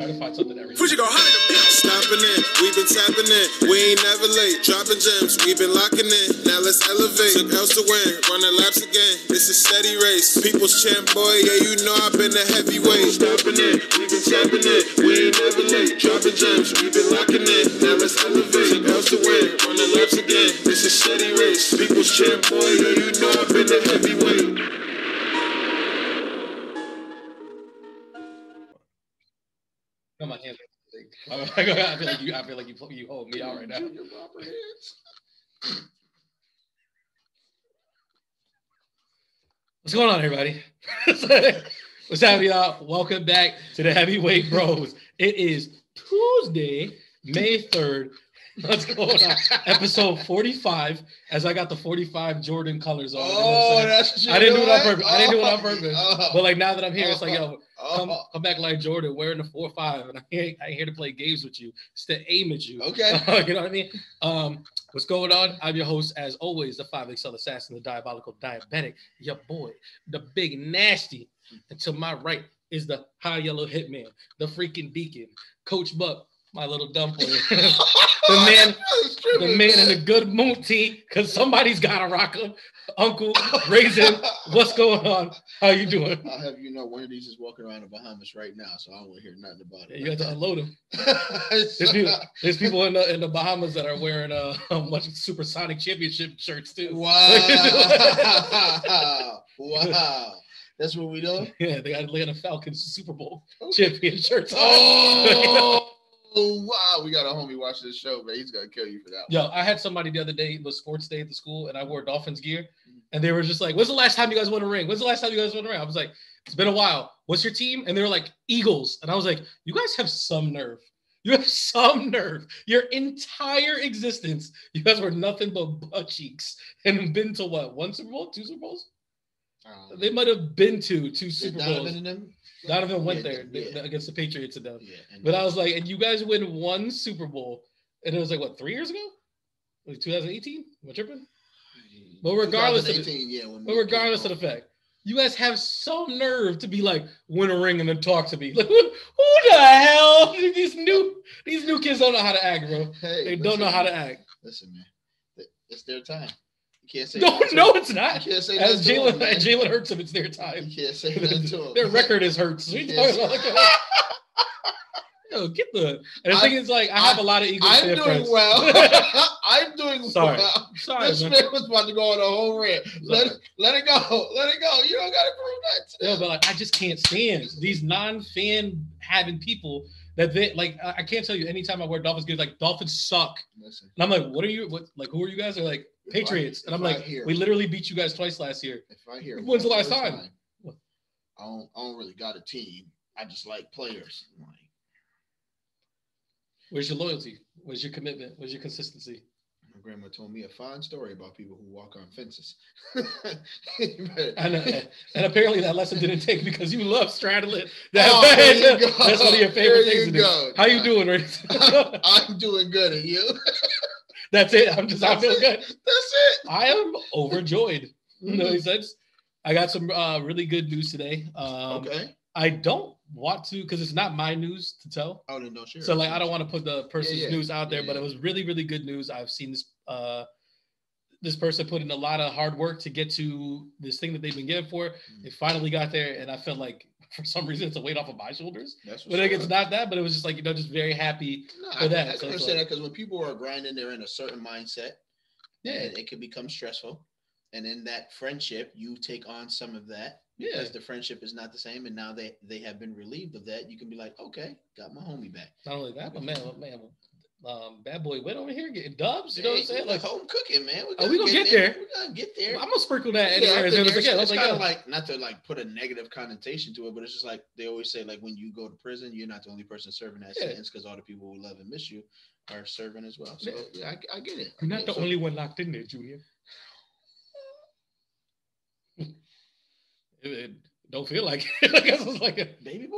try to find something every day. Stopping in, we've been tapping in. We ain't never late. Dropping gems, we've been locking in. Now let's elevate. Took else to win, running laps again. This is steady race. People's champ, boy. Yeah, you know I've been a heavyweight. Stopping in, we've been tapping in. We ain't never late. Dropping gems, we've been locking in. Now let's elevate. Took else to win, running laps again. This is steady race. People's champ, boy. Yeah, you know I've been a heavyweight. Come on, hands. I feel like you hold me out right now. What's going on, everybody? What's happening, y'all? Welcome back to the Heavyweight Bros. It is Tuesday, May 3rd. What's going on? Episode 45. As I got the 45 Jordan colors on. Oh, that's true. I didn't do it on purpose. But like now that I'm here, it's like, yo, come back like Jordan, wearing the 4-5, and I ain't here to play games with you. It's to aim at you. Okay. You know what I mean? What's going on? I'm your host, as always, the 5XL assassin, the diabolical diabetic, your boy, the big nasty. And to my right is the high yellow hitman, the freaking deacon, Coach Buck. My little dumb boy. the man in a good mood tee, because somebody's got to rock him. Uncle Raisinet, what's going on? How you doing? I'll have you know, one of these is walking around the Bahamas right now, so I don't want to hear nothing about it. You have to unload him. There's people in the Bahamas that are wearing much Supersonic Championship shirts too. Wow. Wow. That's what we do? Yeah, they got Atlanta Falcons Super Bowl champion shirts. Oh, wow. We got a homie watching this show, man. He's going to kill you for that one. Yo, I had somebody the other day, it was sports day at the school, and I wore Dolphins gear, and they were just like, when's the last time you guys won a ring? I was like, it's been a while. What's your team? And they were like, Eagles. And I was like, you guys have some nerve. You have some nerve. Your entire existence, you guys were nothing but butt cheeks and been to what? One Super Bowl? 2 Super Bowls? They might have been to 2 Super Bowls. Donovan went there against the Patriots and them. Yeah, but I was like, and you guys win 1 Super Bowl, and it was like, what, 3 years ago? Like 2018? Am I tripping? But regardless of the fact, you guys have some nerve to be like, win a ring and then talk to me. Like, who the hell? These new kids don't know how to act, bro. Hey, they don't know how to act. Listen, man, it's their time. You can't say no, it's not. You can't say as Jalen Hurts, if it's their time. You can't say that to them. Their record is Hurts. Yo, get the. And the thing is, like, I have a lot of Eagles I'm doing friends. well. I'm doing Sorry. well. Sorry, this man was about to go on a whole rant. Let it go. Let it go. You don't got to prove that. Yo, but like, I just can't stand these non-fan having people that they like. I can't tell you. Anytime I wear Dolphins gear, like Dolphins suck. Listen. And I'm like, what are you? What, like, who are you guys? They're like Patriots. And I'm like, we literally beat you guys twice last year. If I hear, when's the last time? I don't really got a team. I just like players. Like, where's your loyalty? Where's your commitment? Where's your consistency? My grandma told me a fine story about people who walk on fences. And apparently that lesson didn't take because you love straddling. That's one of your favorite things to do. How you doing, Rick? I'm doing good, and you? That's it. I feel good. That's it. I am overjoyed. No sense. I got some really good news today. Okay. I don't want to, because it's not my news to tell. Oh, no, sure. So like, I don't want to put the person's news out there, but it was really, really good news. I've seen this person put in a lot of hard work to get to this thing that they've been getting for. They finally got there, and I felt like for some reason it's a weight off of my shoulders. But like, it's not that, but it was just like, just very happy for that. I can understand that, because when people are grinding, they're in a certain mindset. Yeah, and it can become stressful. And in that friendship, you take on some of that. Yeah, because the friendship is not the same, and now they have been relieved of that. You can be like, okay, got my homie back. Not only that, but man, bad boy went over here getting dubs. You know what I'm saying? Like home cooking, man. We gonna get there. We're gonna get there. I'm gonna sprinkle that anywhere. It's kind of like, not to like put a negative connotation to it, but it's just like they always say, like, when you go to prison, you're not the only person serving that sentence, because all the people who love and miss you are serving as well. So yeah, I get it. You're not the only one locked in there, Junior. It don't feel like it. I guess it's like a baby boy.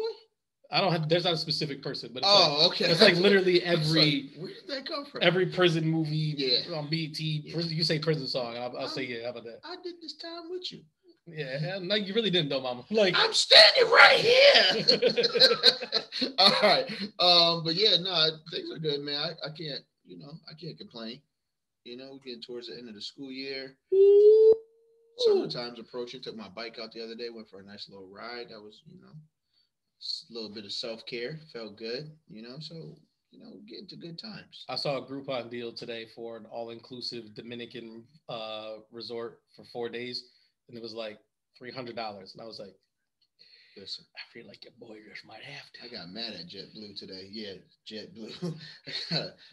I don't have. There's not a specific person, but it's okay. It's like literally every. Where did that come from? Every prison movie on BT. You say prison song, I'll say How about that? I did this time with you. Yeah, like you really didn't though, mama. Like I'm standing right here. All right. But yeah, no, things are good, man. I can't, I can't complain. We're getting towards the end of the school year. Summertime's approaching. Took my bike out the other day, went for a nice little ride. That was, a little bit of self-care. Felt good, so getting to good times. I saw a Groupon deal today for an all-inclusive Dominican resort for 4 days, and it was like $300. And I was like, listen, I feel like your boy just might have to. I got mad at JetBlue today. Yeah, JetBlue.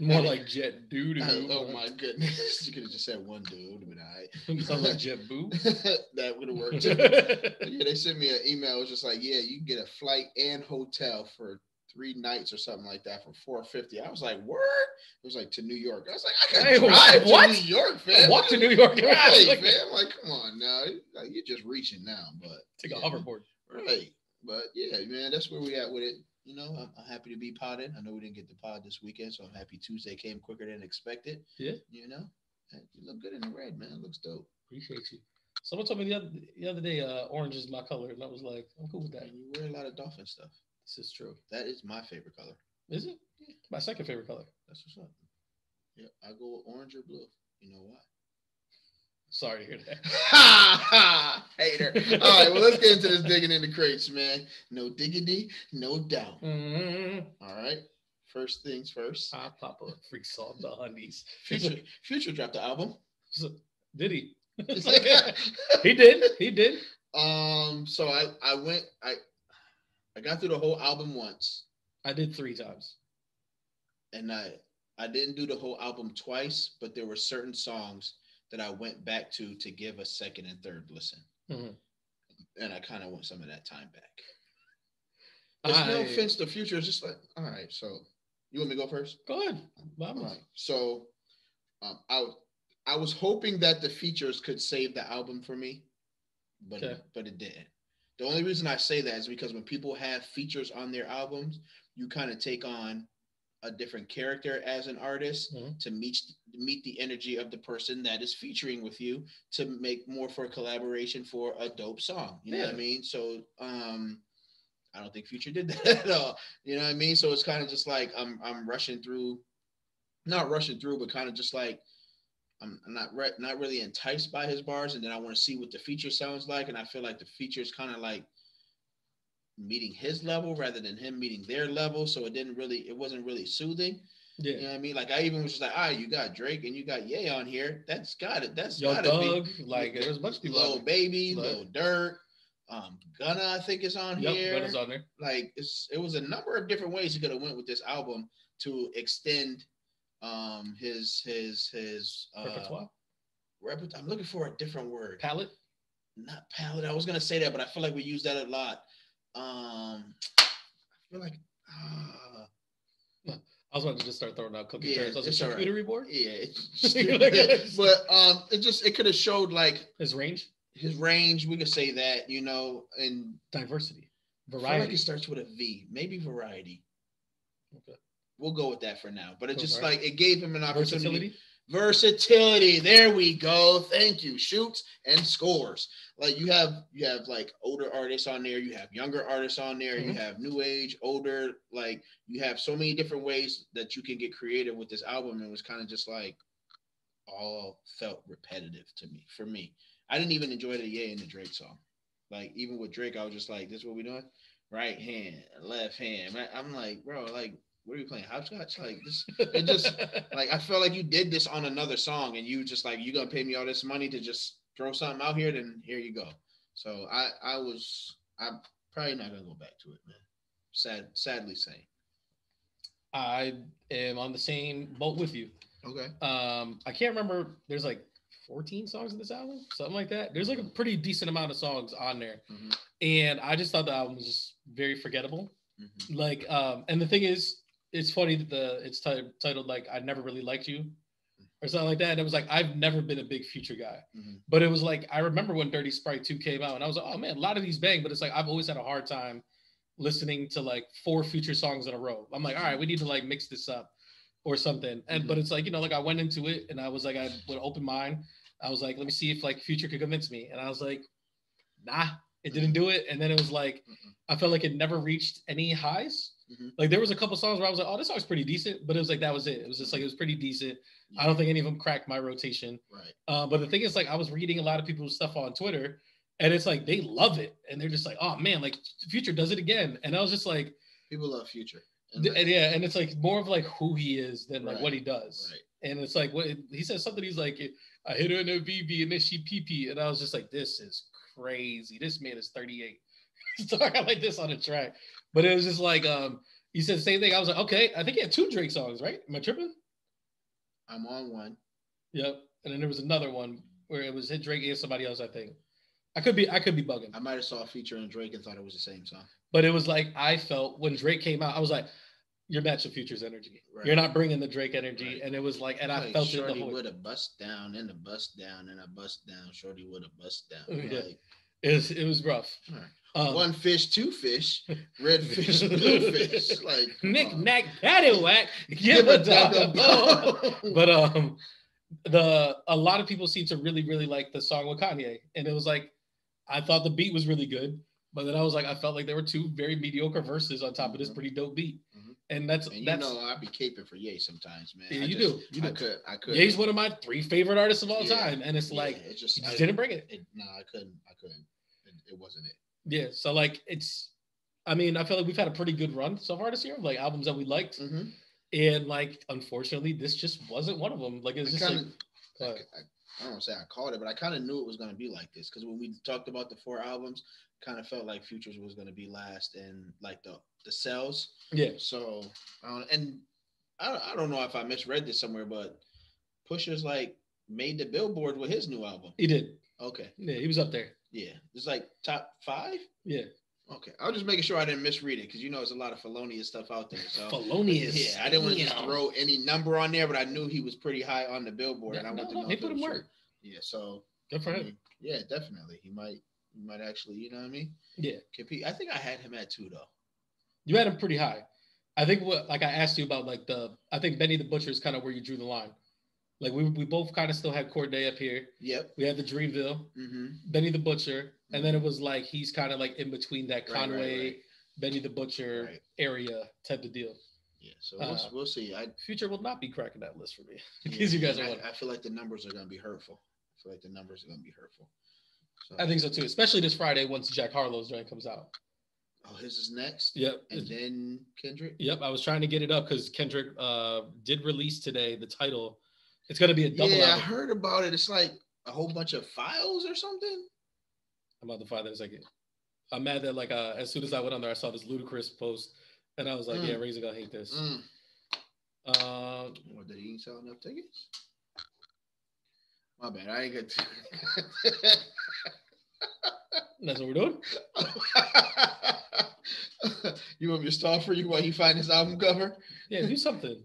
More like Jet Doo-Doo. Oh my goodness. You could have just said one dude. It would have been all right. You sound like JetBoo. That would have worked too. Yeah, they sent me an email. It was just like, yeah, you can get a flight and hotel for 3 nights or something like that for $450. I was like, word? It was like to New York. I was like, I can drive to New York, fam. Walk to New York. Right, fam. Like, come on now. Like, you're just reaching now, but take a hoverboard. Right. But yeah, man, that's where we at with it. I'm happy to be podding. I know we didn't get the pod this weekend, so I'm happy Tuesday came quicker than expected. Yeah. You look good in the red, man. It looks dope. Appreciate you. Someone told me the other day, orange is my color, and I was like, I'm cool with that. And you wear a lot of dolphin stuff. This is true. That is my favorite color. Is it? Yeah. My second favorite color. That's what's up. Yeah, I go with orange or blue. You know why? Sorry to hear that. Hater. All right, well, let's get into this digging in the crates, man. No diggity, no doubt. Mm-hmm. All right. First things first. Papa freaks on the honeys. Future dropped the album. So, did he? He did. So I got through the whole album once. I did 3 times. And I didn't do the whole album twice, but there were certain songs that I went back to give a second and third listen. Mm-hmm. And I kind of want some of that time back. There's no offense to Future. It's just like, all right, so you want me to go first? Go ahead. All right. So I was hoping that the features could save the album for me, but it didn't. The only reason I say that is because when people have features on their albums, you kind of take on a different character as an artist to meet the energy of the person that is featuring with you to make more for a collaboration for a dope song. You know what I mean? So I don't think Future did that at all. You know what I mean? So it's kind of just like I'm rushing through, not rushing through, but kind of just like I'm not really enticed by his bars, and then I want to see what the feature sounds like, and I feel like the feature is kind of like meeting his level rather than him meeting their level, so it wasn't really soothing. Yeah, you know what I mean? Like I even was just like, you got Drake and you got Ye on here. That's gotta Doug, be like there's a bunch of people. Lil Baby, Lil Derrick, Gunna, I think is on here. Gunna's on there. Like it was a number of different ways he could have went with this album to extend his repertoire. I'm looking for a different word. Palette? Not palette. I was gonna say that, but I feel like we use that a lot. I feel like I was about to just start throwing out cookie terms. As a charcuterie board. Yeah, but it could have showed like his range. We could say that, and diversity, variety. I feel like it starts with a V, maybe variety. Okay, we'll go with that for now. But it just like it gave him an opportunity. Versatility. There we go. Thank you. Shoots and scores. Like you have like older artists on there. You have younger artists on there. You have new age, older. Like you have so many different ways that you can get creative with this album. It was kind of just like all felt repetitive for me. I didn't even enjoy the Ye and the Drake song. Like even with Drake, I was just like, this is what we doing? Right hand, left hand. I'm like, bro, like, what are you playing? Hopscotch? Like this, it just like I felt like you did this on another song, and you just like you gonna pay me all this money to just throw something out here. Then here you go. So I'm probably not gonna go back to it, man. Sadly saying. I am on the same boat with you. Okay. I can't remember. There's like 14 songs in this album, something like that. There's like a pretty decent amount of songs on there, and I just thought the album was just very forgettable. Like, and the thing is. It's funny that it's titled like I Never Really Liked You or something like that. And it was like I've never been a big Future guy, but it was like I remember when Dirty Sprite 2 came out, and I was like, oh man, a lot of these bang. But it's like I've always had a hard time listening to like 4 Future songs in a row. I'm like, all right, we need to like mix this up or something. And but it's like like I went into it and I was like, I with an open mind. I was like, let me see if like Future could convince me. And I was like, nah, it didn't do it. And then it was like, I felt like it never reached any highs. Like there was a couple songs where I was like, oh, this song's pretty decent, but it was like that was it. It was just like it was pretty decent. Yeah. I don't think any of them cracked my rotation. Right. But the thing is, like, I was reading a lot of people's stuff on Twitter, and it's like they love it, and they're just like, oh man, like Future does it again. And I was just like, people love Future. And it's like more of like who he is than like what he does. Right. And it's like what he says something. He's like, I hit her in a BB and then she pee, and I was just like, this is crazy. This man is 38. He's talking like this on the track. But it was just like, he said the same thing. I was like, okay, I think he had 2 Drake songs, right? Am I tripping? I'm on one. Yep. And then there was another one where it was hit Drake and somebody else, I think. I could be bugging. I might have saw a feature in Drake and thought it was the same song. But it was like, I felt when Drake came out, I was like, you're matching Future's energy. Right. You're not bringing the Drake energy. Right. And it was like, and I felt Shorty it the whole would have bust down and a bust down and a bust down. Shorty would have bust down. Yeah. Like, it was rough. Right. 1 fish, 2 fish, red fish, blue fish. Like Nick, knack, paddywhack, give a dog a bone. But a lot of people seem to really, really like the song with Kanye. And it was like, I thought the beat was really good. But then I was like, I felt like there were 2 very mediocre verses on top of this pretty dope beat. And that's I'd be caping for Ye sometimes, man. Yeah, you do. I could. Ye's one of my 3 favorite artists of all time, and it's like it just didn't bring it. No, I couldn't. It wasn't it. Yeah, so like I mean, I feel like we've had a pretty good run so far this year, like albums that we liked, and like unfortunately, this just wasn't one of them. Like it's just I don't want to say I called it, but I kind of knew it was going to be like this because when we talked about the 4 albums, kind of felt like Futures was going to be last and like the sales. Yeah. So, I don't know if I misread this somewhere, but Pusha's like made the Billboard with his new album. He did. Okay. Yeah, he was up there. Yeah. It's like top 5? Yeah. Okay. I was just making sure I didn't misread it because there's a lot of felonious stuff out there. So felonious. Yeah. I didn't want to just throw any number on there, but I knew he was pretty high on the Billboard. Yeah, and I wanted to know. He put him work. Yeah. So good for him. Yeah, definitely. He might actually, you know what I mean? Yeah. Compete. I think I had him at 2 though. You had him pretty high. I think I asked you about like I think Benny the Butcher is kind of where you drew the line. Like we both kind of still had Corday up here. Yep. We had the Dreamville, Benny the Butcher, and then it was like he's kind of like in between that Conway, Benny the Butcher area type of deal. Yeah. So we'll see. Future will not be cracking that list for me because you guys are. I feel like the numbers are going to be hurtful. So, I think so too, especially this Friday once Jack Harlow's joint comes out. Oh, his is next? Yep. And then Kendrick? Yep. I was trying to get it up because Kendrick did release today the title. It's going to be a double album. I heard about it. It's like a whole bunch of files or something. I'm about to find that in a second. I'm mad that like as soon as I went on there, I saw this ludicrous post and I was like, yeah, Raisinet gonna hate this. What, did he ain't sell enough tickets? My bad. I ain't got to. That's what we're doing. You want me to stall for you while you find his album cover? Yeah, do something.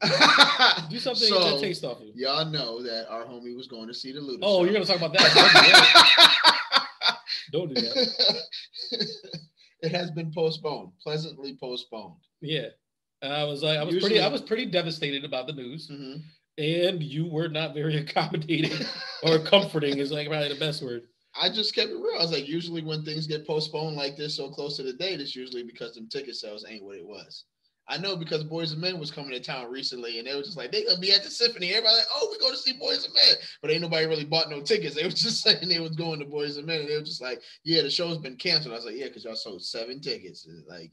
Do something to get that taste off you. Y'all know that our homie was going to see the Luda. Oh, you're gonna talk about that? Don't do that. It has been postponed, pleasantly postponed. Yeah, and I was pretty devastated about the news. And you were not very accommodating or comforting is like probably the best word. I just kept it real. I was like, usually when things get postponed like this so close to the date, it's usually because them ticket sales ain't what it was. I know because Boys and Men was coming to town recently and they were just like, they gonna be at the symphony. Everybody like, oh, we're going to see Boys and Men. But ain't nobody really bought no tickets. They was just saying they was going to Boys and Men. And they were just like, yeah, the show's been canceled. I was like, yeah, because y'all sold 7 tickets. Like,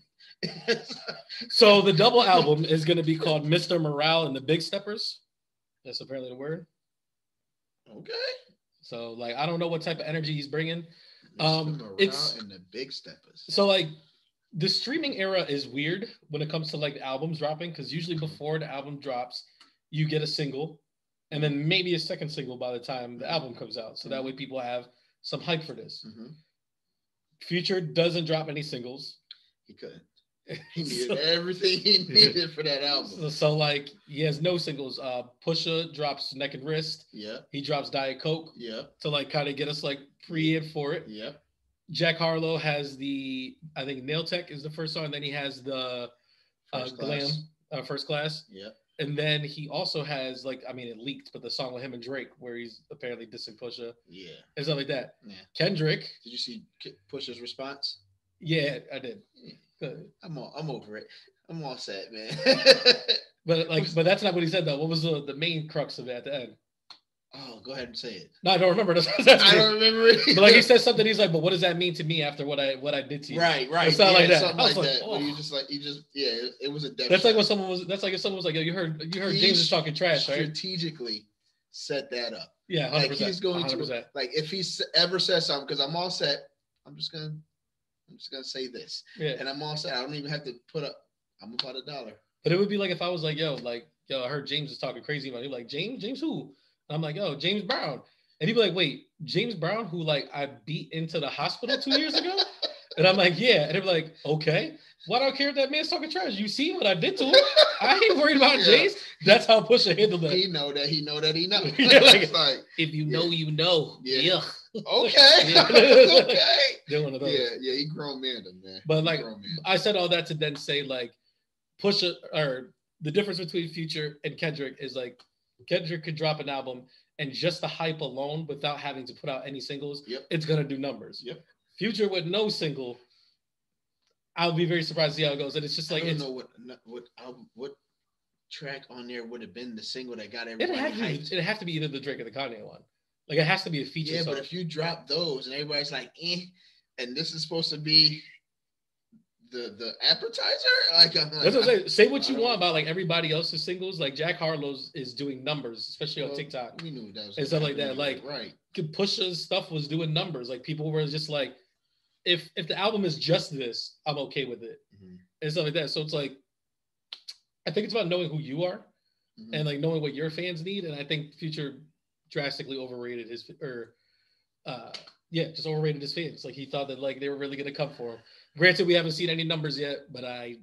so the double album is going to be called Mr. Morale and the Big Steppers. That's apparently the word. Okay. So, like, I don't know what type of energy he's bringing. It's and the Big Steppers. So, like, the streaming era is weird when it comes to, like, albums dropping, because usually before the album drops, you get a single, and then maybe a second single by the time the album comes out. So that way people have some hype for this. Future doesn't drop any singles. He couldn't. He needed everything he needed for that album. So like he has no singles. Pusha drops Neck and Wrist. Yeah. He drops Diet Coke. Yeah. To like kind of get us like pre-in for it. Yeah. Jack Harlow has I think Nail Tech is the first song. And then he has the Glam First Class. Yeah. And then he also has like, I mean, it leaked, but the song with him and Drake, where he's apparently dissing Pusha, and stuff like that. Yeah. Kendrick. Did you see Pusha's response? Yeah, I did. Yeah. I'm over it. I'm all set, man. but that's not what he said though. What was the main crux of it at the end? Oh, go ahead and say it. No, I don't remember. I don't remember it. But like he said something, he's like, "But what does that mean to me after what I did to you?" Right. It's not like that. Something like that. Oh. It was a death. That's like when someone was. That's like if someone was like, "Yo, you heard James is talking trash, right?" Strategically set that up. Yeah, 100%. Like he's going 100%. to like if he ever says something, because I'm all set. I'm just gonna say this, and I'm all set. I don't even have to put up. I'm about $1. But it would be like if I was like, yo, I heard James is talking crazy about you. Like, James who? And I'm like, yo, James Brown. And he'd be like, wait, James Brown, who like I beat into the hospital 2 years ago? And I'm like, yeah. And he'd be like, okay. Why do I care if that man's talking trash? You see what I did to him? I ain't worried about James. That's how Pusha handled that. He know. Yeah, like, if you know, you know. Yeah. Yeah. Okay. Yeah. Okay. They're one of those. Yeah, he grown man, man. But like, I said all that to then say like, Pusha, or the difference between Future and Kendrick is like, Kendrick could drop an album and just the hype alone without having to put out any singles, it's gonna do numbers. Yep. Future with no single, I'll be very surprised to see how it goes. And it's just like, I don't know what track on there would have been the single that got everybody hyped. It'd have to be either the Drake or the Kanye one. Like it has to be a feature. Yeah, song. but if you drop those and everybody's like, and this is supposed to be the appetizer, like I'm like, that's what I'm saying. Say what you want about like everybody else's singles. Like Jack Harlow's is doing numbers, especially on TikTok. We knew that was and stuff like that. Like right. Pusha's stuff was doing numbers. Like people were just like, if the album is just this, I'm okay with it, and stuff like that. So it's like, I think it's about knowing who you are, and like knowing what your fans need. And I think Future drastically overrated his, just overrated his fans. Like he thought that like they were really gonna come for him. Granted, we haven't seen any numbers yet, but I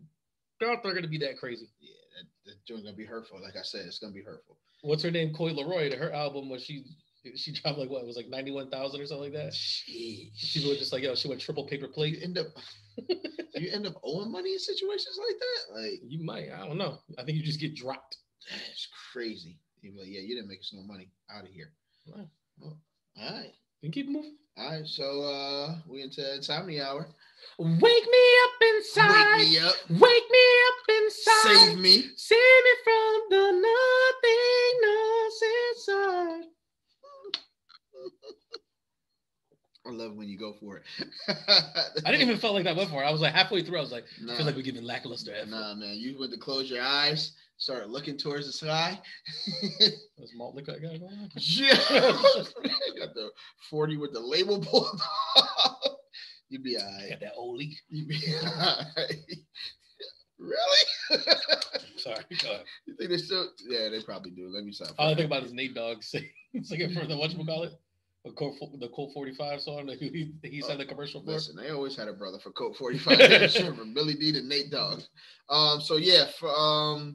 doubt they're gonna be that crazy. Yeah, that joint's gonna be hurtful. Like I said, it's gonna be hurtful. What's her name? Coy Leroy. Her album was she dropped like what? It was like 91,000 or something like that. Jeez. She was just like, yo, she went triple paper plate. You end up owing money in situations like that. Like you might. I don't know. I think you just get dropped. That's crazy. You'd be like, yeah, you didn't make us no money. Out of here. Right. Well, all right. You can keep moving. All right, so we into Insomnia hour. Wake me up inside. Wake me up. Wake me up inside. Save me. Save me from the nothingness inside. I love when you go for it. I didn't even feel like that went for it. I was like halfway through. I was like, nah. I feel like we're giving lackluster effort. Nah, man. You went to close your eyes, start looking towards the sky. There's malt liquor guy going on. Yeah. Got the 40 with the label pulled off. You'd be all right. Got that old leak. You'd be all right. Really? Sorry. Go ahead. You think they still? Yeah, they probably do. Let me stop. All I think about is Nate Dogg singing for the whatchamacallit? The Colt 45 song that he said the commercial for. Listen, they always had a brother for Colt 45. From Billy D to Nate Dogg. So yeah, I'll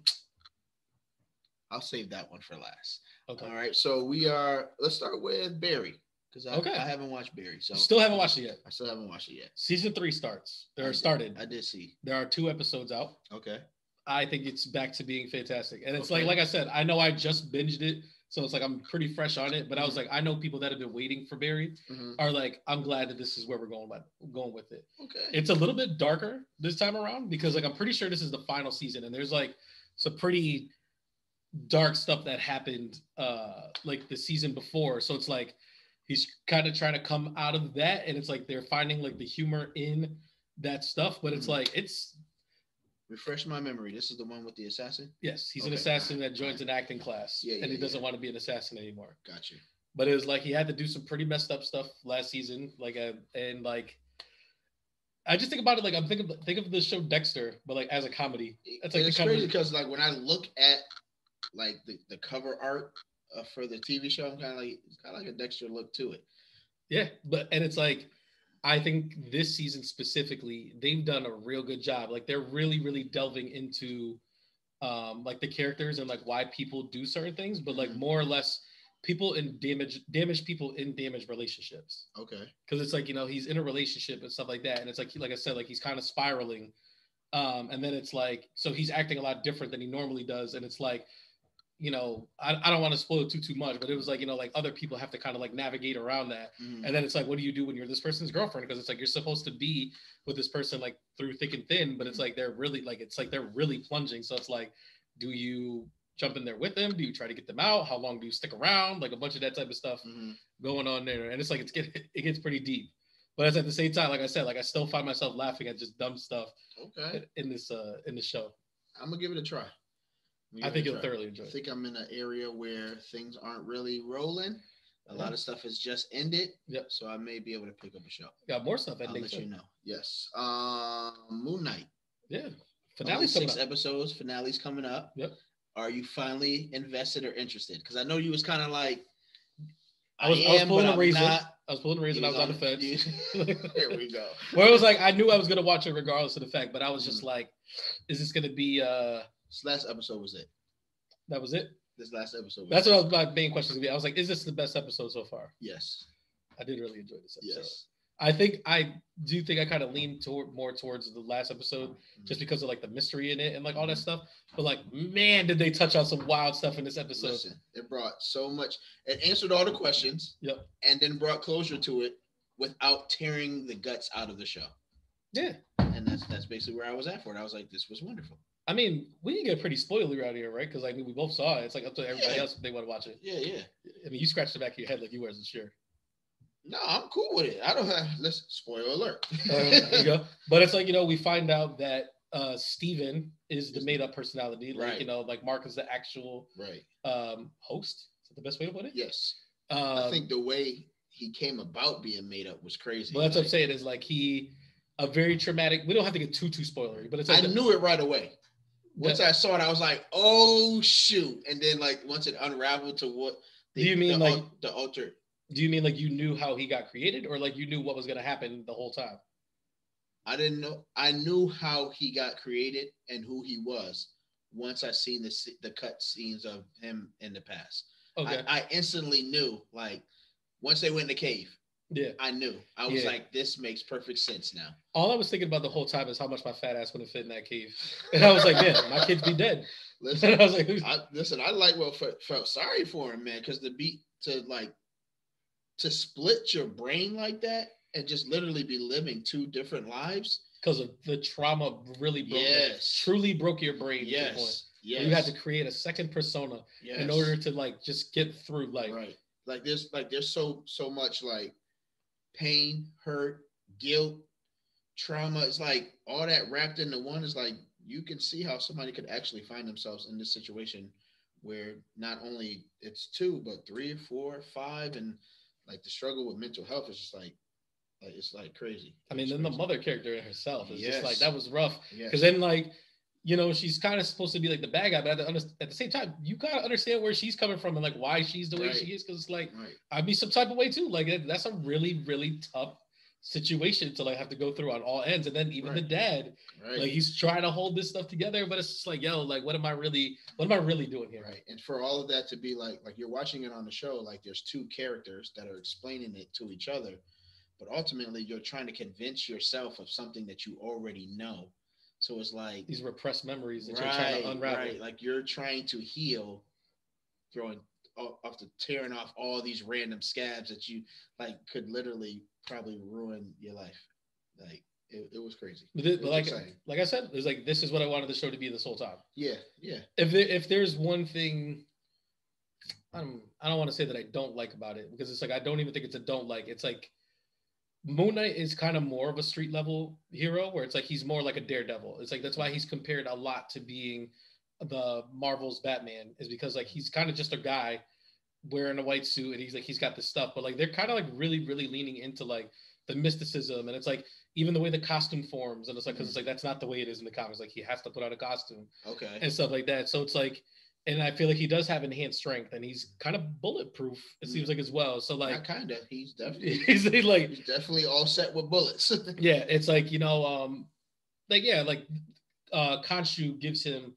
save that one for last. Okay. All right. So let's start with Barry. Because I haven't watched Barry. So still haven't watched it yet. I still haven't watched it yet. Season 3 starts. Started. I did see. There are 2 episodes out. Okay. I think it's back to being fantastic. And it's like I said, I know I just binged it. So it's like I'm pretty fresh on it. But I was like, I know people that have been waiting for Barry are like, I'm glad that this is where we're going with it. Okay. It's a little bit darker this time around because like I'm pretty sure this is the final season. And there's like some pretty dark stuff that happened like the season before. So it's like he's kind of trying to come out of that, and it's like they're finding like the humor in that stuff, but it's like refresh my memory. This is the one with the assassin? Yes, he's an assassin that joins an acting class, and he doesn't want to be an assassin anymore. Gotcha. But it was like he had to do some pretty messed up stuff last season, and I just think about it like I'm think of the show Dexter, but like as a comedy. It's crazy because like when I look at like the cover art for the TV show, I'm kind of like it's kind of like a Dexter look to it. Yeah, and it's like I think this season specifically, they've done a real good job. Like they're really, really delving into like the characters and like why people do certain things, but like more or less people in damaged people in damaged relationships. Okay. Because it's like, you know, he's in a relationship and stuff like that. And it's like I said, like he's kind of spiraling And then it's like, so he's acting a lot different than he normally does. And it's like, you know, I don't want to spoil it too much, but it was like, you know, like other people have to kind of like navigate around that. And then it's like, what do you do when you're this person's girlfriend? Because it's like, you're supposed to be with this person like through thick and thin, but it's like, they're really like, it's like, they're really plunging. So it's like, do you jump in there with them? Do you try to get them out? How long do you stick around? Like a bunch of that type of stuff going on there. And it's like, it gets pretty deep. But it's at the same time, like I said, like I still find myself laughing at just dumb stuff in this show. I'm gonna give it a try. I think you'll thoroughly enjoy it. I think I'm in an area where things aren't really rolling. A lot of stuff has just ended. Yep. So I may be able to pick up a show. Got more stuff ending. I'll let you know. Yes. Moon Knight. Yeah. Finale's 6 episodes. Finale's coming up. Yep. Are you finally invested or interested? Because I know you was kind of like, I was pulling a reason. I was pulling a reason. I was on the fence. Here we go. Where it was like, I knew I was going to watch it regardless of the fact, but I was just like, is this going to be This last episode was it. That was it? This last episode. That's what my main question was going to be. I was like, is this the best episode so far? Yes. I did really enjoy this episode. Yes. I do think I kind of leaned more towards the last episode just because of like the mystery in it and like all that stuff. But like, man, did they touch on some wild stuff in this episode. Listen, it brought so much. It answered all the questions. Yep. And then brought closure to it without tearing the guts out of the show. Yeah. And that's basically where I was at for it. I was like, this was wonderful. I mean, we can get pretty spoilery around here, right? Because I mean, we both saw it. It's like up to everybody else if they want to watch it. Yeah. I mean, you scratched the back of your head like you wasn't sure. No, I'm cool with it. I don't have. Listen, spoiler alert. There you go. But it's like, you know, we find out that Steven is the made-up personality. Like, right. You know, like Mark is the actual host. Is that the best way to put it? Yes. I think the way he came about being made up was crazy. Well, that's what I'm saying is like a very traumatic. We don't have to get too spoilery, but it's like I knew it right away. Once I saw it, I was like, oh shoot. And then like once it unraveled to what do you mean like the alter? Do you mean like you knew how he got created, or like you knew what was going to happen the whole time? I didn't know. I knew how he got created and who he was once I seen the cut scenes of him in the past. Okay. I instantly knew, like, once they went in the cave. Yeah. I knew. I was like, this makes perfect sense now. All I was thinking about the whole time is how much my fat ass would have fit in that cave. And I was like, man, my kids be dead. Listen, I was like, I felt sorry for him, man, because to split your brain like that and just literally be living 2 different lives. Because of the trauma really truly broke your brain. Yes. To the point yes. You had to create a second persona in order to like just get through life. Right. There's so much like pain, hurt, guilt, trauma. It's like all that wrapped into one. Is like you can see how somebody could actually find themselves in this situation where not only it's 2, but 3, 4, 5, and like the struggle with mental health is just like it's like crazy. I mean, then the mother character herself is just like, that was rough. Because yes. then like, you know, she's kind of supposed to be like the bad guy, but at the same time, you gotta understand where she's coming from and like why she's the way she is. Because it's like, I'd be some type of way too. Like that's a really, really tough situation to like have to go through on all ends. And then even the dad, like he's trying to hold this stuff together, but it's just like, yo, like what am I really doing here? Right. And for all of that to be like you're watching it on the show, like there's 2 characters that are explaining it to each other, but ultimately you're trying to convince yourself of something that you already know. So it's like these repressed memories that you're trying to unravel. Right. Like you're trying to heal, tearing off all these random scabs that you like could literally probably ruin your life. Like it was crazy. Like I said, it's like this is what I wanted the show to be this whole time. Yeah. If there's one thing, I don't want to say that I don't like about it, because it's like I don't even think it's a don't like. It's like Moon Knight is kind of more of a street level hero, where it's like he's more like a daredevil. It's like that's why he's compared a lot to being the Marvel's Batman, is because like he's kind of just a guy wearing a white suit and he's got this stuff, but like they're kind of like really, really leaning into like the mysticism, and it's like even the way the costume forms, and it's like because it's like that's not the way it is in the comics. Like he has to put on a costume, and stuff like that. So it's like, and I feel like he does have enhanced strength, and he's kind of bulletproof. It seems like as well. So like, he's definitely he's definitely all set with bullets. Yeah, it's like, you know, Khonshu gives him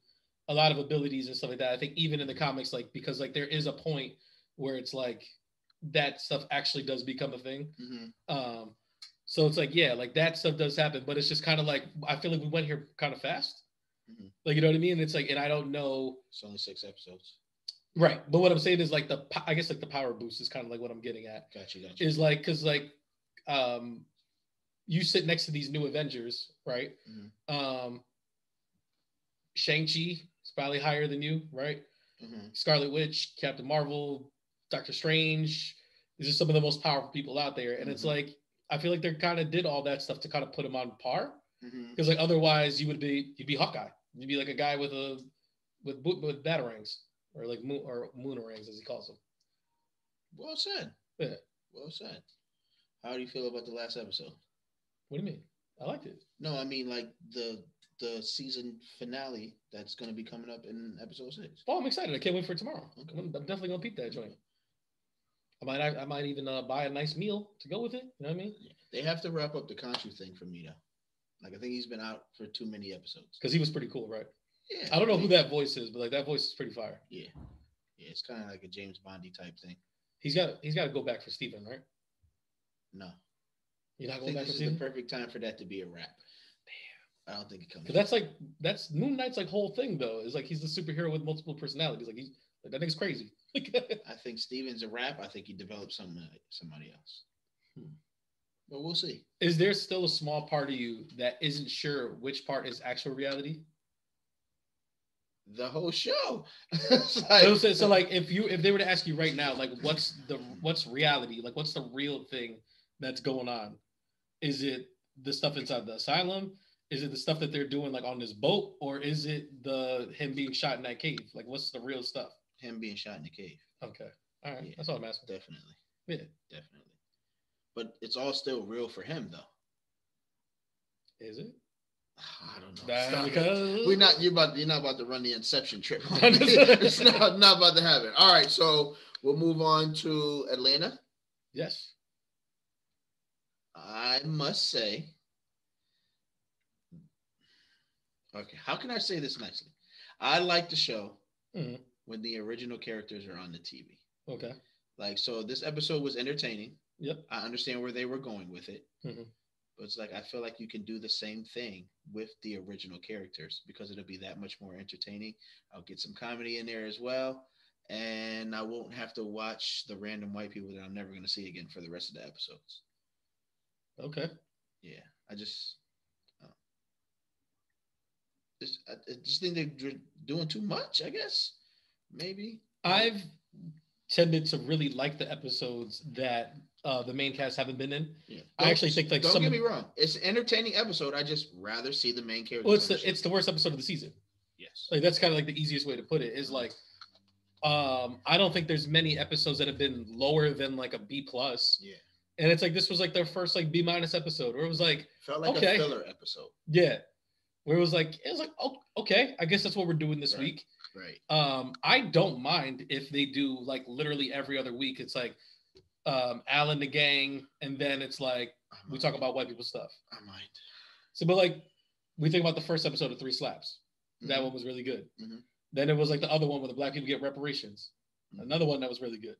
a lot of abilities and stuff like that. I think even in the comics, like because like there is a point where it's like that stuff actually does become a thing. So it's like, yeah, like that stuff does happen, but it's just kind of like, I feel like we went here kind of fast. Mm-hmm. Like, you know what I mean? It's like, and I don't know. It's only 6 episodes. Right. But what I'm saying is like I guess like the power boost is kind of like what I'm getting at. Gotcha. Is like, cause like, you sit next to these new Avengers, right? Mm-hmm. Shang-Chi is probably higher than you, right? Mm-hmm. Scarlet Witch, Captain Marvel, Doctor Strange. These are some of the most powerful people out there. And it's like, I feel like they kind of did all that stuff to kind of put him on par. Because like otherwise you'd be Hawkeye. You'd be like a guy with batarangs or like moonarangs as he calls them. Well said. Yeah. Well said. How do you feel about the last episode? What do you mean? I liked it. No, I mean like the season finale that's going to be coming up in episode 6. Oh, I'm excited. I can't wait for tomorrow. Okay. I'm definitely going to peep that joint. I might even buy a nice meal to go with it. You know what I mean? They have to wrap up the Khonshu thing for me, though. Like, I think he's been out for too many episodes. Because he was pretty cool, right? Yeah. I don't know who that voice is, but like that voice is pretty fire. Yeah. Yeah, it's kind of like a James Bondy type thing. He's got to go back for Steven, right? No. You're not I going think back for this is Steven? the perfect time for that to be a wrap. Damn. I don't think it comes. Because that's Moon Knight's like whole thing though. Is like he's the superhero with multiple personalities. Like that nigga's crazy. I think Steven's a wrap. I think he developed somebody else. But we'll see. Is there still a small part of you that isn't sure which part is actual reality? The whole show. So like if they were to ask you right now, like what's reality? Like what's the real thing that's going on? Is it the stuff inside the asylum? Is it the stuff that they're doing like on this boat? Or is it him being shot in that cave? Like what's the real stuff? Him being shot in the cave. Okay. All right. Yeah, that's all I'm asking. Definitely. Yeah. Definitely. But it's all still real for him though. Is it? I don't know. Because you're not about to run the Inception trip. It's not about to happen. All right, so we'll move on to Atlanta. Yes. I must say, okay, how can I say this nicely? I like the show when the original characters are on the TV. Okay. Like, so this episode was entertaining. Yep. I understand where they were going with it. But it's like, I feel like you can do the same thing with the original characters because it'll be that much more entertaining. I'll get some comedy in there as well. And I won't have to watch the random white people that I'm never going to see again for the rest of the episodes. Okay. Yeah. I just think they're doing too much, I guess. Maybe. I've tended to really like the episodes that the main cast haven't been in. Yeah. I actually think like don't get me wrong, it's an entertaining episode. I just rather see the main character. Well, it's the worst episode of the season. Yes, like that's kind of like the easiest way to put it. Is like, I don't think there's many episodes that have been lower than like a B+. Yeah, and it's like this was like their first like B- episode, where it was like felt like a filler episode. Yeah, where it was like oh, okay, I guess that's what we're doing this week. Right. I don't mind if they do like literally every other week. It's like Alan the gang, and then it's like we talk about white people stuff. I might. So, but like we think about the first episode of 3 Slaps. That one was really good. Then it was like the other one where the black people get reparations. Another one that was really good.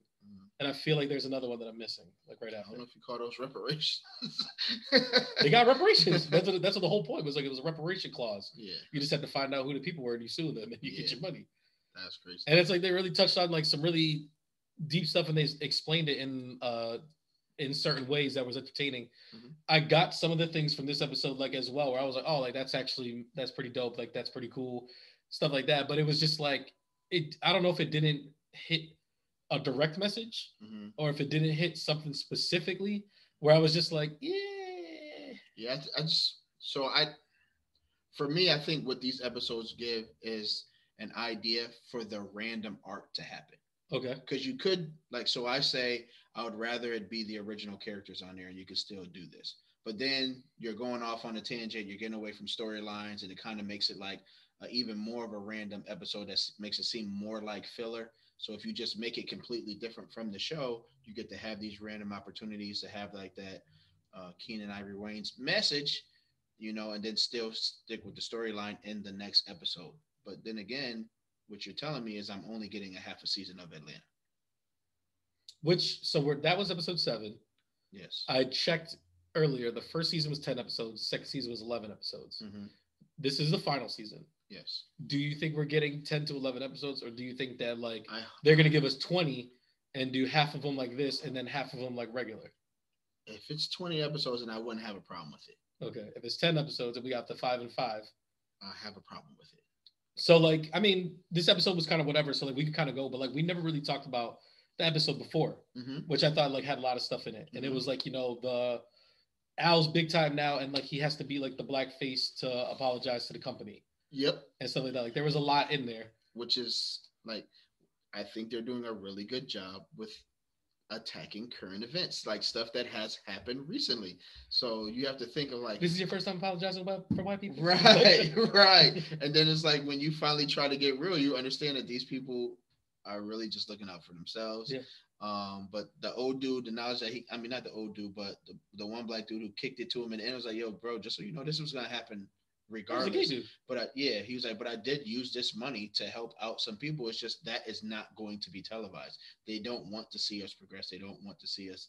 And I feel like there's another one that I'm missing, like right after. I don't know if you call those reparations. They got reparations. That's what the whole point was. Like it was a reparation clause. Yeah. You just had to find out who the people were and you sue them and you get your money. That's crazy. And it's like they really touched on like some really deep stuff and they explained it in certain ways that was entertaining. I got some of the things from this episode like as well where I was like, oh, like that's pretty dope. Like that's pretty cool, stuff like that. But it was just like I don't know if it didn't hit a direct message or if it didn't hit something specifically where I was just like, yeah. For me, I think what these episodes give is an idea for the random art to happen. Okay. Because you could, like, so I say I would rather it be the original characters on there and you could still do this. But then you're going off on a tangent, you're getting away from storylines, and it kind of makes it like even more of a random episode that makes it seem more like filler. So if you just make it completely different from the show, you get to have these random opportunities to have like that Keenan Ivory Wayne's message, and then still stick with the storyline in the next episode. But then again, what you're telling me is I'm only getting a half a season of Atlanta. That was episode 7. Yes. I checked earlier, the first season was 10 episodes. Second season was 11 episodes. Mm-hmm. This is the final season. Yes. Do you think we're getting 10 to 11 episodes, or do you think that like they're gonna give us 20 and do half of them like this and then half of them like regular? If it's 20 episodes, then I wouldn't have a problem with it. Okay. If it's 10 episodes and we got the 5 and 5, I have a problem with it. So like, I mean, this episode was kind of whatever. So like we could kind of go, but like we never really talked about the episode before, which I thought like had a lot of stuff in it. And it was like, you know, the Al's big time now, and like he has to be like the black face to apologize to the company. Yep. And stuff like that. Like there was a lot in there. Which is like, I think they're doing a really good job with attacking current events, like stuff that has happened recently. So you have to think of like, this is your first time apologizing for white people, right? And then it's like when you finally try to get real, you understand that these people are really just looking out for themselves. Yeah. But the old dude, the knowledge that not the old dude, but the one black dude who kicked it to him, and it was like, yo, bro, just so you know, this was gonna happen regardless. But he was like, but I did use this money to help out some people. It's just that is not going to be televised. They don't want to see us progress. They don't want to see us.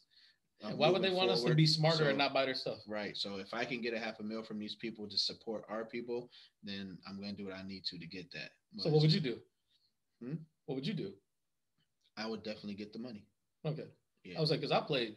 Why would they want us to be smarter and not buy their stuff? Right. So if I can get $500,000 from these people to support our people, then I'm going to do what I need to get that. So what would you do? What would you do? I would definitely get the money. Okay. Yeah. I was like, because I played.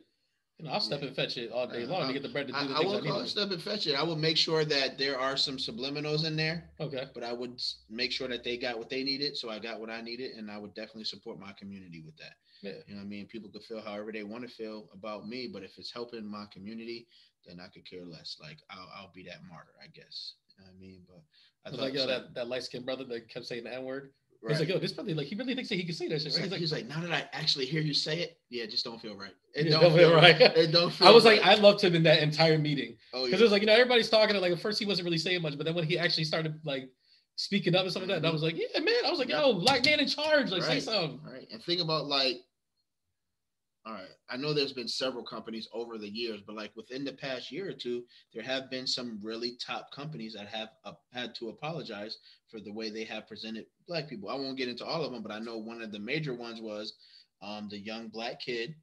You know, I'll step and fetch it all day long to get the bread to do the things I need. I won't step and fetch it. I will make sure that there are some subliminals in there. Okay. But I would make sure that they got what they needed, so I got what I needed, and I would definitely support my community with that. Yeah. You know what I mean? People could feel however they want to feel about me, but if it's helping my community, then I could care less. Like I'll be that martyr, I guess. You know what I mean? But I thought like, yo, that light-skinned brother that kept saying the N-word. Right. He's like, yo, this brother, like, he really thinks that he can say that shit. Right? He's like, now that I actually hear you say it, yeah, it just don't feel right. It don't feel right. It don't feel I was right. like, I loved him in that entire meeting. Oh, because it was like, you know, everybody's talking, and like, at first he wasn't really saying much, but then when he actually started, like, speaking up and stuff like that, and I was like, yeah, man. I was like, yo, black man in charge. Like, say something. Right. And think about, like, all right, I know there's been several companies over the years, but like within the past year or two, there have been some really top companies that have had to apologize for the way they have presented black people. I won't get into all of them, but I know one of the major ones was the young black kid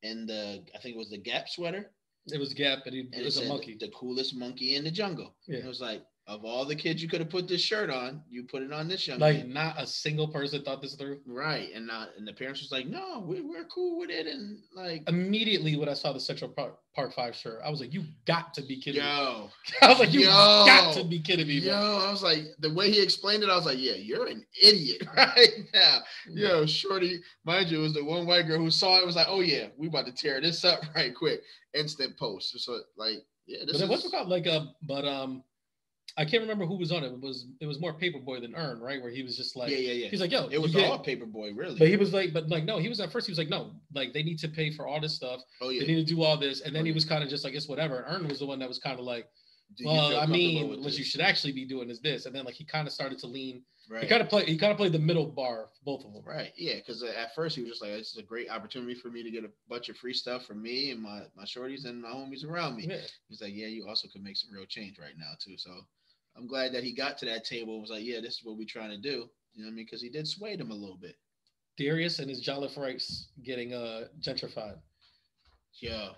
in I think it was the Gap sweater. It was Gap, and it was a monkey. The coolest monkey in the jungle. Yeah. It was like, of all the kids you could have put this shirt on, you put it on this young like kid. Not a single person thought this through. Right. And the parents was like, no, we're cool with it. And like immediately when I saw the Central Park 5 shirt, I was like, you got to be kidding me. I was like, you got to be kidding me, bro. I was like, the way he explained it, I was like, yeah, you're an idiot right now. Yo, shorty, mind you, it was the one white girl who saw it, was like, oh yeah, we about to tear this up right quick. Instant post. So like, yeah, this but what's it called? Like I can't remember who was on it. It was more Paperboy than Earn, right? Where he was just like, yeah. He's like, yo, it was all Paperboy, really. But he was like, no, he was at first. He was like, no, like they need to pay for all this stuff. Oh yeah, they need to do all this, and then he was kind of just like, it's whatever. And Earn was the one that was kind of like, well, I mean, what you should actually be doing is this, and then like he kind of started to lean. Right. He kind of played the middle bar for both of them. Right. Yeah, because at first he was just like, this is a great opportunity for me to get a bunch of free stuff from me and my shorties and my homies around me. Yeah. He's like, yeah, you also could make some real change right now too. So I'm glad that he got to that table and was like, yeah, this is what we're trying to do. You know what I mean? Because he did sway them a little bit. Darius and his Jollof rice getting gentrified. Yeah.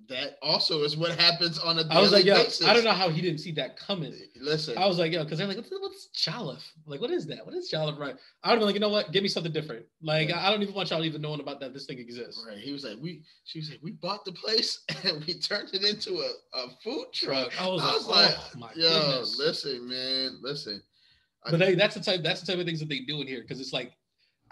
That also is what happens on a daily basis. I don't know how he didn't see that coming. Listen. I was like, because they're like, what's Jollof? Like, what is that? What is Jollof rice? I would be like, you know what? Give me something different. Like, I don't even want y'all even knowing about that this thing exists. Right. She was like, we bought the place and we turned it into a food truck. I was like, oh my goodness. Listen, man, listen. But that's the type of things that they do in here, because it's like,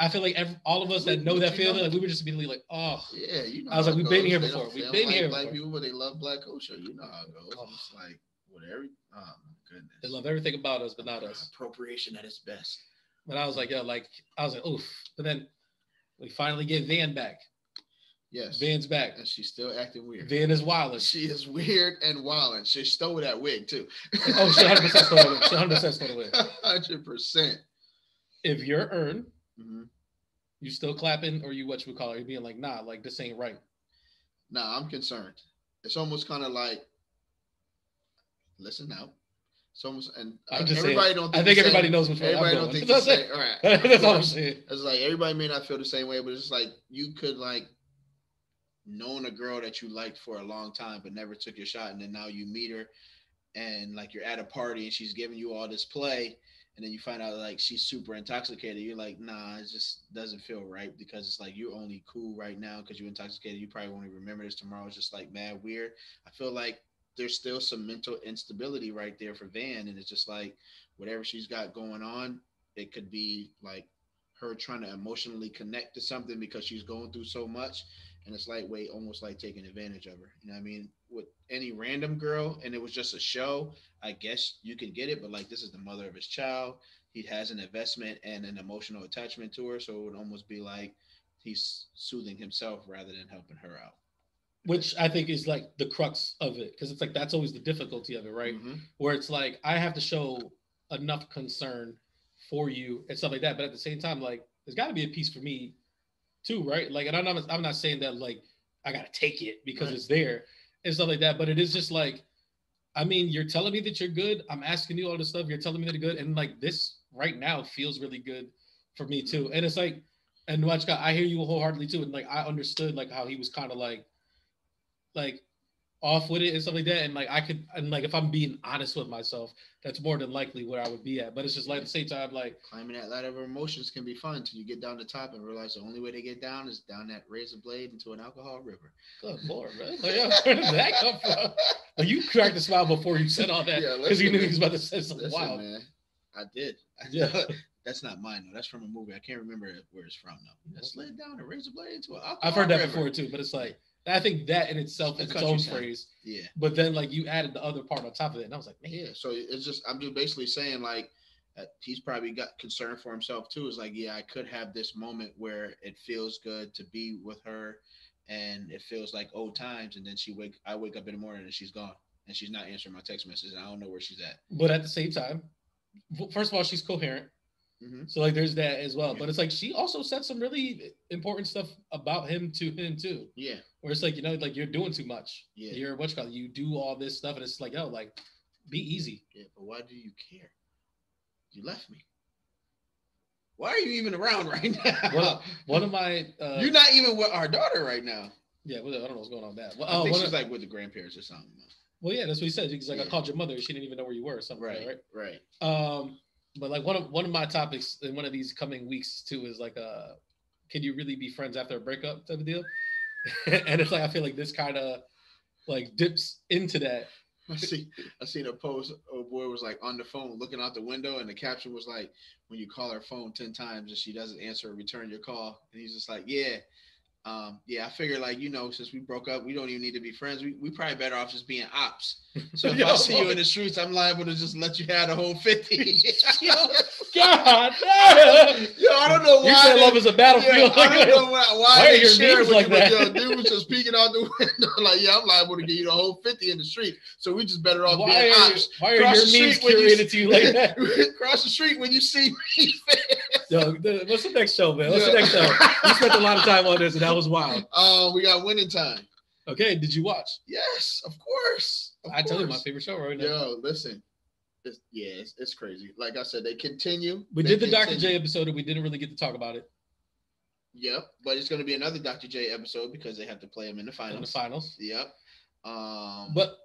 I feel like all of us that know that feeling, like we were just immediately like, oh. Yeah, you know. I was like, we've been here before. We've been here before. Black people, but they love black culture. You know how it goes. Oh. It's like, whatever. Oh, my goodness. They love everything about us, but not us. Appropriation at its best. But I was like, oof. But then we finally get Van back. Yes. Van's back. And she's still acting weird. Van is wilding. She is weird and wilding. She stole that wig, too. Oh, she 100% stole it. She 100% stole the wig. 100%. If you're Earn, you still clapping, or you what you would call it? You're being like, nah, like this ain't right. Nah, I'm concerned. It's almost kind of like, listen now. It's almost, and everybody don't. I think everybody knows which way everybody I'm don't going. think the same. All right, that's all I'm saying. It's like everybody may not feel the same way, but it's like you could like known a girl that you liked for a long time but never took your shot, and then now you meet her and like you're at a party and she's giving you all this play, and then you find out like she's super intoxicated. You're like, nah, it just doesn't feel right, because it's like you're only cool right now because you're intoxicated. You probably won't even remember this tomorrow. It's just like mad weird. I feel like there's still some mental instability right there for Van, and it's just like whatever she's got going on, it could be like her trying to emotionally connect to something because she's going through so much, and it's lightweight, almost like taking advantage of her. You know what I mean? With any random girl, and it was just a show, I guess you can get it, but like this is the mother of his child. He has an investment and an emotional attachment to her, so it would almost be like he's soothing himself rather than helping her out. Which I think is like the crux of it, because it's like that's always the difficulty of it, right? Mm-hmm. Where it's like I have to show enough concern for you and stuff like that, but at the same time, like there's got to be a piece for me too, right? Like, and I'm not saying that like I gotta take it because it's there and stuff like that, but it is just like, I mean, you're telling me that you're good. I'm asking you all this stuff. You're telling me that you're good, and like this right now feels really good for me too. And it's like, and Watchka, I hear you wholeheartedly too, and like I understood like how he was kind of like off with it and stuff like that, and like I could, and like if I'm being honest with myself, that's more than likely where I would be at. But it's just like at the same time, like climbing that ladder of emotions can be fun until you get down the top and realize the only way to get down is down that razor blade into an alcohol river. Good Lord, man! Like, where did that come from? Like, you cracked a smile before you said all that because you knew he was about to say something wild. Man, I did. That's not mine though. That's from a movie. I can't remember where it's from though. That slid down a razor blade into an alcohol I've heard that river before too, but it's like. I think that in itself is its own phrase. Yeah. But then like you added the other part on top of it, and I was like, man. Yeah. So it's just I'm just basically saying like he's probably got concern for himself too. It's like, yeah, I could have this moment where it feels good to be with her, and it feels like old times, and then I wake up in the morning and she's gone, and she's not answering my text messages, and I don't know where she's at. But at the same time, first of all, she's coherent. Mm-hmm. So like there's that as well. Yeah. But it's like she also said some really important stuff about him to him too. Yeah. Where it's like, you know, like you're doing too much. Yeah. You're you do all this stuff, and it's like, yo, like be easy. Yeah, but why do you care? You left me. Why are you even around right now? Well, one of my you're not even with our daughter right now. Yeah, well, I don't know what's going on with that. Well, I think she's like with the grandparents or something. Well, yeah, that's what he said. He's like, I called your mother. She didn't even know where you were or something. Right. But like one of my topics in one of these coming weeks too is like, can you really be friends after a breakup type of deal? And it's like I feel like this kind of like dips into that. I seen a post. Oh boy, was like on the phone looking out the window, and the caption was like, "When you call her phone 10 times and she doesn't answer or return your call," and he's just like, "Yeah." I figure like, you know, since we broke up, we don't even need to be friends. We probably better off just being ops. So if I see you in the streets, I'm liable to just let you have the whole 50. God, I don't know why. You said love is a battlefield. Yeah, I don't know why they share it with like you, that. But dude was just peeking out the window like, yeah, I'm liable to give you the whole 50 in the street. So we just better off being ops. Why are your memes curated to you like that? Cross the street when you see me. Yo, what's the next show, man? What's the next show? We spent a lot of time on this, and that was wild. We got Winning Time. Okay, did you watch? Yes, of course. I tell you, my favorite show right now. Yo, listen. It's crazy. Like I said, they continue. We did the Dr. J episode, and we didn't really get to talk about it. Yep, but it's going to be another Dr. J episode because they have to play him in the finals. Yep. But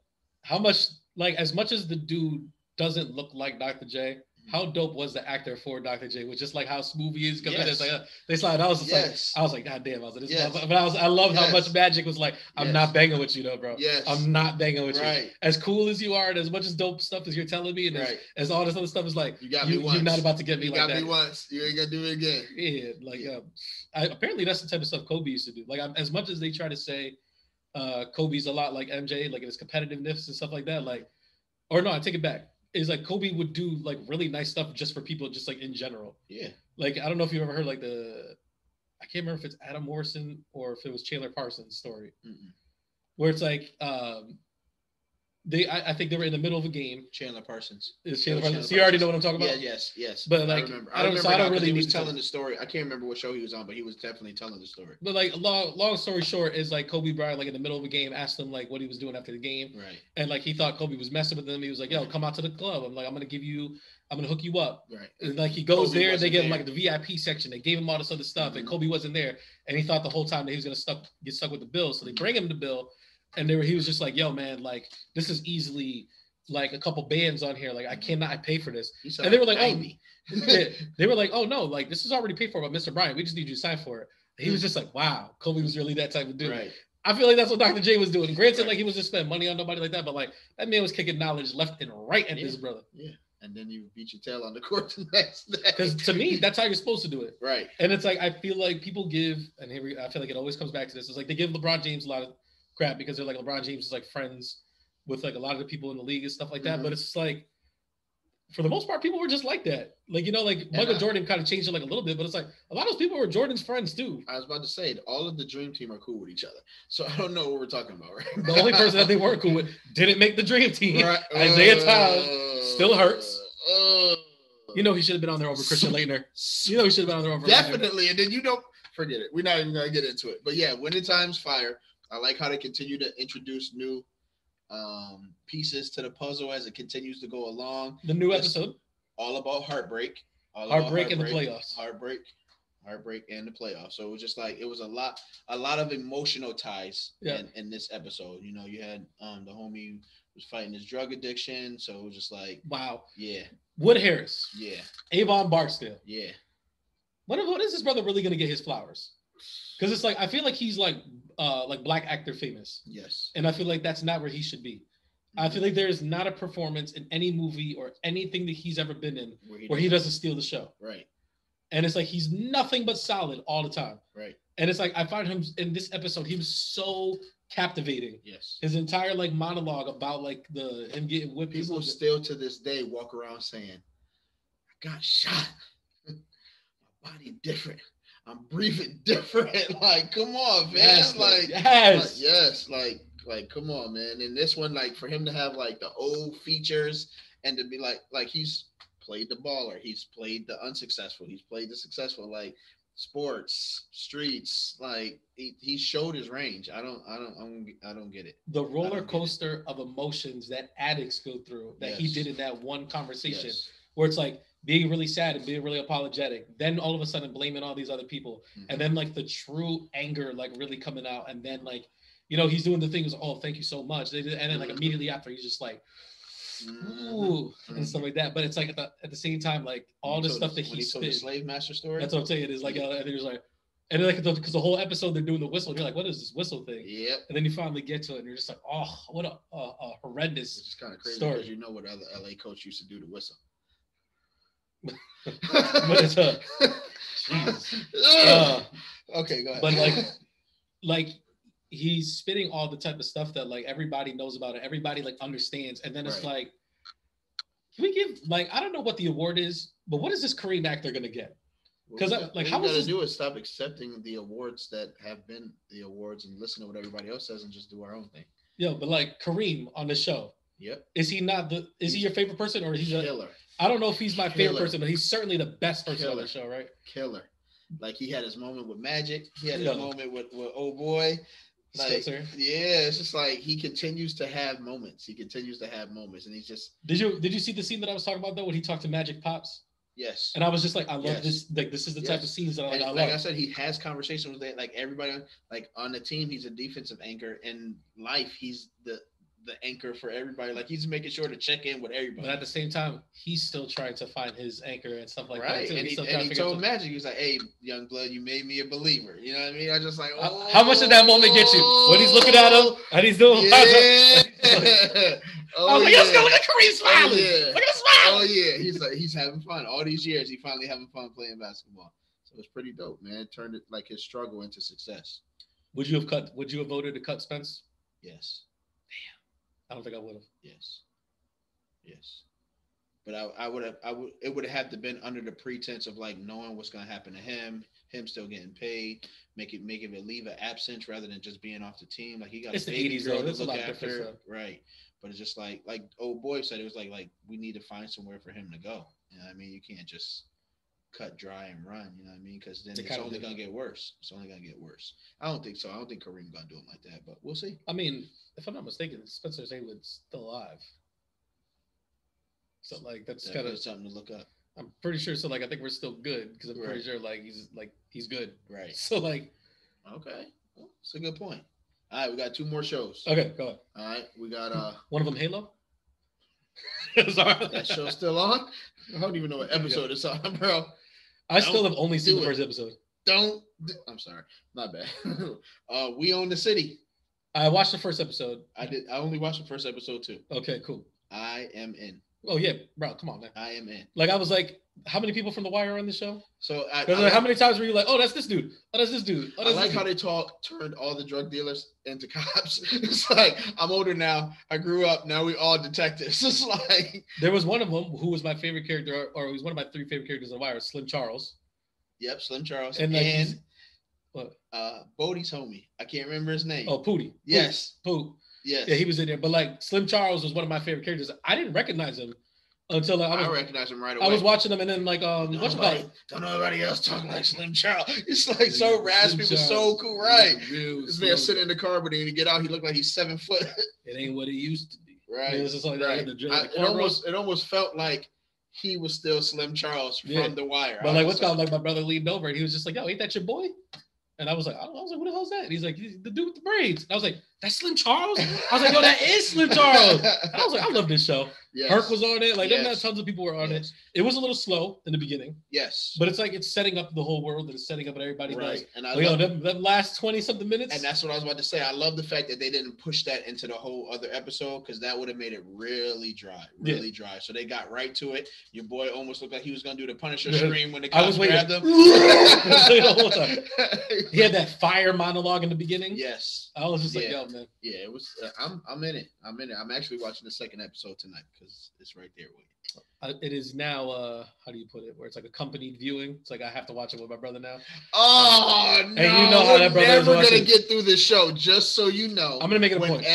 how much, like, as much as the dude doesn't look like Dr. J, how dope was the actor for Dr. J? With just like how smooth he is. Yes. Like, they slide. I was like, God damn. I was like, this but I loved how much Magic was like, I'm not banging with you though, bro. Yes. I'm not banging with you. As cool as you are, and as much as dope stuff as you're telling me, and as all this other stuff is like, you're not about to get me like that. You got me once. You ain't gonna do it again. Yeah, like apparently that's the type of stuff Kobe used to do. Like as much as they try to say Kobe's a lot like MJ, like in his competitiveness and stuff like that, like, or no, I take it back. Is like Kobe would do like really nice stuff just for people, just like in general. Yeah. Like, I don't know if you ever heard like I can't remember if it's Adam Morrison or if it was Chandler Parsons' story, where it's like I think they were in the middle of a game. Chandler Parsons. It's Chandler Parsons. So you already know what I'm talking about? Yeah, yes. But like, I don't really. He was telling the story. I can't remember what show he was on, but he was definitely telling the story. But like, long story short is like Kobe Bryant, like in the middle of a game, asked him like what he was doing after the game, right? And like he thought Kobe was messing with him. He was like, "Yo, come out to the club. I'm gonna hook you up." Right. And like he goes Kobe there, they give him there. like the VIP section. They gave him all this other stuff, and Kobe wasn't there, and he thought the whole time that he was gonna get stuck with the bill. So they bring him the bill, and he was just like, "Yo, man, like this is easily." Like a couple bands on here, like I cannot pay for this, and they were like, 90. "Oh," they were like, "Oh no, like this is already paid for by Mr. Bryant. We just need you to sign for it." And he was just like, "Wow, Kobe was really that type of dude." Right. I feel like that's what Dr. J was doing. Granted, like he was just spending money on nobody like that, but like that man was kicking knowledge left and right at his brother. Yeah, and then you beat your tail on the court the next day. Because to me, that's how you're supposed to do it. Right. And it's like I feel like people give, and I feel like it always comes back to this. It's like they give LeBron James a lot of crap because they're like LeBron James is like friends with like a lot of the people in the league and stuff like that. But it's like for the most part, people were just like that. Like, you know, like Michael Jordan kind of changed it like a little bit, but it's like a lot of those people were Jordan's friends too. I was about to say all of the dream team are cool with each other. So I don't know what we're talking about, right? The only person that they weren't cool with didn't make the dream team. Right. Isaiah Thomas still hurts. You know he should have been on there over Christian Laettner. You know he should have been on there over Definitely. Laettner. And then you don't forget it. We're not even gonna get into it. But yeah, winning time's fire. I like how they continue to introduce new pieces to the puzzle as it continues to go along. The new episode, all about heartbreak, heartbreak in the playoffs, heartbreak and the playoffs. So it was just like it was a lot of emotional ties in this episode. You know, you had the homie was fighting his drug addiction, so it was just like wow, yeah. Wood Harris, yeah. Avon Barksdale, yeah. When is this brother really gonna get his flowers? Because it's like I feel like he's like black actor famous. Yes. And I feel like that's not where he should be. I feel like there is not a performance in any movie or anything that he's ever been in where he doesn't steal the show. Right. And it's like he's nothing but solid all the time. Right. And it's like I find him in this episode, he was so captivating. Yes. His entire like monologue about like him getting whipped. People still to this day walk around saying, I got shot. My body different. I'm breathing different. Like, come on, man. Yes, Like, come on, man. And this one, like, for him to have like the old features and to be like he's played the baller, he's played the unsuccessful, he's played the successful, like sports, streets, like he showed his range. I don't get it. The roller coaster of emotions that addicts go through that he did in that one conversation where it's like being really sad and being really apologetic, then all of a sudden blaming all these other people, and then like the true anger like really coming out, and then like, you know, he's doing the things, oh, thank you so much, and then like immediately after he's just like, ooh, and stuff like that. But it's like at the same time, like all the stuff that he spit, the slave master story. That's what I'm saying. It is like, and he was like, and then like because the whole episode they're doing the whistle, and you're like, what is this whistle thing? Yep. And then you finally get to it, and you're just like, oh, what a horrendous. Which is kind of crazy story. Because you know what other LA coach used to do the whistle. But it's okay, go ahead. But like he's spitting all the type of stuff that like everybody knows about it, everybody like understands, and then it's like, can we give like I don't know what the award is, but what is this Korean actor gonna get? Because like how we gotta do is stop accepting the awards that have been the awards and listen to what everybody else says and just do our own thing. Yeah, but like Kareem on the show. Yep. Is he your favorite person, or is he killer? I don't know if he's my favorite person, but he's certainly the best person on the show, right? Killer. Like he had his moment with Magic. He had his moment with old boy. Like, Spencer. Yeah, it's just like he continues to have moments. And he's just. Did you see the scene that I was talking about though, when he talked to Magic Pops? Yes. And I was just like, I love this. Like this is the type of scenes that I love. Like I said, he has conversations with like everybody. Like on the team, he's a defensive anchor. In life, he's the anchor for everybody. Like he's making sure to check in with everybody. But at the same time, he's still trying to find his anchor and stuff like that. Too. And he told Magic, he was like, "Hey, young blood, you made me a believer." You know what I mean? I just like, how much did that moment get you? When he's looking at him and he's doing, yeah. I was like, let's go look at Kareem smiling. Look at him smiling. Oh yeah, he's having fun. All these years, he finally having fun playing basketball. So it's pretty dope, man. It turned it like his struggle into success. Would you have voted to cut Spence? Yes. I don't think I would have. Yes. But it would have to been under the pretense of like knowing what's going to happen to him still getting paid, make it a leave of absence rather than just being off the team. Like he got it's a the baby 80s girl though. to look after. Right. But it's just like old boy said, it was like we need to find somewhere for him to go. You know what I mean? You can't just cut dry and run. You know what I mean? Because then it's only gonna get worse. It's only gonna get worse. I don't think so. I don't think Kareem gonna do him like that. But we'll see. I mean, if I'm not mistaken, Spencer Haywood's still alive. So like that's kind of something to look up. I'm pretty sure. So like I think we're still good because I'm pretty sure he's good. Right. So like, okay, well, that's a good point. All right, we got 2 more shows. Okay, go ahead. All right, we got one of them Halo. Sorry. That show's still on. I don't even know what episode it's on, bro. I still have only seen the first episode. I'm sorry, not bad. We Own the City. I watched the first episode. I only watched the first episode too. Okay, cool. I am in. Oh yeah, bro, come on, man. I am in. Like I was like, how many people from The Wire are on the show? So how many times were you like, oh, that's this dude. Oh, that's this dude. Oh, I like how they turned all the drug dealers into cops. It's like, I'm older now. I grew up. Now we all detectives. It's like there was one of them who was my favorite character, or he was one of my 3 favorite characters on The Wire, Slim Charles. Yep, Slim Charles. And what? Bodie's homie. I can't remember his name. Oh, Pootie. Yes. Poot. Yes. Yeah, he was in there. But like Slim Charles was one of my favorite characters. I didn't recognize him until I recognized him right away. I was watching him and then like don't nobody else talk like Slim Charles. It's like so raspy, but so cool, right? This man sitting in the car, but when he get out, he looked like he's 7 foot. It ain't what it used to be. Right. It was just like that. It almost felt like he was still Slim Charles from The Wire. But like what's called like my brother leaned over and he was just like, yo, ain't that your boy? And I was like, I don't know. I was like, what the hell's that? And he's like, the dude with the braids. And I was like, that's Slim Charles? I was like, yo, that is Slim Charles. And I was like, I love this show. Yes. Herc was on it. Like, tons of people were on it. It was a little slow in the beginning. Yes. But it's like, it's setting up the whole world and it's setting up what everybody does. And them last 20-something minutes. And that's what I was about to say. I love the fact that they didn't push that into the whole other episode because that would have made it really dry. Dry. So they got right to it. Your boy almost looked like he was going to do the Punisher scream when the cops grabbed him. He had that fire monologue in the beginning. Yes. I was just like, yo, man. Yeah, it was. I'm in it. I'm actually watching the second episode tonight because it's right there with you. It is now. How do you put it? Where it's like accompanied viewing. It's like I have to watch it with my brother now. Oh no! And you know how that brother never gonna get through this show. Just so you know, I'm gonna make it a point.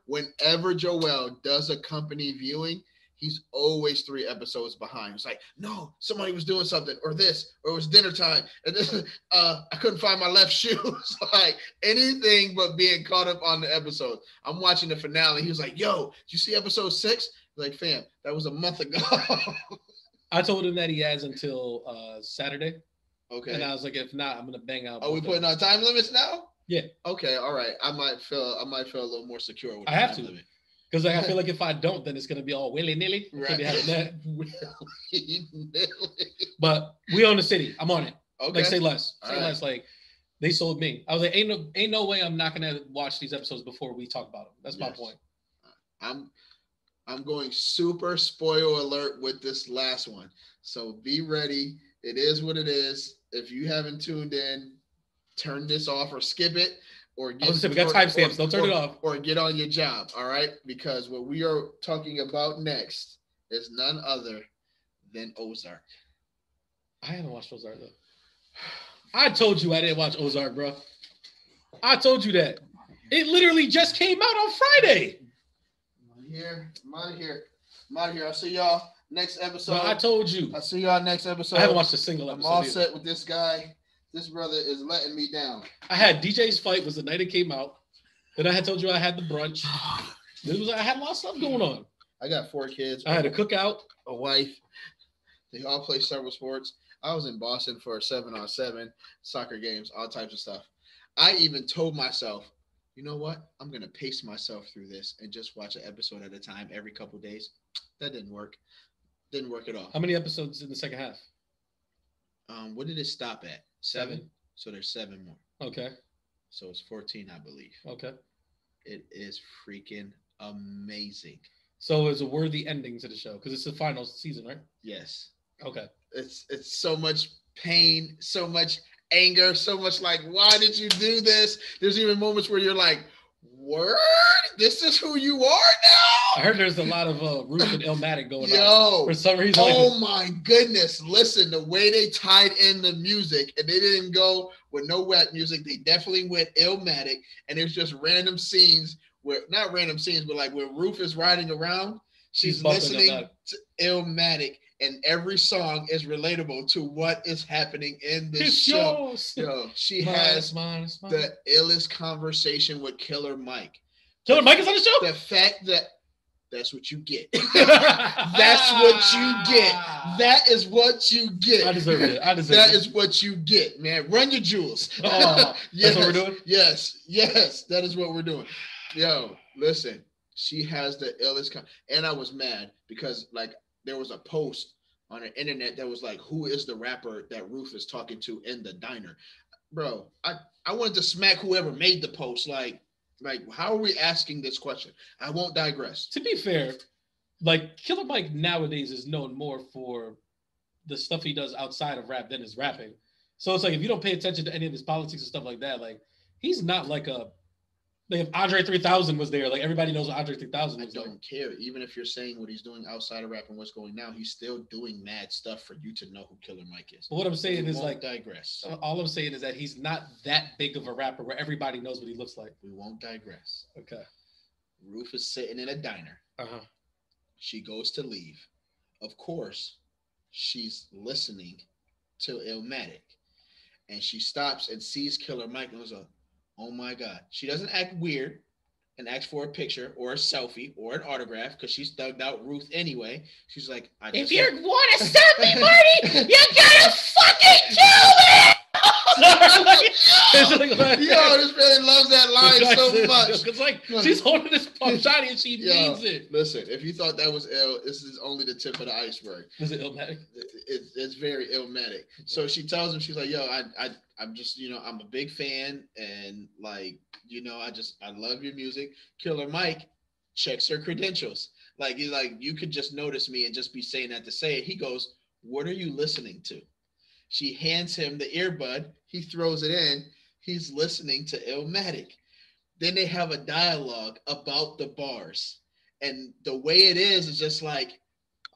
Whenever Joel does accompanied viewing, he's always 3 episodes behind. It's like, no, somebody was doing something, or this, or it was dinner time, and this, I couldn't find my left shoe. It's like anything but being caught up on the episode. I'm watching the finale. He was like, yo, did you see episode 6? Like, fam, that was a month ago. I told him that he has until Saturday. Okay. And I was like, if not, I'm gonna bang out. Are we putting on time limits now? Yeah. Okay. All right. I might feel a little more secure with the time limit. Because like, I feel like if I don't, then it's gonna be all willy-nilly. Right. But We Own the City. I'm on it. Okay. Like, say less. Less. Like, they sold me. I was like, ain't no way I'm not gonna watch these episodes before we talk about them. That's my point. I'm going super spoiler alert with this last one. So be ready. It is what it is. If you haven't tuned in, turn this off or skip it. Or we got timestamps. Don't turn it off. Or get on your job. All right. Because what we are talking about next is none other than Ozark. I haven't watched Ozark though. I told you I didn't watch Ozark, bro. I told you that. It literally just came out on Friday. I'm out of here. I'll see y'all next episode. No, I told you. I'll see y'all next episode. I haven't watched a single episode. I'm all set with this guy. This brother is letting me down. I had DJ's fight was the night it came out. Then I had told you I had the brunch. I had a lot of stuff going on. I got 4 kids. I had a cookout. A wife. They all play several sports. I was in Boston for 7-on-7 soccer games, all types of stuff. I even told myself, you know what? I'm going to pace myself through this and just watch an episode at a time every couple of days. That didn't work. Didn't work at all. How many episodes in the second half? What did it stop at? 7? So there's 7 more. Okay. So it's 14, I believe. Okay. It is freaking amazing. So it's a worthy ending to the show because it's the final season, right? Yes. Okay. It's so much pain, so much anger, so much like, why did you do this? There's even moments where you're like, word? This is who you are now? I heard there's a lot of Ruth and Illmatic going on. For some reason. Oh my goodness. Listen, the way they tied in the music, and they didn't go with no wet music. They definitely went Illmatic, and there's just random scenes where not random scenes, but like where Ruth is riding around, she's bumping listening to Illmatic, and every song is relatable to what is happening in this show. Yours. Yo, she Mine, has mine. the illest conversation with Killer Mike. Killer Mike is on the show? The fact that that's what you get. That's what you get. That is what you get. I deserve it. That is what you get, man. Run your jewels. Oh, yes, that's what we're doing? Yes, that is what we're doing. Yo, listen, she has the illest and I was mad because like there was a post on the internet that was like, who is the rapper that Ruth is talking to in the diner? Bro, I wanted to smack whoever made the post. Like, how are we asking this question? I won't digress. To be fair, like Killer Mike nowadays is known more for the stuff he does outside of rap than his rapping. So it's like if you don't pay attention to any of his politics and stuff like that, like he's not like if Andre 3000 was there, like everybody knows what Andre 3000 is. I don't care. Even if you're saying what he's doing outside of rap and what's going now, he's still doing mad stuff for you to know who Killer Mike is. But what I'm saying is like digress. All I'm saying is that he's not that big of a rapper where everybody knows what he looks like. We won't digress. Okay. Ruth is sitting in a diner. Uh-huh. She goes to leave. Of course, she's listening to Illmatic. And she stops and sees Killer Mike and was like, oh my God. She doesn't act weird and asks for a picture or a selfie or an autograph because she's thugged out Ruth anyway. She's like, if you want to send me money, you gotta fucking kill me! Yo, this man loves that line so much. It's like she's holding this pump shotty and she needs it. Listen, if you thought that was ill, this is only the tip of the iceberg. Is it Illmatic? It's very Illmatic. So she tells him, she's like, yo, I'm just, I'm a big fan and like, I love your music. Killer Mike checks her credentials. Like, he's like, you could just notice me and just be saying that to say it. He goes, what are you listening to? She hands him the earbud. He throws it in. He's listening to Illmatic. Then they have a dialogue about the bars. And the way it is just like,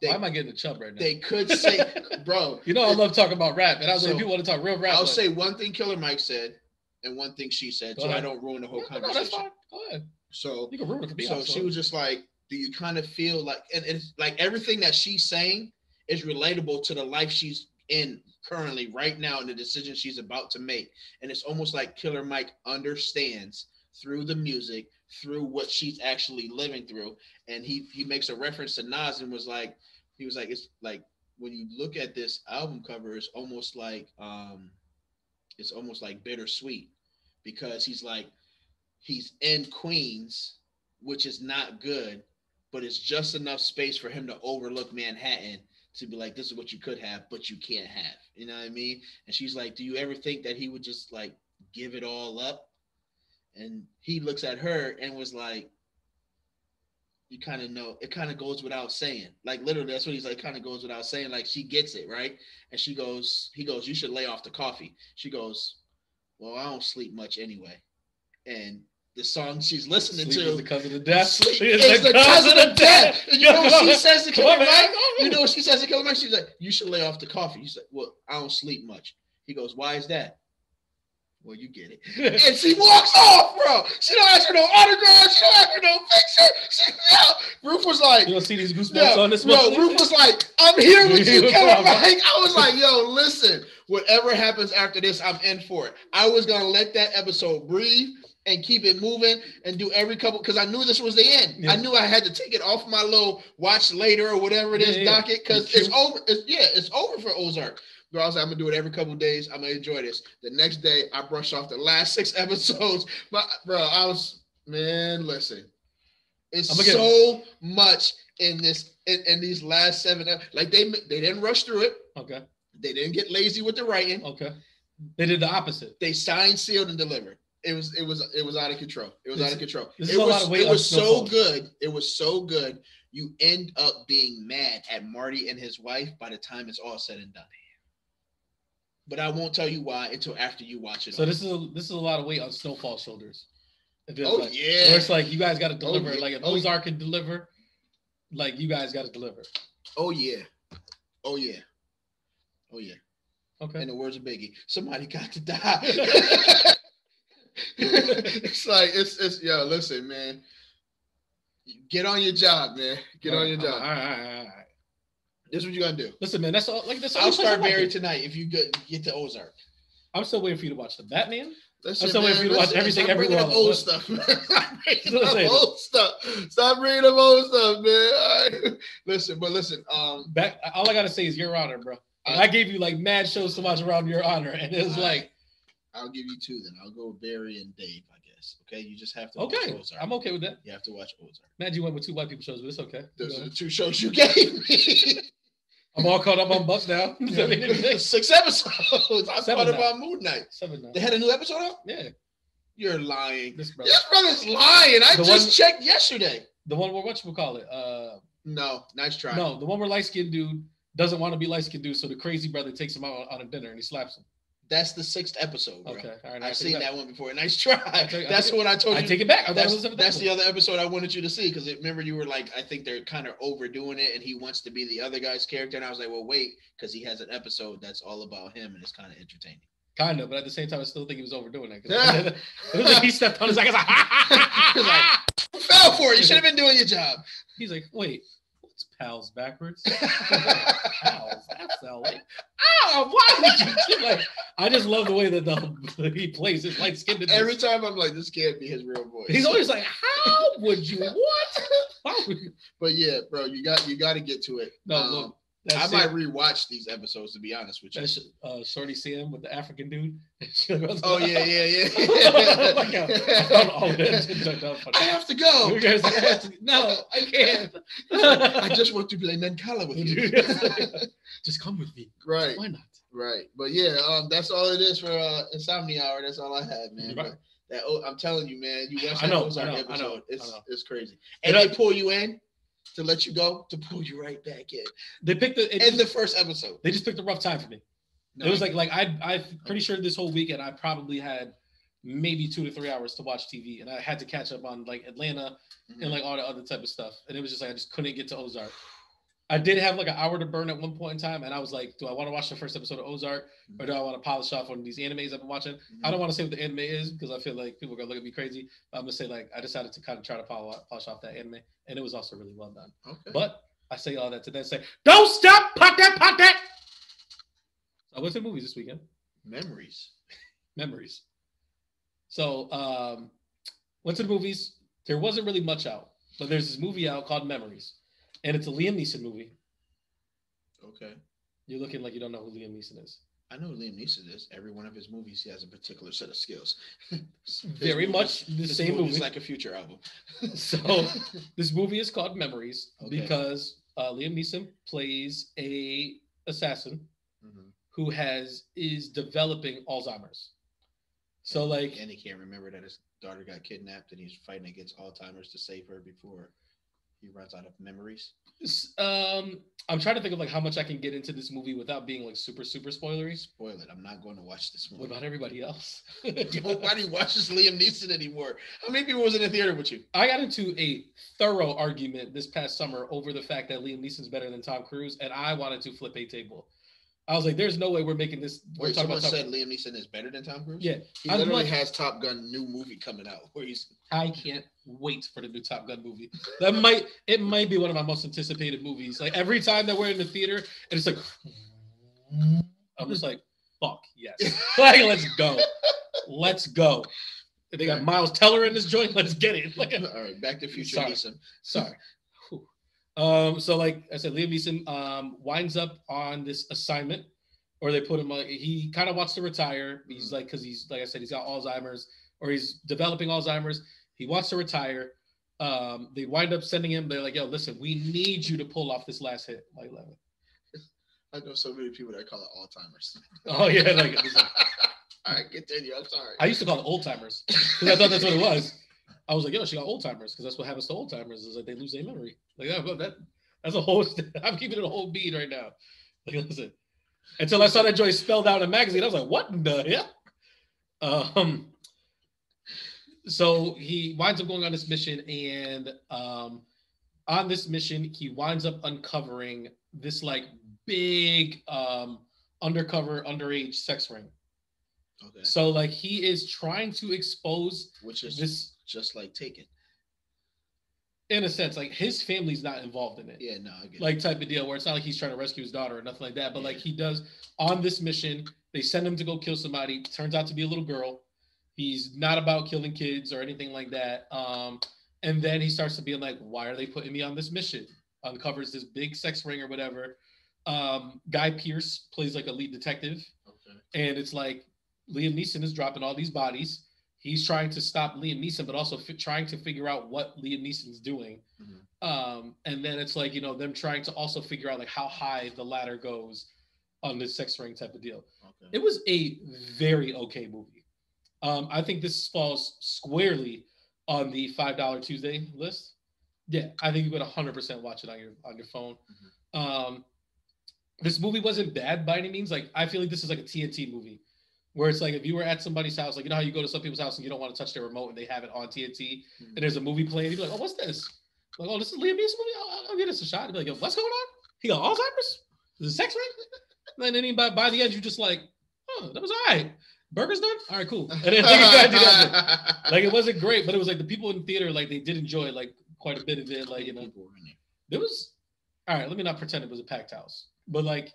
why am I getting the chub right now? They could say, bro. I love talking about rap. And I was like, if you want to talk real rap. I'll say one thing Killer Mike said and one thing she said, so I don't ruin the whole conversation. No, that's fine. Go ahead. So you can ruin it for me. So she was just like, do you kind of feel like, and it's like everything that she's saying is relatable to the life she's in currently right now and the decision she's about to make. And it's almost like Killer Mike understands through the music, through what she's actually living through. And he makes a reference to Nas and was like, it's like when you look at this album cover, it's almost like bittersweet because he's in Queens, which is not good, but it's just enough space for him to overlook Manhattan to be like, this is what you could have, but you can't have. You know what I mean? And she's like, do you ever think that he would just like give it all up? And he looks at her and was like, you kind of know, it kind of goes without saying. Like literally, that's what he's like, kind of goes without saying. Like she gets it, right? And he goes, you should lay off the coffee. She goes, well, I don't sleep much anyway. And the song she's listening to is the cause of the death. Sleep is the cause of the death. And you know what she says to Killer Mike? You know what she says to Killer Mike? She's like, you should lay off the coffee. He's like, well, I don't sleep much. He goes, why is that? Well, you get it. And she walks off, bro. She don't ask for no autograph. She don't ask for no picture. Ruth was like, you don't see these goosebumps on this one? Ruth was like, I'm here with you, Killer Mike. I was like, yo, listen, whatever happens after this, I'm in for it. I was going to let that episode breathe and keep it moving and do every couple, because I knew this was the end. Yeah. I knew I had to take it off my little watch later or whatever it is docket, because it's over. It's over for Ozark. But I was like, I'm gonna do it every couple of days. I'm gonna enjoy this. The next day, I brushed off the last 6 episodes. But bro, listen, it's so much in this in these last 7. Like they didn't rush through it. Okay. They didn't get lazy with the writing. Okay. They did the opposite. They signed, sealed, and delivered. It was out of control. It was out of control. It was so good. It was so good. You end up being mad at Marty and his wife by the time it's all said and done. But I won't tell you why until after you watch it. So this is a lot of weight on Snowfall's shoulders. Yeah. Where it's like you guys got to deliver. Like if Ozark can deliver, like you guys got to deliver. Oh yeah. Okay. In the words of Biggie, somebody got to die. It's like it's yo. Listen, man. Get on your job, man. Get on your job. All right. This is what you're gonna do. Listen, man. That's all. Like this. I'll start Barry tonight if you get to Ozark. I'm still waiting for you to watch the Batman. Listen, I'm still waiting for you to watch everything everywhere. Old stuff. Old stuff. Stop bringing up old stuff, man. All right. Listen. Back. All I gotta say is Your Honor, bro. I gave you like mad shows to watch around Your Honor, and it was like. I'll give you two then. I'll go with Barry and Dave, I guess. Okay, you just have to watch Ozark. I'm okay with that. You have to watch Ozark. Man, you went with 2 white people shows, but it's okay. Those are the 2 shows you gave me. I'm all caught up on Bucks now. 6 episodes. I'm caught up on Moon Knight. 7 now. They had a new episode out? Yeah. You're lying. This brother's lying. I just checked yesterday. The one where whatchamacallit? No, nice try. No, the one where light-skinned dude doesn't want to be light-skinned dude, so the crazy brother takes him out on a dinner and he slaps him. That's the 6th episode, bro. Okay, all right. I've seen that one before. Nice try. That's what I told you. I take it back. That's the other episode I wanted you to see because remember you were like, I think they're kind of overdoing it, and he wants to be the other guy's character, and I was like, well, wait, because he has an episode that's all about him, and it's kind of entertaining. Kind of, but at the same time, I still think he was overdoing it. It was like he stepped on his like, you fell for it. You should have been doing your job. He's like, wait. What's pals backwards? Pals. That's like, oh, why would you do like? I just love the way that he plays his light skinned. Every time I'm like, this can't be his real voice. He's always like, how would you? What? But yeah, bro, you got to get to it. No, I might rewatch these episodes to be honest with you. That's Shorty Sam with the African dude. Oh yeah. I have to go. No, I can't. I just want to play Mancala with you. Just come with me. Right. Why not? Right. But yeah, that's all it is for Insomnia Hour. That's all I had, man. Right. I'm telling you, man. You watch that Ozark episode. I know. It's crazy. And they pull you in to let you go, to pull you right back in. They picked the first episode. They just picked a rough time for me. No, it was like I'm pretty sure this whole weekend I probably had maybe 2 to 3 hours to watch TV, and I had to catch up on like Atlanta and like all the other type of stuff. And it was just like I just couldn't get to Ozark. I did have like an hour to burn at one point in time, and I was like, do I want to watch the first episode of Ozark, or do I want to polish off one of these animes I've been watching? I don't want to say what the anime is because I feel like people are gonna look at me crazy. But I'm gonna say like I decided to kind of try to polish off that anime, and it was also really well done. Okay. But I say all that to then say, don't stop, pop that. So I went to the movies this weekend. Memories. So went to the movies. There wasn't really much out, but there's this movie out called Memories. And it's a Liam Neeson movie. Okay. You're looking like you don't know who Liam Neeson is. I know who Liam Neeson is. Every one of his movies, he has a particular set of skills. Very much the same movie. It's like a Future album. So this movie is called Memories because Liam Neeson plays a assassin who is developing Alzheimer's. So like, and he can't remember that his daughter got kidnapped, and he's fighting against Alzheimer's to save her before he runs out of memories. I'm trying to think of like how much I can get into this movie without being like super spoilery. Spoil it. I'm not going to watch this movie. What about everybody else? Nobody watches Liam Neeson anymore. How many people was in the theater with you? I got into a thorough argument this past summer over the fact that Liam Neeson's better than Tom Cruise, and I wanted to flip a table. I was like, there's no way we're making this. Wait, someone said Liam Neeson is better than Tom Cruise? Yeah. He literally has Top Gun new movie coming out. I can't wait for the new Top Gun movie. It might be one of my most anticipated movies. Like every time that we're in the theater and it's like, I'm just like, fuck, yes. Like, let's go. They got Miles Teller in this joint. Let's get it. Like, all right, Back to Future Neeson. Sorry. So like I said, Liam Neeson winds up on this assignment, or they put him on. He kind of wants to retire. He's like, because he's like I said, he's got Alzheimer's, or he's developing Alzheimer's. He wants to retire. They wind up sending him. They're like, yo, listen, we need you to pull off this last hit. Like, I know so many people that call it Alzheimer's. Oh yeah, like all right, continue. I'm sorry. I used to call it old timers because I thought that's what it was. I was like, yo, she got old timers because that's what happens to old timers is like they lose their memory. Like that's a whole. I'm keeping it a whole beat right now. Like listen, until I saw that joint spelled out in a magazine, I was like, what in the hell? So he winds up going on this mission, and on this mission, he winds up uncovering this like big undercover underage sex ring. Okay. So like he is trying to expose Which is this, just like Taken. in a sense, like his family's not involved in it. Yeah, no, I get like type of deal where it's not like he's trying to rescue his daughter or nothing like that. But like he does on this mission, they send him to go kill somebody. Turns out to be a little girl. He's not about killing kids or anything like that. And then he starts to be like, why are they putting me on this mission? Uncovers this big sex ring or whatever. Guy Pearce plays like a lead detective. Okay. And it's like Liam Neeson is dropping all these bodies. He's trying to stop Liam Neeson, but also trying to figure out what Liam Neeson's doing. Mm-hmm. And then it's like, them trying to also figure out like how high the ladder goes on this sex ring type of deal. Okay. It was a very okay movie. I think this falls squarely on the $5 Tuesday list. Yeah, I think you would 100% watch it on your phone. Mm-hmm. This movie wasn't bad by any means. Like I feel like this is like a TNT movie. Where it's like if you were at somebody's house, like how you go to some people's house and you don't want to touch their remote and they have it on TNT and there's a movie playing, you'd be like, oh, what's this? Like, oh, this is Liam Neeson movie? I'll give this a shot. You'd be like, yo, what's going on? He got Alzheimer's? Is it sex ring? And then by the end, you're just like, oh, that was all right. Burger's done? All right, cool. And then like it wasn't great, but it was like the people in the theater, like they did enjoy like quite a bit of it. Like, there was, all right, let me not pretend it was a packed house, but like,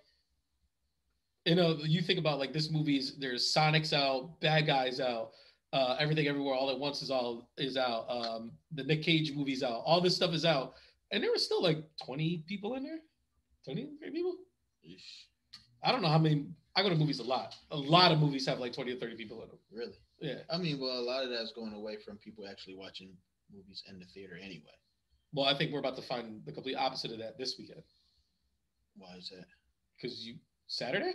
you think about like this movie's, there's Sonic's out, Bad Guys out, Everything Everywhere All at Once is out. The Nick Cage movie's out. All this stuff is out, and there were still like 20 people in there. 23 people. I don't know how many. I go to movies a lot. A lot of movies have like 20 or 30 people in them. Really? Yeah. I mean, well, a lot of that's going away from people actually watching movies in the theater anyway. Well, I think we're about to find the complete opposite of that this weekend. Why is that? Because Saturday.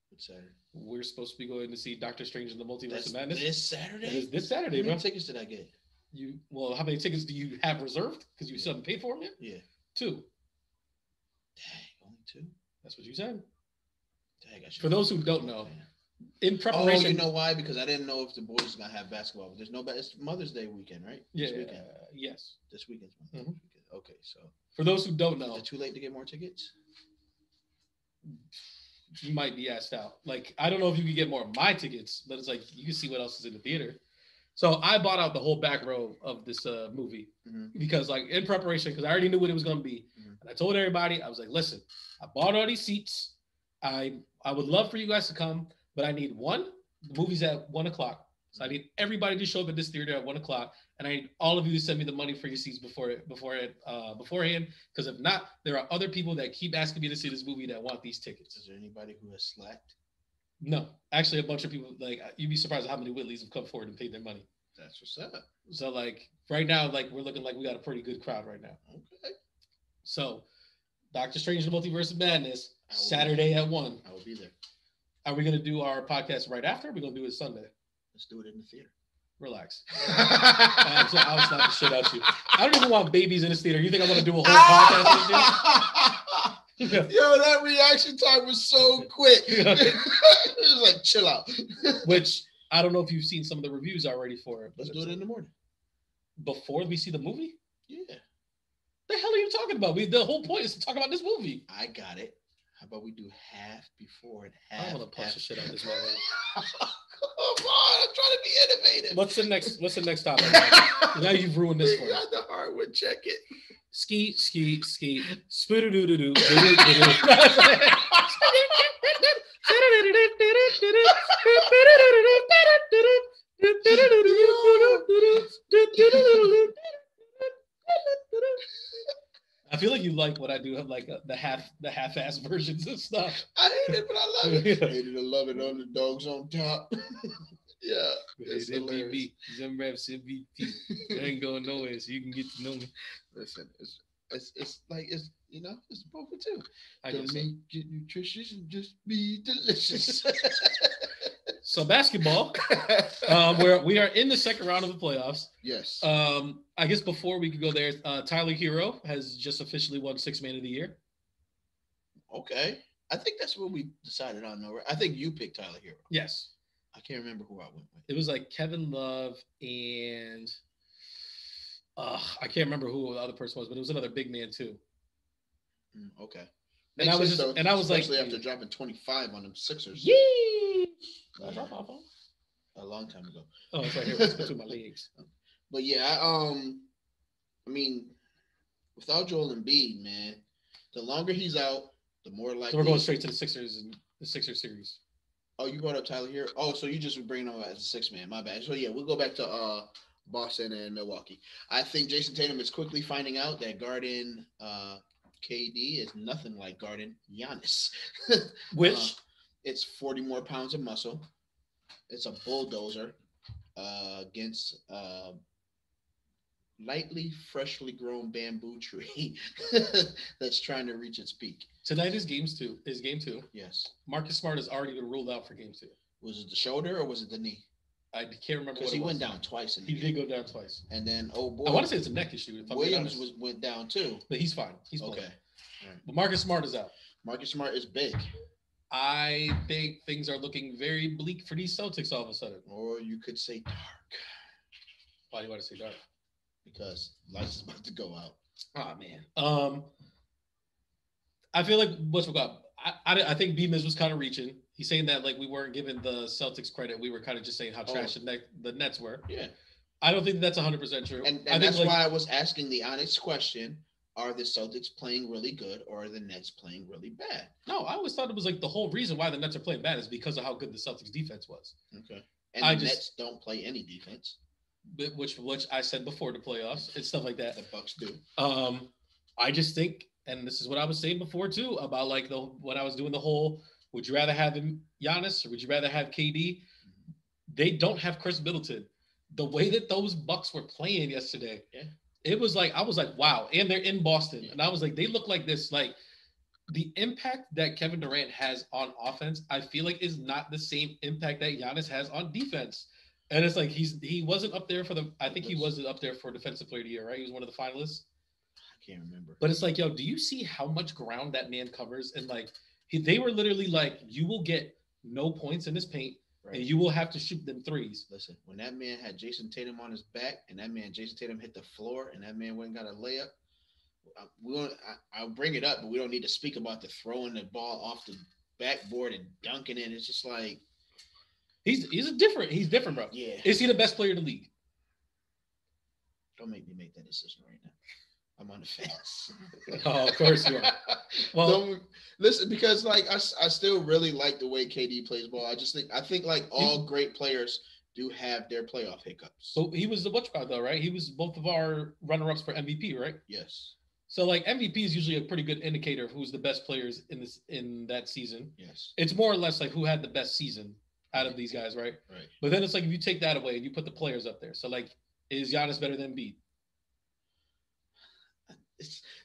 What Saturday? We're supposed to be going to see Doctor Strange in the Multiverse of Madness. This Saturday? It's this Saturday, bro. How many tickets did I get? How many tickets do you have reserved? Because you still haven't paid for them yet? Yeah. 2. Dang, only 2? That's what you said. Dang, for those who don't know, in preparation. Oh, you know why? Because I didn't know if the boys are going to have basketball. But there's no it's Mother's Day weekend, right? Yeah. This weekend. Yes. This weekend's Mother's Day weekend. Okay, so. For those who don't know. Is it too late to get more tickets? You might be asked out. Like, I don't know if you could get more of my tickets, but it's like you can see what else is in the theater. So I bought out the whole back row of this movie because, like, in preparation, because I already knew what it was going to be. And I told everybody, I was like, listen, I bought all these seats. I would love for you guys to come, but I need the movie's at 1:00. So I need everybody to show up at this theater at 1:00, and I need all of you to send me the money for your seats beforehand. Because if not, there are other people that keep asking me to see this movie that want these tickets. Is there anybody who has slacked? No, actually, a bunch of people. Like, you'd be surprised at how many Whitleys have come forward and paid their money. That's what's up. So, like, right now, like, we're looking like we got a pretty good crowd right now. Okay. So, Doctor Strange in the Multiverse of Madness, Saturday at 1. I will be there. Are we going to do our podcast right after? Or are we going to do it Sunday? Let's do it in the theater. Relax. I'll slap the shit out you. I don't even want babies in this theater. You think I'm going to do a whole podcast in this? Yo, that reaction time was so quick. It was like, chill out. Which, I don't know if you've seen some of the reviews already for it. Let's do it in the morning. Before we see the movie? Yeah. The hell are you talking about? The whole point is to talk about this movie. I got it. How about we do half before and half? I'm going to punch the shit out of this movie. Come on, I'm trying to be innovative. What's the next topic? Now you've ruined this for me. Got the Hardwood Check-in. Ski. Spoo-doo-doo-doo-doo. I feel like you like what I do, like the half-ass versions of stuff. I hate it, but I love it. I hate it, I love it. Underdogs on top. Yeah, it's MVP. Them reps MVP. I ain't going nowhere, so you can get to know me. Listen, it's like it's both for two. I guess make it nutritious and just be delicious. So basketball, we are in the second round of the playoffs. Yes. I guess before we could go there, Tyler Hero has just officially won Sixth Man of the Year. Okay, I think that's what we decided on. No, I think you picked Tyler Hero. Yes. I can't remember who I went with. It was like Kevin Love and I can't remember who the other person was, but it was another big man too. Okay. And I was like, especially after dropping 25 on them Sixers. Yee! I dropped my phone a long time ago. Oh, it's right here. It's between my legs. But yeah, I mean, without Joel Embiid, man, the longer he's out, the more likely. So we're going straight to the Sixers and the Sixers series. Oh, you brought up Tyler here. Oh, so you just were bringing him as a 6-man. My bad. So yeah, we'll go back to Boston and Milwaukee. I think Jason Tatum is quickly finding out that guarding KD is nothing like guarding Giannis. Which it's 40 more pounds of muscle. It's a bulldozer against lightly, freshly grown bamboo tree that's trying to reach its peak. Tonight is game two. Yes. Marcus Smart has already been ruled out for game 2. Was it the shoulder or was it the knee? I can't remember. Because he went down twice. He did go down twice. And then, oh boy, I want to say it's a neck issue. Williams went down too. But he's fine. He's okay. Right. But Marcus Smart is out. Marcus Smart is big. I think things are looking very bleak for these Celtics all of a sudden. Or you could say dark. Why do you want to say dark? Because lights is about to go out. Oh man. I feel like I think B-Miz was kind of reaching. He's saying that like we weren't giving the Celtics credit. We were kind of just saying how trash the Nets were. Yeah. I don't think that's 100% true. And that's why I was asking the honest question. Are the Celtics playing really good or are the Nets playing really bad? No, I always thought it was like the whole reason why the Nets are playing bad is because of how good the Celtics defense was. Okay. And the Nets don't play any defense. Which I said before the playoffs and stuff like that. The Bucks do. I just think, and this is what I was saying before too, about like when I was doing the whole, would you rather have Giannis or would you rather have KD? They don't have Chris Middleton. The way that those Bucks were playing yesterday, it was like, I was like, wow. And they're in Boston. And I was like, they look like this. Like the impact that Kevin Durant has on offense, I feel like is not the same impact that Giannis has on defense. And it's like he wasn't up there for he wasn't up there for Defensive Player of the Year, right? He was one of the finalists. I can't remember. But it's like, yo, do you see how much ground that man covers? And like they were literally like, you will get no points in this paint, and you will have to shoot them threes. Listen, when that man had Jason Tatum on his back, and that man Jason Tatum hit the floor, and that man went and got a layup, I'll bring it up, but we don't need to speak about the throwing the ball off the backboard and dunking it. It's just like he's different, bro. Yeah. Is he the best player in the league? Don't make me make that decision right now. I'm on the fence. Oh, of course you are. Well, listen, because like I still really like the way KD plays ball. I think like all great players do have their playoff hiccups. So he was the watchguard though, right? He was both of our runner-ups for MVP, right? Yes. So like MVP is usually a pretty good indicator of who's the best players in that season. Yes. It's more or less like who had the best season out of these guys, right? Right. But then it's like if you take that away and you put the players up there. So like, is Giannis better than Embiid?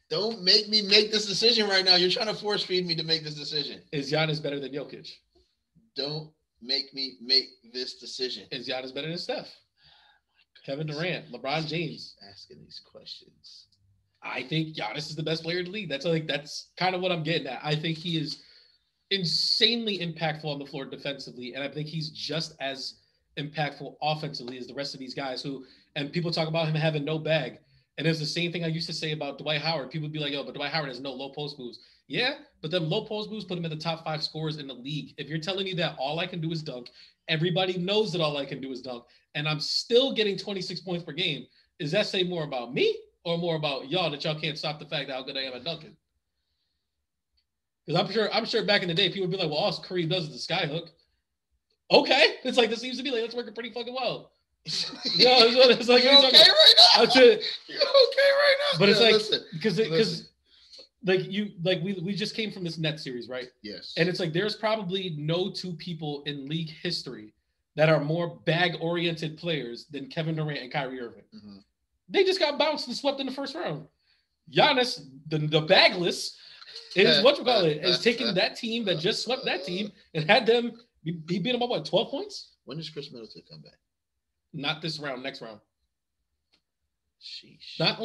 Don't make me make this decision right now. You're trying to force feed me to make this decision. Is Giannis better than Jokic? Don't make me make this decision. Is Giannis better than Steph? Kevin Durant, LeBron James. Asking these questions. I think Giannis is the best player in the league. That's kind of what I'm getting at. I think he is insanely impactful on the floor defensively, and I think he's just as impactful offensively as the rest of these guys and people talk about him having no bag. And it's the same thing I used to say about Dwight Howard. People would be like, yo, but Dwight Howard has no low post moves. Yeah, but them low post moves put him in the top 5 scorers in the league. If you're telling me that all I can do is dunk, everybody knows that all I can do is dunk, and I'm still getting 26 points per game, does that say more about me or more about y'all that y'all can't stop the fact that how good I am at dunking? Because I'm sure back in the day, people would be like, well, all Kareem does is the sky hook. Okay. It's like, this seems to be like, that's working pretty fucking well. It's like, you're okay right now. You're okay right now. But it's like, because we just came from this net series, right? Yes. And it's like, there's probably no 2 people in league history that are more bag-oriented players than Kevin Durant and Kyrie Irving. Mm-hmm. They just got bounced and swept in the first round. Giannis, the bagless, is taking that team that just swept that team and had them, he beat them up, 12 points? When does Chris Middleton come back? Not this round, next round. Sheesh. Not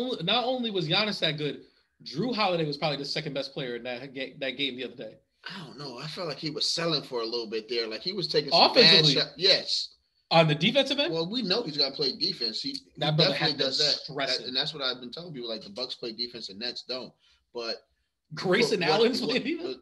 only was Giannis that good, Drew Holiday was probably the second best player in that game the other day. I don't know. I felt like he was selling for a little bit there. Like he was taking some bad shots. Yes. On the defensive end? Well, we know he's got to play defense. He definitely does that. And that's what I've been telling people. Like the Bucks play defense and Nets don't. But Grayson Allen's playing defense.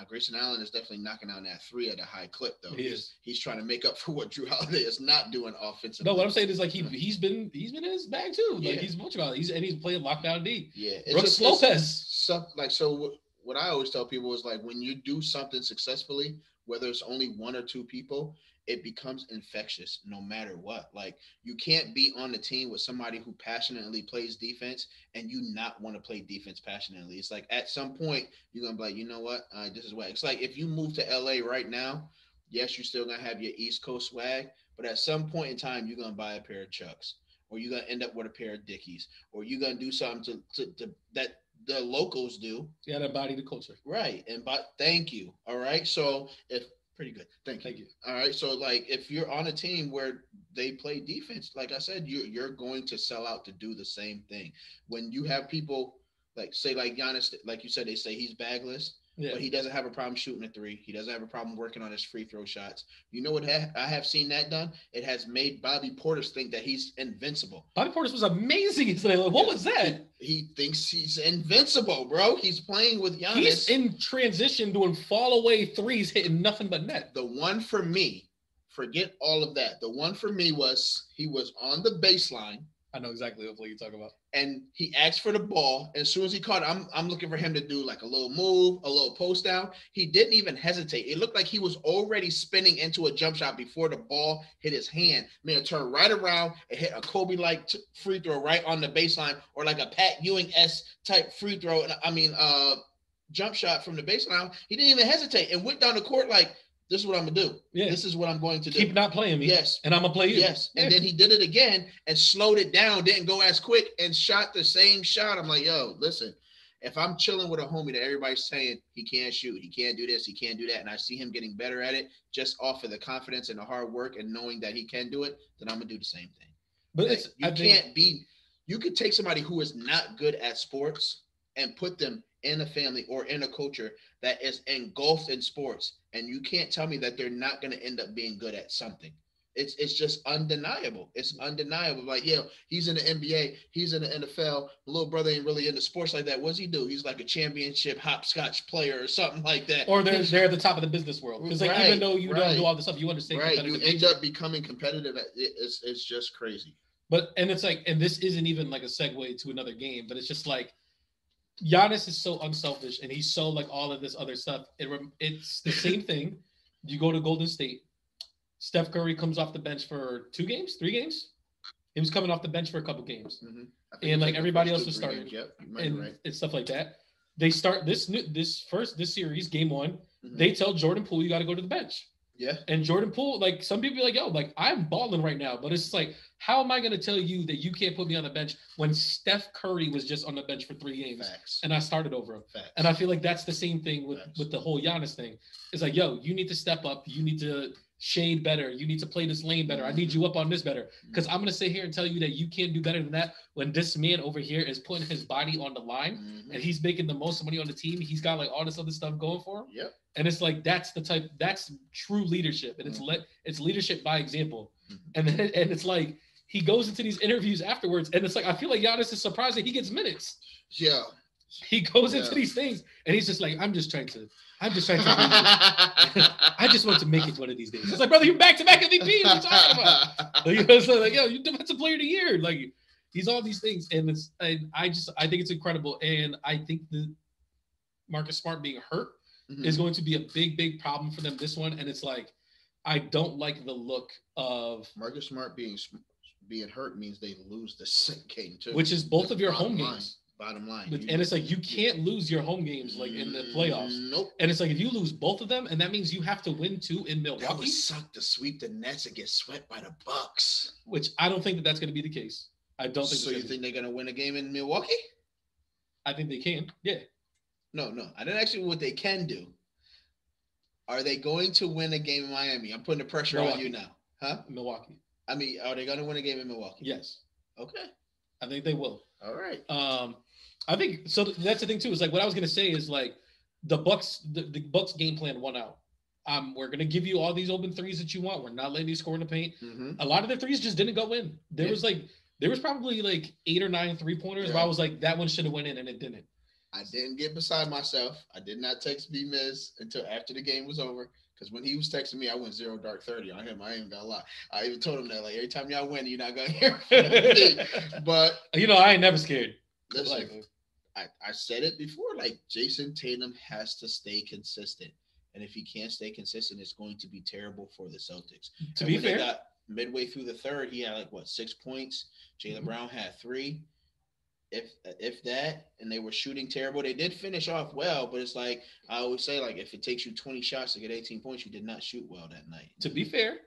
Grayson Allen is definitely knocking down that 3 at a high clip, though. He's trying to make up for what Drew Holiday is not doing offensively. No, what I'm saying is like he's been in his bag too. Like he's much about it. He's playing lockdown D. Yeah, Brooks Lopez. So what I always tell people is like when you do something successfully, whether it's only 1 or 2 people, it becomes infectious no matter what. Like you can't be on the team with somebody who passionately plays defense and you not want to play defense passionately. It's like at some point you're going to be like, you know what? This is what it's like. If you move to LA right now, yes, you're still going to have your East Coast swag, but at some point in time, you're going to buy a pair of Chucks or you're going to end up with a pair of Dickies or you're going to do something to that the locals do. You got to embody the culture. Right. Thank you. All right. So pretty good. Thank you. All right. So like if you're on a team where they play defense, like I said, you're going to sell out to do the same thing. When you have people like say like Giannis, like you said, they say he's bagless, but he doesn't have a problem shooting a 3. He doesn't have a problem working on his free throw shots. You know what I have seen that done? It has made Bobby Portis think that he's invincible. Bobby Portis was amazing yesterday. Like, what was that? He thinks he's invincible, bro. He's playing with Giannis. He's in transition doing fall away 3s, hitting nothing but net. The one for me, forget all of that. The one for me was he was on the baseline. I know exactly what play you're talking about. And he asked for the ball. And as soon as he caught it, I'm looking for him to do like a little move, a little post down. He didn't even hesitate. It looked like he was already spinning into a jump shot before the ball hit his hand. Man, turn right around and hit a Kobe-like free throw right on the baseline or like a Pat Ewing-esque type free throw. Jump shot from the baseline. He didn't even hesitate and went down the court like, this is what I'm going to do. Yeah. This is what I'm going to do. Keep not playing me. Yes. And I'm going to play you. Yes. And then he did it again and slowed it down, didn't go as quick and shot the same shot. I'm like, yo, listen, if I'm chilling with a homie that everybody's saying he can't shoot, he can't do this, he can't do that, and I see him getting better at it just off of the confidence and the hard work and knowing that he can do it, then I'm going to do the same thing. But you could take somebody who is not good at sports and put them in a family or in a culture that is engulfed in sports. And you can't tell me that they're not going to end up being good at something. It's just undeniable. It's undeniable. Like, he's in the NBA. He's in the NFL. My little brother ain't really into sports like that. What's he do? He's like a championship hopscotch player or something like that. Or they're at the top of the business world. Because even though you don't do all this stuff, you understand. Right. You end up becoming competitive. It's just crazy. And it's like, and this isn't even like a segue to another game, but it's just like, Giannis is so unselfish and he's so like all of this other stuff. It's the same thing. You go to Golden State. Steph Curry comes off the bench for 3 games. He was coming off the bench for a couple games. Mm-hmm. And like everybody else was starting. And stuff like that. They start this series, game 1. Mm-hmm. They tell Jordan Poole, you got to go to the bench. Yeah. And Jordan Poole, like some people are like, yo, like I'm balling right now. But it's like, how am I going to tell you that you can't put me on the bench when Steph Curry was just on the bench for 3 games? Facts. And I started over him? Facts. And I feel like that's the same thing with the whole Giannis thing. It's like, yo, you need to step up. You need to shade better. You need to play this lane better. I need you up on this better. Because I'm going to sit here and tell you that you can't do better than that when this man over here is putting his body on the line and he's making the most money on the team. He's got like all this other stuff going for him. Yep. And it's like, that's true leadership. And it's leadership by example. And it's like, he goes into these interviews afterwards and it's like, I feel like Giannis is surprised that he gets minutes. Yeah. He goes into these things and he's just like, I just want to make it one of these days. It's like, brother, you're back-to-back MVP. What are you talking about? It's like, yo, you're defensive player of the year. Like, he's all these things. And I think it's incredible. And I think the Marcus Smart being hurt is going to be a big, big problem for them this one. And it's like, I don't like the look of Marcus Smart being hurt means they lose the second game too. Which is both of your home games. Bottom line. And it's like, you can't lose your home games like in the playoffs. Nope. And it's like, if you lose both of them, and that means you have to win 2 in Milwaukee. That would suck to sweep the Nets and get swept by the Bucks. Which I don't think that's going to be the case. I don't think so. You think they're going to win a game in Milwaukee? I think they can. Yeah. No. I didn't actually what they can do. Are they going to win a game in Miami? I'm putting the pressure on you now. Huh? Milwaukee. I mean, are they going to win a game in Milwaukee? Yes. Okay. I think they will. All right. I think so. That's the thing too. Is like what I was gonna say is like the Bucks. The Bucks game plan won out. We're gonna give you all these open threes that you want. We're not letting you score in the paint. Mm-hmm. A lot of the threes just didn't go in. There was probably like 8 or 9 3-pointers where I was like, that one should have went in and it didn't. I didn't get beside myself. I did not text B-Miz until after the game was over. Because when he was texting me, I went 0 dark 30 on him. I ain't gonna lie. I even told him that, like, every time y'all win, you're not gonna hear from me. But I ain't never scared. Listen, I said it before, like, Jason Tatum has to stay consistent. And if he can't stay consistent, it's going to be terrible for the Celtics. To be fair, got midway through the third, he had 6 points. Jaylen Brown had 3. If that, and they were shooting terrible. They did finish off well, but it's like I always say, like, if it takes you 20 shots to get 18 points, you did not shoot well that night. To be fair,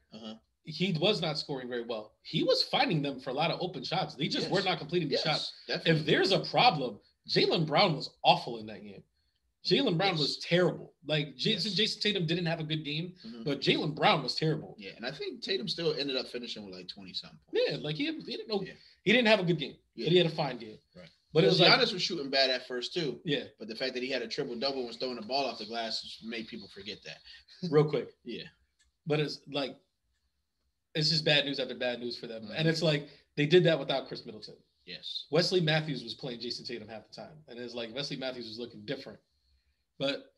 he was not scoring very well. He was finding them for a lot of open shots. They just were not completing the shots. Definitely. If there's a problem, Jaylen Brown was awful in that game. Jaylen Brown was terrible. Like, Jason Tatum didn't have a good game, but Jaylen Brown was terrible. Yeah, and I think Tatum still ended up finishing with 20-something points. Yeah, like he didn't know. Yeah. He didn't have a good game, but he had a fine game. Right. But it was Giannis was shooting bad at first too. Yeah. But the fact that he had a triple-double and was throwing the ball off the glass made people forget that. Real quick. Yeah. But it's just bad news after bad news for them. And it's like they did that without Chris Middleton. Yes. Wesley Matthews was playing Jason Tatum half the time. And it's like Wesley Matthews was looking different. But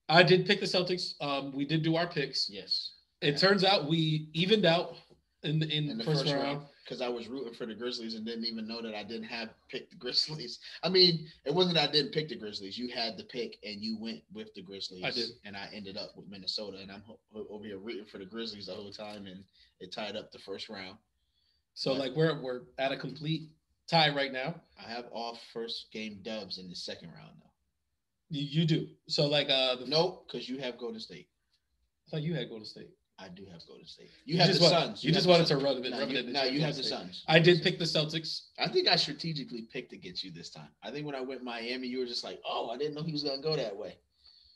I did pick the Celtics. We did do our picks. Yes. It turns out we evened out in the first round. Because I was rooting for the Grizzlies and didn't even know that I didn't have picked the Grizzlies. I mean, it wasn't that I didn't pick the Grizzlies. You had the pick and you went with the Grizzlies. I did. And I ended up with Minnesota. And I'm over here rooting for the Grizzlies the whole time. And it tied up the first round. So, we're at a complete tie right now. I have all first game dubs in the second round, though. You do. So, nope, because you have Golden State. I thought you had Golden State. I do have Golden State. You have the Suns. You just wanted to rub it. No, you have the Suns. I did pick the Celtics. I think I strategically picked against you this time. I think when I went Miami, you were just like, oh, I didn't know he was going to go that way.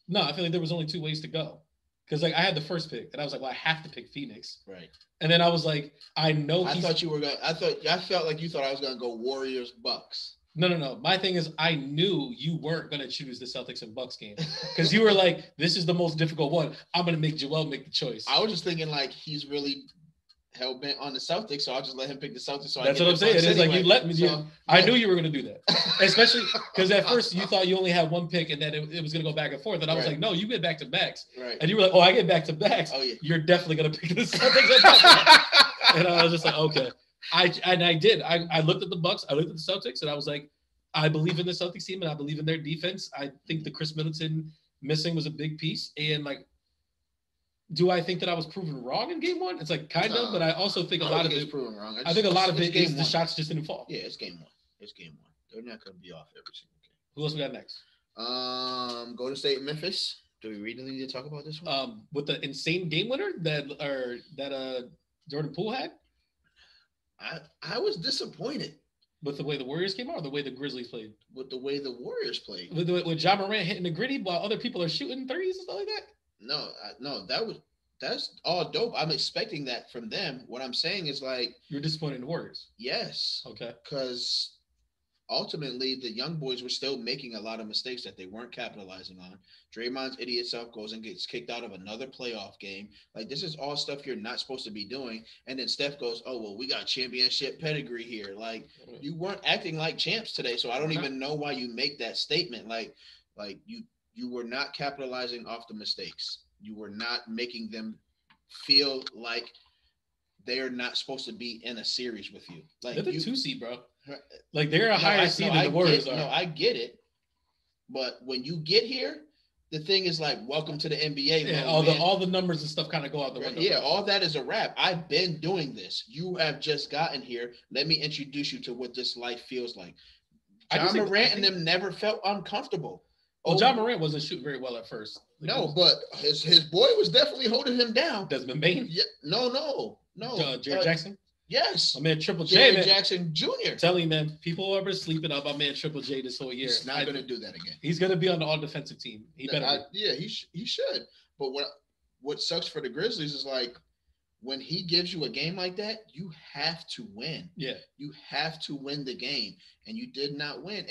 No, I feel like there was only 2 ways to go. Because, I had the first pick, and I was like, well, I have to pick Phoenix. Right. And then I was like, I know I felt like you thought I was going to go Warriors Bucks. No. My thing is, I knew you weren't going to choose the Celtics and Bucks game because you were like, this is the most difficult one. I'm going to make Joel make the choice. I was just thinking he's really hell bent on the Celtics, so I'll just let him pick the Celtics. So that's what I'm saying. It's anyway. Like you let me. So, I knew you were going to do that, especially because at first you thought you only had one pick and then it was going to go back and forth. And I was like, no, you get back to backs. Right. And you were like, oh, I get back to backs. Oh yeah. You're definitely going to pick the Celtics. And I was just like, okay. I did. I looked at the Bucks. I looked at the Celtics, and I was like, I believe in the Celtics team, and I believe in their defense. I think the Chris Middleton missing was a big piece. And do I think that I was proven wrong in game one? It's kind of, but I also think a lot of it proven wrong. I think a lot of it is the shots just didn't fall. Yeah, it's game one. They're not going to be off every single game. Who else we got next? Golden State and Memphis. Do we really need to talk about this one? With the insane game winner that Jordan Poole had. I was disappointed. With the way the Warriors came out or the way the Grizzlies played? With the way the Warriors played. With Ja Morant hitting the gritty while other people are shooting threes and stuff like that? No, that's all dope. I'm expecting that from them. What I'm saying is you're disappointed in the Warriors. Yes. Okay. Because ultimately the young boys were still making a lot of mistakes that they weren't capitalizing on. Draymond's idiot self goes and gets kicked out of another playoff game. This is all stuff you're not supposed to be doing. And then Steph goes, oh, well, we got championship pedigree here. You weren't acting like champs today. So I don't even know why you make that statement. You were not capitalizing off the mistakes. You were not making them feel like they're not supposed to be in a series with you. They're the 2 seed, bro. They're a higher seed than the Warriors are. No, I get it. But when you get here, the thing is welcome to the NBA. Yeah, all the numbers and stuff kind of go out the window. Yeah, all that is a wrap. I've been doing this. You have just gotten here. Let me introduce you to what this life feels like. Ja Morant and them never felt uncomfortable. Well, Ja Morant wasn't shooting very well at first. But his boy was definitely holding him down. Desmond Bane? Yeah, no. Jared Jackson? Yes. My man Triple J. Jared Jackson Jr. Telling you, man, people are sleeping on my man Triple J this whole year. He's not going to do that again. He's going to be on the all-defensive team. He better be. Yeah, he should. But what sucks for the Grizzlies is when he gives you a game like that, you have to win. Yeah. You have to win the game. And you did not win.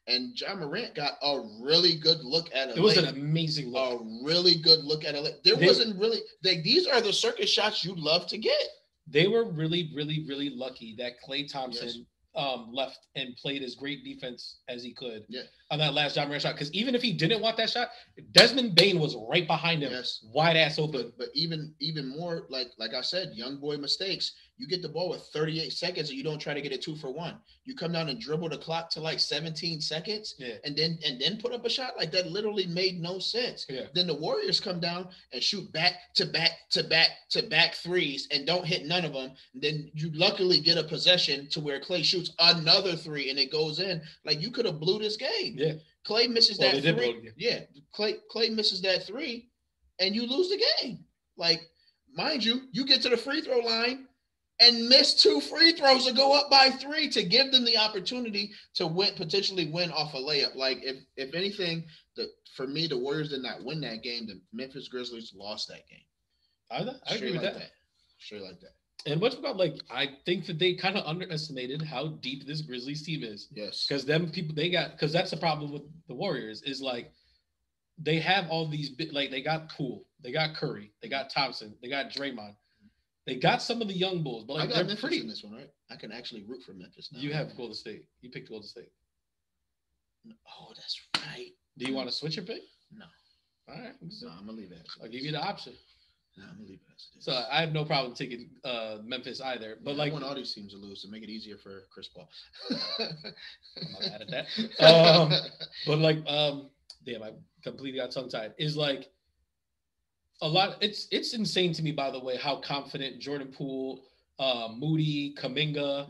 And Ja Morant got a really good look at it. It was an amazing look. A really good look at it. Wasn't really these are the circus shots you love to get. They were really, really, really lucky that Klay Thompson left and played as great defense as he could Yeah. on that last Ja Morant shot. Because even if he didn't want that shot, Desmond Bane was right behind him, Yes. wide ass open. But even more, like I said, young boy mistakes. You get the ball with 38 seconds and you don't try to get it 2 for 1. You come down and dribble the clock to like 17 seconds, and then put up a shot like that. Literally made no sense. Yeah. Then the Warriors come down and shoot back to back threes and don't hit none of them. And then you luckily get a possession to where Klay shoots another 3 and it goes in. Like you could have blew this game. Yeah. Klay misses that 3. Yeah. Klay misses that 3 and you lose the game. Like, mind you, you get to the free throw line and miss 2 free throws and go up by 3 to give them the opportunity to potentially win off a layup. Like, if anything, for me, the Warriors did not win that game. The Memphis Grizzlies lost that game. I agree with that. Straight like that. And what's about, like, I think that they kind of underestimated how deep this Grizzlies team is. Yes. Because because that's the problem with the Warriors is, like, they have all these, like, they got Poole, they got Curry, they got Thompson, they got Draymond. They got some of the young bulls, but like I got Memphis in this one, right? I can actually root for Memphis now. You have Golden State. You picked Golden State. Oh, that's right. Do you want to switch your pick? No. All right. No, I'm gonna leave it. I'll give you the option. No, I'm gonna leave it as it is. So I have no problem taking Memphis either. But like, I want all these teams to lose to make it easier for Chris Paul. I'm not mad at that. But like, damn, I completely got tongue tied. Is like a lot. It's insane to me, by the way, how confident Jordan Poole, Moody, Kuminga,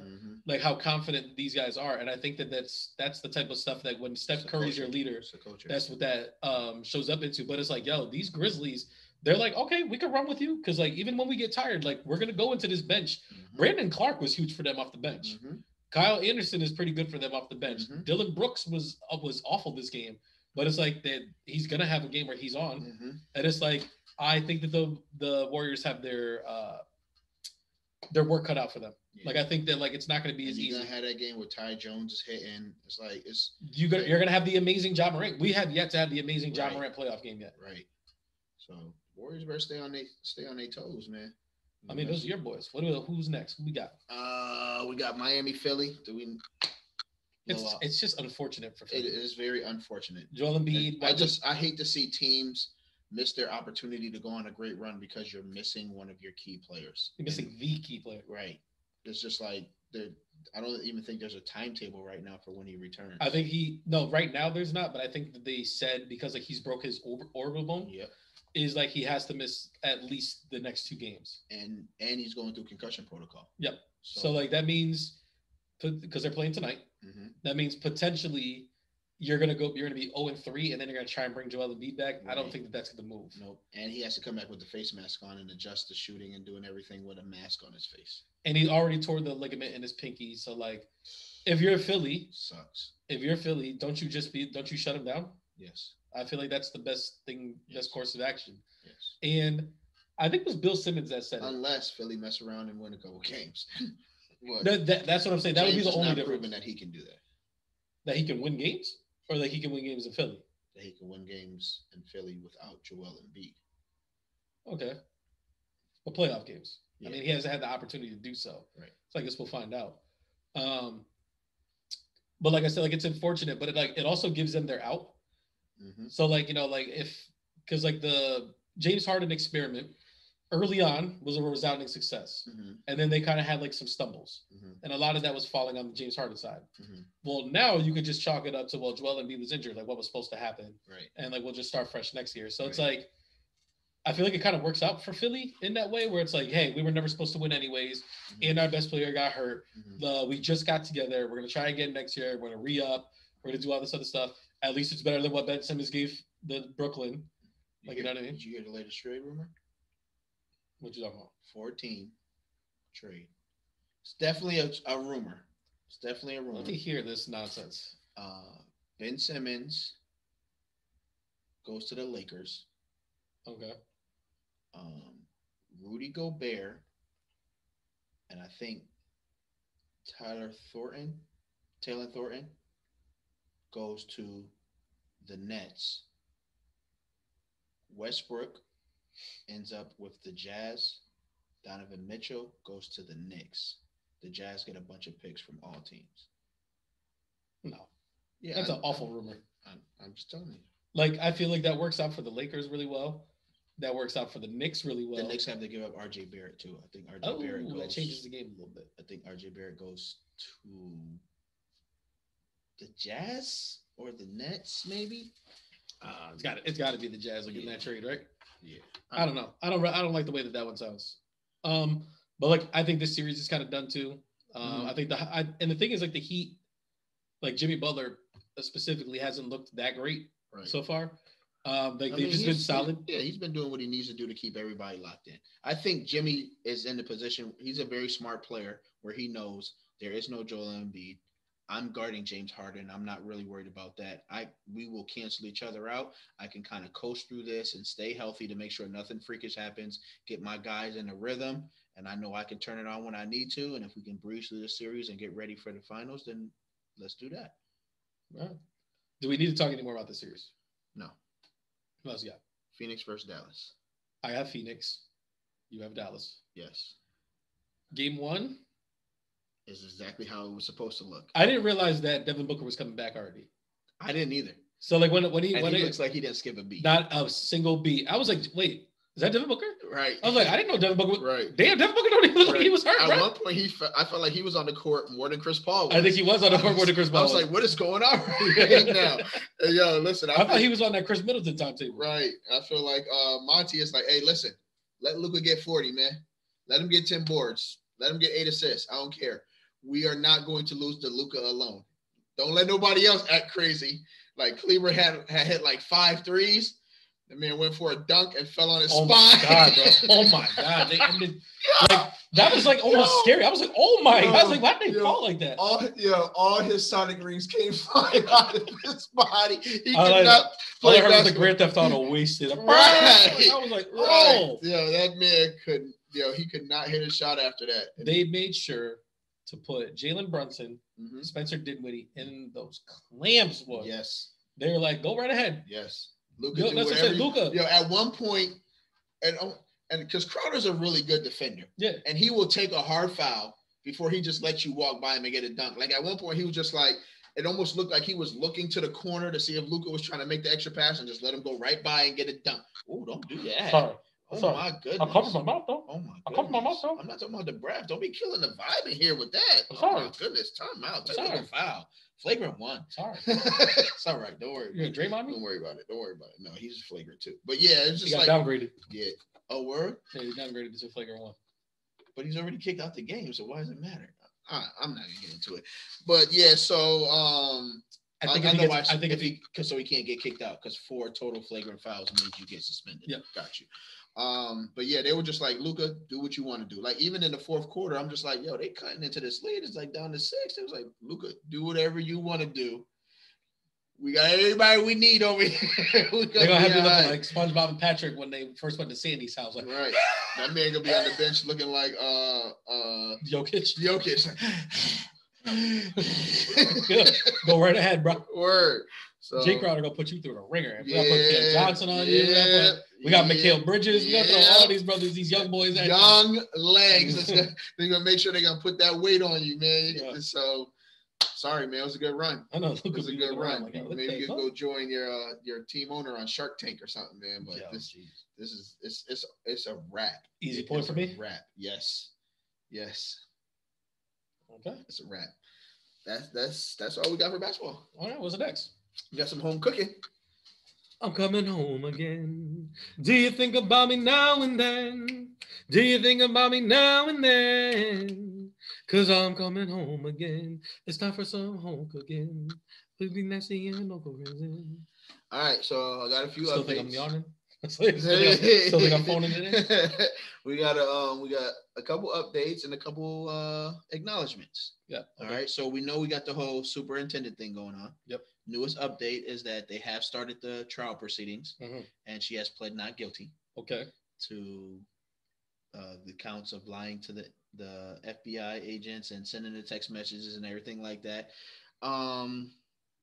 like how confident these guys are. And I think that's the type of stuff that when Steph Curry's your leader, that's what that shows up into. But it's like, yo, these Grizzlies, they're like, okay, we can run with you. Because like, even when we get tired, like we're going to go into this bench. Brandon Clark was huge for them off the bench. Kyle Anderson is pretty good for them off the bench. Dylan Brooks was awful this game. But it's like that he's going to have a game where he's on. And it's like, I think that the Warriors have their work cut out for them. Yeah. Like I think that like it's not going to be as easy. You're gonna have that game with Ty Jones is hitting. It's like you're gonna have the amazing Ja Morant. We have yet to have the amazing Ja Morant playoff game yet. Right. So Warriors better stay on their toes, man. I mean, those are your boys. Who's next? Who we got? We got Miami, Philly. It's just unfortunate for Philly. It is very unfortunate. Joel Embiid. I hate to see teams miss their opportunity to go on a great run because you're missing one of your key players. You're missing the key player. Right. It's just like I don't even think there's a timetable right now for when he returns. I think right now there's not, but I think that they said because like he's broke his orbital bone. Yep. Is like he has to miss at least the next 2 games. And he's going through concussion protocol. Yep. So like that means because they're playing tonight, that means potentially you're gonna be 0-3, and then you're gonna try and bring Joel Embiid back. Right. I don't think that's gonna move. Nope. And he has to come back with the face mask on and adjust the shooting and doing everything with a mask on his face. And he already tore the ligament in his pinky. So like, if you're Philly, sucks. If you're Philly, don't you shut him down? Yes. I feel like that's the best thing, best course of action. Yes. And I think it was Bill Simmons that said unless Philly mess around and win a couple games. That's what I'm saying. That would be the only difference. That he can do that. That he can win games? Or that he can win games in Philly? That he can win games in Philly without Joel Embiid. Okay. But playoff games. Yeah. I mean, he hasn't had the opportunity to do so. Right. So I guess we'll find out. But like I said, like it's unfortunate, but it also gives them their out. So like, because like the James Harden experiment early on was a resounding success. And then they kind of had like some stumbles. And a lot of that was falling on the James Harden side. Well, now you could just chalk it up to, well, Joel Embiid was injured, like what was supposed to happen. Right. And like, we'll just start fresh next year. So it's like, I feel like it kind of works out for Philly in that way where it's like, hey, we were never supposed to win anyways. And our best player got hurt. We just got together. We're going to try again next year. We're going to re-up. We're going to do all this other stuff. At least it's better than what Ben Simmons gave the Brooklyn. Like, you know what I mean? Did you hear the latest trade rumor? What you talking about? 14 trade. It's definitely a rumor. It's definitely a rumor. Let me hear this nonsense. Ben Simmons goes to the Lakers. Okay. Rudy Gobert, and I think Taylor Thornton goes to the Nets. Westbrook ends up with the Jazz. Donovan Mitchell goes to the Knicks. the Jazz get a bunch of picks from all teams. No. Yeah, That's an awful rumor. I'm just telling you. Like, I feel like that works out for the Lakers really well. That works out for the Knicks really well. The Knicks have to give up R.J. Barrett, too. I think R.J. Barrett goes... that changes the game a little bit. I think R.J. Barrett goes to the Jazz or the Nets, maybe? It's got to be the Jazz looking that trade, right? Yeah. I don't know. I don't like the way that one sounds. But like I think this series is kind of done too. I think and the thing is like the Heat, like Jimmy Butler specifically hasn't looked that great so far. They've just been solid. Yeah, he's been doing what he needs to do to keep everybody locked in. I think Jimmy is in the position. He's a very smart player where he knows there is no Joel Embiid. I'm guarding James Harden. I'm not really worried about that. We will cancel each other out. I can kind of coast through this and stay healthy to make sure nothing freakish happens, get my guys in a rhythm, and I know I can turn it on when I need to. And if we can breeze through this series and get ready for the finals, then let's do that. All right. Do we need to talk any more about this series? No. What else you got? Phoenix versus Dallas. I have Phoenix. You have Dallas. Yes. Game 1 is exactly how it was supposed to look. I didn't realize that Devin Booker was coming back already. I didn't either. So like when he looks like he didn't skip a beat. Not a single beat. I was like, wait, is that Devin Booker? Right. I was like, I didn't know Devin Booker. Right. Damn, Devin Booker don't even look like he was hurt. At one point, I felt like he was on the court more than Chris Paul was. I think he was on the court more than Chris Paul. I was like, what is going on right now? Yo, listen. I thought he was on that Chris Middleton timetable. Right. I feel like Monty is like, hey, listen, let Luka get 40, man. Let him get 10 boards. Let him get 8 assists. I don't care. We are not going to lose to Luka alone. Don't let nobody else act crazy. Like Cleaver had hit like 5 threes. The man went for a dunk and fell on his spine. My God, bro. Oh my God. That was like almost scary. I was like, oh my God. I was like, why did they fall like that? All his Sonic rings came flying out of his body. He could could not play. I heard the Grand Theft Auto wasted. Right. I was like, oh. Yeah, that man couldn't. He could not hit a shot after that. They made sure to put Jalen Brunson, Spencer Dinwiddie in those clamps. Yes. They were like, go right ahead. Yes. Luka. That's what I said, Luka. At one point, and because Crowder's a really good defender. Yeah. And he will take a hard foul before he just lets you walk by him and get a dunk. Like at one point, he was just like, it almost looked like he was looking to the corner to see if Luka was trying to make the extra pass and just let him go right by and get a dunk. Oh, don't do that. Sorry. My goodness. I'm covering my mouth, though. Oh, my goodness. I'm covering my mouth, though. I'm not talking about the breath. Don't be killing the vibe in here with that. Sorry. Oh, my goodness. Time out. Technical foul. Flagrant 1. Sorry. It's all right. Don't worry. You gonna Draymond me? Don't worry about it. No, he's flagrant, too. But, yeah, it's just he got downgraded. Yeah. Oh, word? Yeah, he downgraded to flagrant 1. But he's already kicked out the game, so why does it matter? I'm not going to get into it. But, yeah, so I think so he can't get kicked out because 4 total flagrant fouls means you get suspended. Yeah. Got you. But yeah, they were just like, Luka, do what you want to do. Like even in the fourth quarter, I'm just like, yo, they cutting into this lead. It's like down to 6. It was like, Luka, do whatever you want to do. We got everybody we need over here. They're gonna have you looking like SpongeBob and Patrick when they first went to Sandy's house. Like, right. That man gonna be on the bench looking like Jokic. Go right ahead, bro. Word. So, Jay Crowder gonna put you through the ringer. We gotta put Cam Johnson on you. We got Mikal Bridges. We got all these brothers, these young boys. Young legs. They're gonna make sure they're gonna put that weight on you, man. Yeah. So sorry, man. It was a good run. I know. It was a good run. Like, maybe you could go join your team owner on Shark Tank or something, man. But this is it's a wrap. Easy point for me. Wrap. Yes. Okay. It's a wrap. That's all we got for basketball. All right. What's the next? We got some home cooking. I'm coming home again. Do you think about me now and then? Do you think about me now and then? 'Cause I'm coming home again. It's time for some home cooking. We'll be nasty and local resin. All right, so I got a few Still updates. Think I'm yawning? Still think I'm phoning it in? we got a couple updates and a couple acknowledgments. Yeah. Okay. All right. So we know we got the whole superintendent thing going on. Yep. Newest update is that they have started the trial proceedings, and she has pled not guilty. Okay. To the counts of lying to the FBI agents and sending the text messages and everything like that.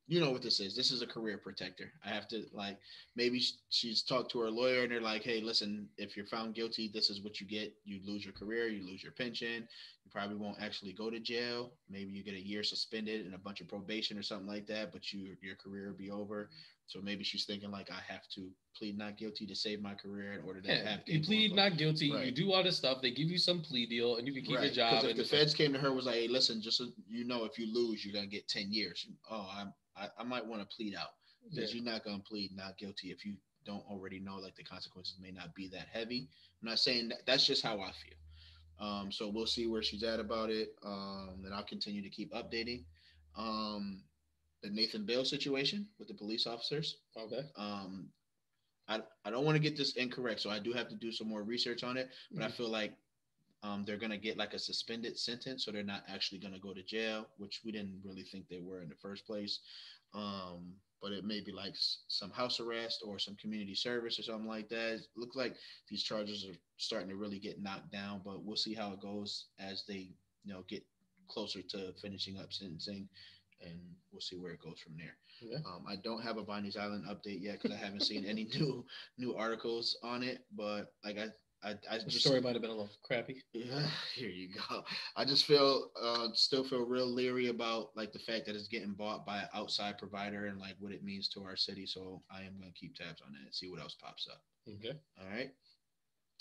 you know what this is. This is a career protector. I have to like, maybe she's talked to her lawyer and they're like, hey, listen, if you're found guilty, this is what you get. You lose your career, you lose your pension. You probably won't actually go to jail. Maybe you get a year suspended and a bunch of probation or something like that, but your career will be over. So maybe she's thinking like, I have to plead not guilty to save my career in order to have. You plead not guilty. Right. You do all this stuff. They give you some plea deal, and you can keep your job. Because if the feds came to her was like, hey, listen, just so you know, if you lose, you're gonna get 10 years. Oh, I might want to plead out because you're not gonna plead not guilty if you don't already know like the consequences may not be that heavy. I'm not saying that. That's just how I feel. So we'll see where she's at about it. And I'll continue to keep updating. The Nathan Bale situation with the police officers. Okay. I don't want to get this incorrect, so I do have to do some more research on it. But I feel like they're gonna get like a suspended sentence, so they're not actually gonna go to jail, which we didn't really think they were in the first place. But it may be like some house arrest or some community service or something like that. It looks like these charges are starting to really get knocked down, but we'll see how it goes as they, get closer to finishing up sentencing, and we'll see where it goes from there. Yeah. I don't have a Bonnie's Island update yet because I haven't seen any new articles on it, but like I the story might have been a little crappy. Yeah, here you go. I just still feel real leery about like the fact that it's getting bought by an outside provider and like what it means to our city. So I am going to keep tabs on that and see what else pops up. Okay. All right.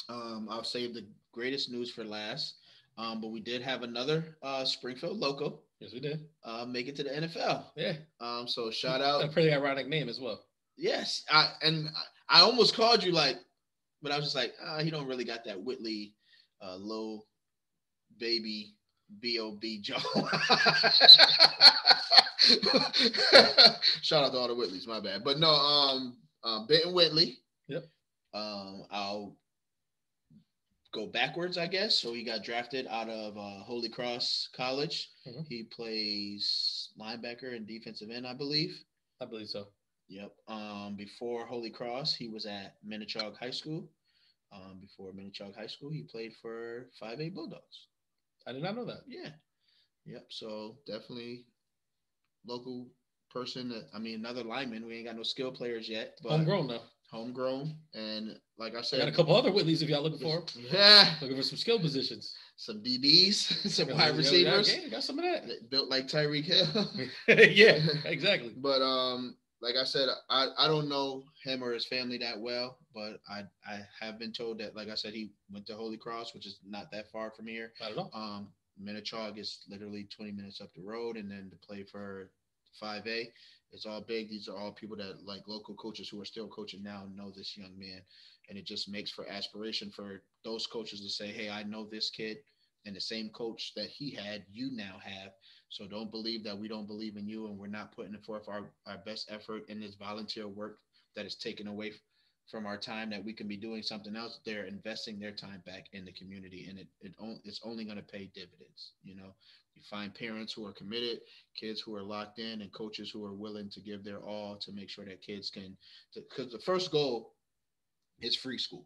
I'll save the greatest news for last. But we did have another Springfield local. Yes, we did. Make it to the NFL. Yeah. So shout out. A pretty ironic name as well. Yes. I almost called you like, but I was just like, he don't really got that Whitley, low baby B.O.B. Joe. Shout out to all the Whitleys, my bad. But no, Benton Whitley. Yep. I'll go backwards, I guess. So he got drafted out of Holy Cross College. Mm-hmm. He plays linebacker and defensive end, I believe. I believe so. Yep. Before Holy Cross, he was at Minnechaug High School. Before Minnechaug High School, he played for 5A Bulldogs. I did not know that. Yeah. Yep. So definitely local person. Another lineman. We ain't got no skill players yet. But homegrown though. Homegrown. And like I said, got a couple other Whitleys if y'all looking for them. Yeah. Looking for some skill positions. Some DBs, some wide receivers. Yeah, got some of that. Built like Tyreek Hill. Yeah, exactly. But like I said, I don't know him or his family that well, but I have been told that, like I said, he went to Holy Cross, which is not that far from here. I don't know. Minnechaug is literally 20 minutes up the road, and then to play for 5A, it's all big. These are all people that like local coaches who are still coaching now know this young man, and it just makes for aspiration for those coaches to say, hey, I know this kid, and the same coach that he had, you now have. So don't believe that we don't believe in you and we're not putting forth our best effort in this volunteer work that is taken away from our time that we can be doing something else. They're investing their time back in the community, and it's only going to pay dividends. You find parents who are committed, kids who are locked in, and coaches who are willing to give their all to make sure that kids can, because the first goal is free school.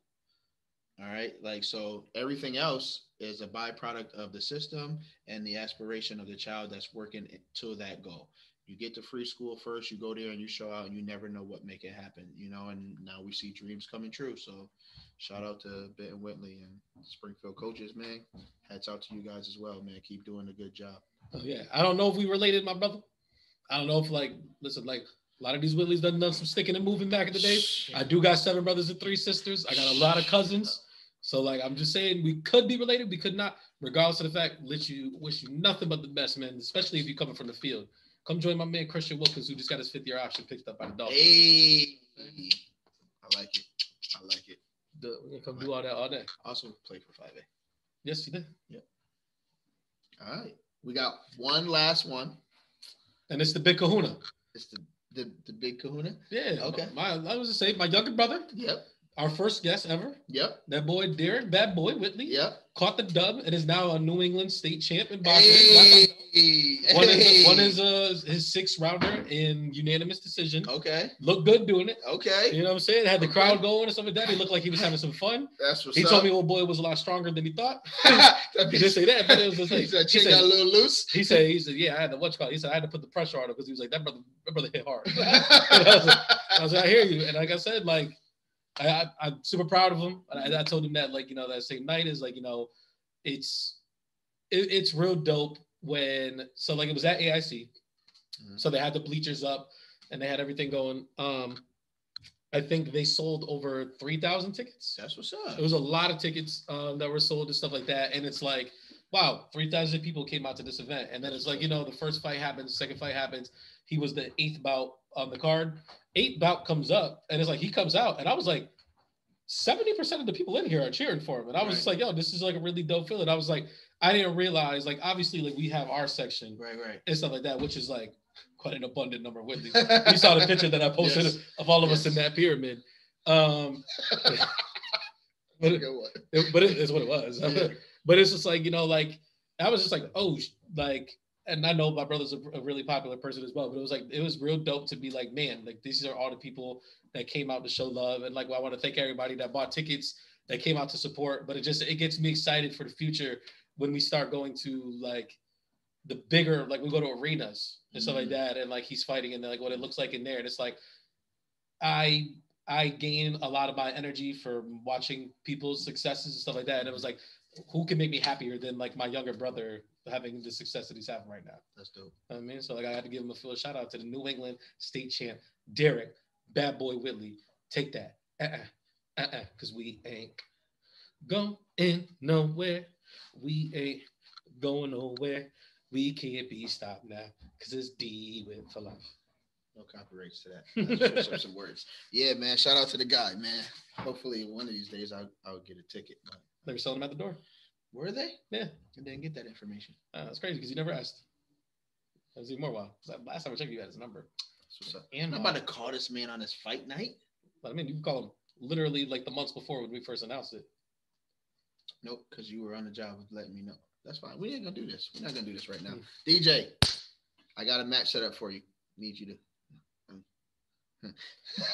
All right. So everything else is a byproduct of the system and the aspiration of the child that's working to that goal. You get to free school first, you go there and you show out, and you never know what make it happen, and now we see dreams coming true. So shout out to Benton Whitley and Springfield coaches, man. Hats out to you guys as well, man. Keep doing a good job. Oh, yeah. I don't know if we related, my brother. I don't know if a lot of these Whitleys done some sticking and moving back in the day. I do got 7 brothers and 3 sisters. I got a lot of cousins. So, I'm just saying we could be related. We could not, regardless of the fact, wish you nothing but the best, man, especially if you're coming from the field. Come join my man, Christian Wilkins, who just got his 5th-year option picked up by the Dolphins. Hey, I like it. We're going to come do all that all day. Also played for 5A. Yes, you did. Yep. All right. We got one last one. And it's the Big Kahuna. It's the Big Kahuna? Yeah. Okay. I was going to say, my younger brother. Yep. Our first guest ever. Yep. That boy Derrick, bad boy Whitley. Yep. Caught the dub and is now a New England state champ in boxing. One is his 6th rounder in unanimous decision. Okay. Looked good doing it. Okay. You know what I'm saying? Had the crowd going and stuff like that. He looked like he was having some fun. That's what's He up. told me old boy was a lot stronger than he thought. He didn't say that, but it was just like, he said, got a little loose. He said, yeah, I had to He said I had to put the pressure on him because he was like, that brother hit hard. I was like, I hear you. And like I said, like I'm super proud of him. I told him that, like, you know, that same night is like, you know, it's real dope when, so like it was at AIC. So they had the bleachers up and they had everything going. I think they sold over 3,000 tickets. That's what's up. It was a lot of tickets that were sold and stuff like that. And it's like, wow, 3,000 people came out to this event. And then it's like, you know, the first fight happens, second fight happens. He was the 8th bout on the card. 8th bout comes up and it's like, he comes out. And I was like, 70% of the people in here are cheering for him. And I was just like, yo, this is like a really dope feeling. I was like, I didn't realize, like, obviously, like, we have our section. Right. And stuff like that, which is like quite an abundant number of Whitleys. You saw the picture that I posted of all of us in that pyramid. But it is what it was. But it's just like, you know, like, I was just like, oh, like, and I know my brother's a really popular person as well, but it was like, it was real dope to be like, man, like, these are all the people that came out to show love. And like, well, I want to thank everybody that bought tickets, that came out to support. But it gets me excited for the future when we start going to like the bigger, like we go to arenas and stuff like that. And like, he's fighting and like what it looks like in there. And it's like, I gain a lot of my energy for watching people's successes and stuff like that. And it was like, who can make me happier than like my younger brother having the success that he's having right now? That's dope. You know what I mean, so like I had to give him a shout out to the New England state champ, Derrick, bad boy Whitley. Take that. Because we ain't going nowhere. We ain't going nowhere. We can't be stopped now because it's D with for life. No copyrights to that. Switch up some words. Yeah, man. Shout out to the guy, man. Hopefully, one of these days I'll get a ticket. But they were selling them at the door. Were they? Yeah. I didn't get that information. That's crazy because you never asked. That was even more wild. Last time I checked, you had his number. What's up? I'm about to call this man on his fight night. But I mean, you can call him literally like the months before when we first announced it. Nope, because you were on the job of letting me know. That's fine. We ain't gonna do this. We're not gonna do this right now. DJ, I got a match set up for you. Need you to.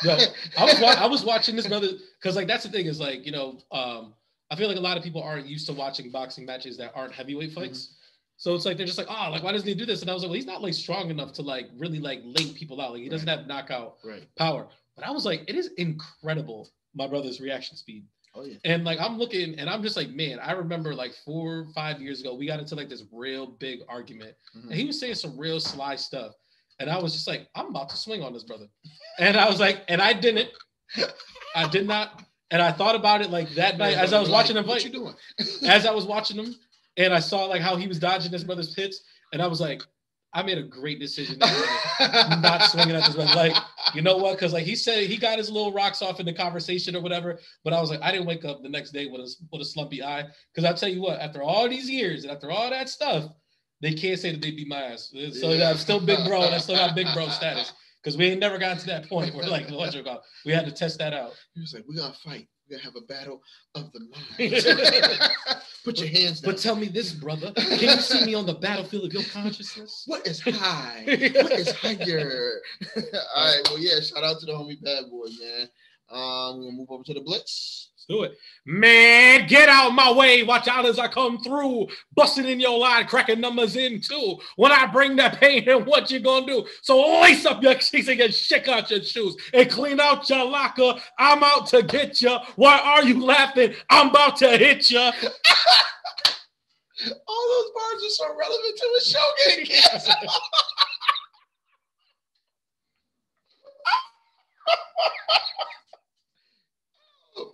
Yo, I was watching this brother because like that's the thing is like, you know, I feel like a lot of people aren't used to watching boxing matches that aren't heavyweight fights. So it's like they're just like, oh, like why doesn't he do this? And I was like, well, he's not like strong enough to like really like lay people out. Like he doesn't have knockout power. But I was like, it is incredible, my brother's reaction speed. Oh yeah. And like I'm looking and I'm just like, man, I remember like 4 or 5 years ago, we got into like this real big argument. And he was saying some real sly stuff. And I was just like, I'm about to swing on this brother. And I was like, and I did not. And I thought about it like that night as I was watching him fight. What you doing? As I was watching him and I saw like how he was dodging his brother's hits. And I was like, I made a great decision not swinging at this brother. Like, you know what? Because like he said, he got his little rocks off in the conversation or whatever. But I was like, I didn't wake up the next day with a slumpy eye. Because I'll tell you what, after all these years and after all that stuff, they can't say that they beat my ass. So I'm still big bro and I still got big bro status. Because we ain't never gotten to that point where like, we had to test that out. He was like, we're going to fight. We're going to have a battle of the mind. Put your hands down. But tell me this, brother. Can you see me on the battlefield of your consciousness? What is high? What is higher? All right. Well, yeah. Shout out to the homie Bad Boy, man. We're going to move over to the Blitz. Do it. Man, get out my way. Watch out as I come through. Busting in your line, cracking numbers in too. When I bring that pain in, what you gonna do? So lace up your cheeks and get shake out your shoes and clean out your locker. I'm out to get you. Why are you laughing? I'm about to hit you. All those bars are so relevant to the show getting canceled.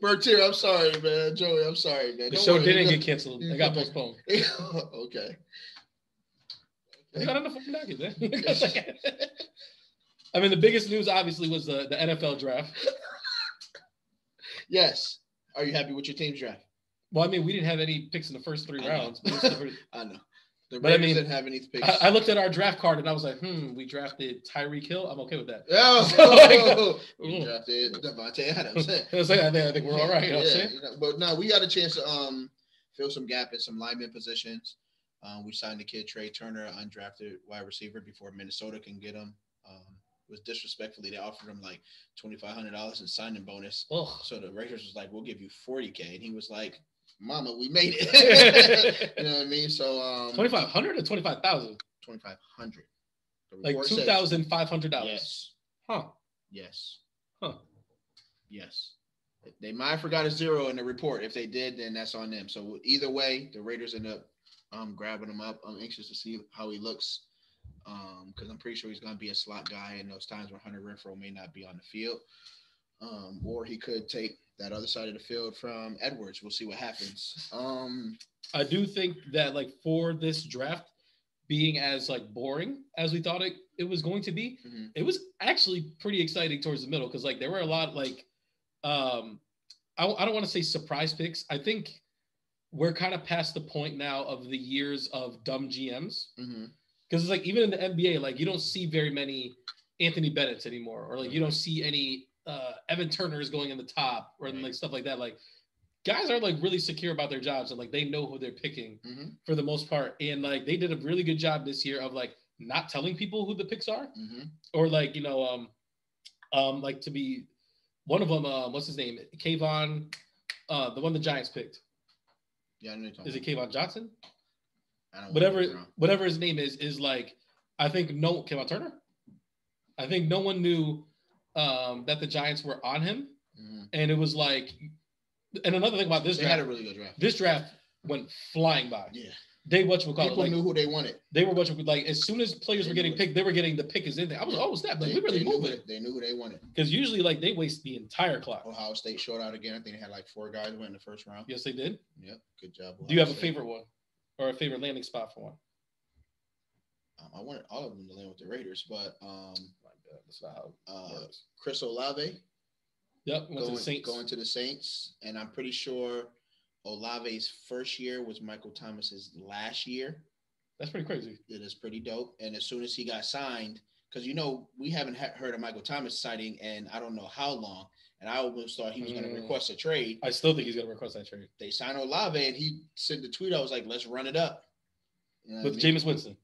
Bertier, I'm sorry, man. Joey, I'm sorry, man. The show didn't get canceled. It got postponed. Okay. I got enough fucking docket, man. I mean, the biggest news obviously was the NFL draft. Yes. Are you happy with your team's draft? Well, I mean, we didn't have any picks in the first 3 rounds. But I know. The But Raiders didn't have any picks. I looked at our draft card and I was like, we drafted Tyreek Hill. I'm okay with that. We drafted Devontae Adams. I think we're all right. You know what I'm saying? But no, we got a chance to fill some gap in some lineman positions. We signed the kid Trey Turner, undrafted wide receiver, before Minnesota can get him. It was disrespectfully, they offered him like $2,500 in signing bonus. Ugh. So the Raiders was like, we'll give you $40K. And he was like, Mama, we made it. You know what I mean? So 2,500 or 25,000? 2,500. Like $2,500. Yes. Huh. Yes. Huh. Yes. They might have forgot a zero in the report. If they did, then that's on them. So either way, the Raiders end up grabbing him up. I'm anxious to see how he looks, because I'm pretty sure he's going to be a slot guy in those times when Hunter Renfrow may not be on the field, or he could take that other side of the field from Edwards. We'll see what happens. I do think that, like, for this draft being as like boring as we thought it was going to be, it was actually pretty exciting towards the middle, because like there were a lot like I don't want to say surprise picks. I think we're kind of past the point now of the years of dumb GMs, because it's like even in the NBA, like you don't see very many Anthony Bennett's anymore, or like you don't see any Evan Turners going in the top, or like stuff like that. Like guys are like really secure about their jobs, and like they know who they're picking for the most part. And like they did a really good job this year of like not telling people who the picks are, or like, you know, like to be one of them. What's his name? Kayvon, the one the Giants picked. Yeah, I know. Is it Kayvon Johnson? I don't know. Whatever his name is like, I think Kayvon Turner. I think no one knew that the Giants were on him, and it was like. And another thing about this draft, they had a really good draft. This draft went flying by. Yeah. People knew who they wanted. They were like, as soon as players were getting picked, they were getting the pick is in there. I was, snap, like, we really moving. They knew who they wanted. Because usually, like, they waste the entire clock. Ohio State showed out again. I think they had like 4 guys went in the first round. Yes, they did. Yep. Good job. Do you have a favorite one, or a favorite landing spot for one? I wanted all of them to land with the Raiders, but that's not how it works. Chris Olave. Yep, going to the Saints, and I'm pretty sure Olave's first year was Michael Thomas's last year. That's pretty crazy. It is pretty dope. And as soon as he got signed, because we haven't heard of Michael Thomas signing in I don't know how long, and I almost thought he was going to request a trade. I still think he's going to request that trade. They signed Olave, and he sent the tweet. I was like, let's run it up. You know with Jameis Winston.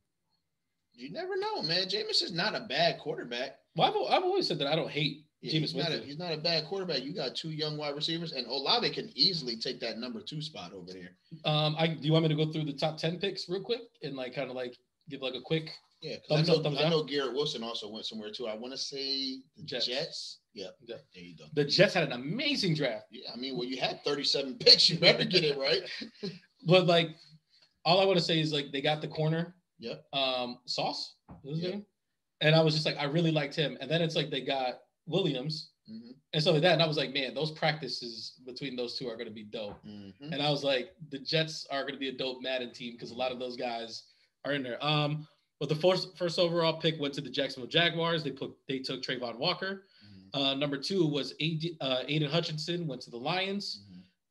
You never know, man. Jameis is not a bad quarterback. Well, I've always said that I don't hate Jameis Winston. He's not a bad quarterback. You got 2 young wide receivers, and Olave can easily take that number 2 spot over there. Do you want me to go through the top 10 picks real quick and like kind of like give like a quick thumbs up? I know Garrett Wilson also went somewhere too. I want to say the Jets. Yep. Yeah. There you go. The Jets had an amazing draft. Yeah, I mean, well, you had 37 picks. You better get it right. But like, all I want to say is like they got the corner. Yep. Sauce. His name. And I was just like, I really liked him. And then it's like they got Williams and stuff like that. And I was like, man, those practices between those two are going to be dope. And I was like, the Jets are going to be a dope Madden team because a lot of those guys are in there. But the first overall pick went to the Jacksonville Jaguars. They took Trayvon Walker. Number 2 was Aiden Hutchinson, went to the Lions.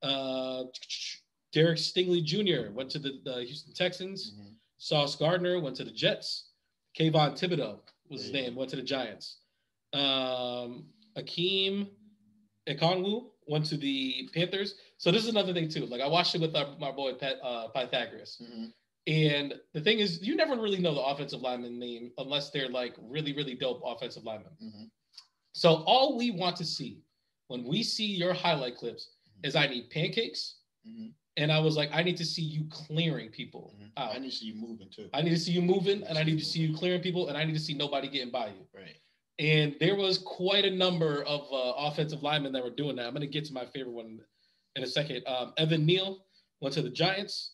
Derrick Stingley Jr. went to the Houston Texans. Sauce Gardner went to the Jets. Kayvon Thibodeau was his name, went to the Giants. Akeem Ekonwu went to the Panthers. So this is another thing too. Like I watched it with my boy Pythagoras. And the thing is, you never really know the offensive lineman name unless they're like really, really dope offensive linemen. So all we want to see when we see your highlight clips is I need pancakes. And I was like, I need to see you clearing people out. I need to see you moving too. I need to see you moving, and I need to see you clearing people, and I need to see nobody getting by you. Right. And there was quite a number of offensive linemen that were doing that. I'm going to get to my favorite one in a second. Evan Neal went to the Giants.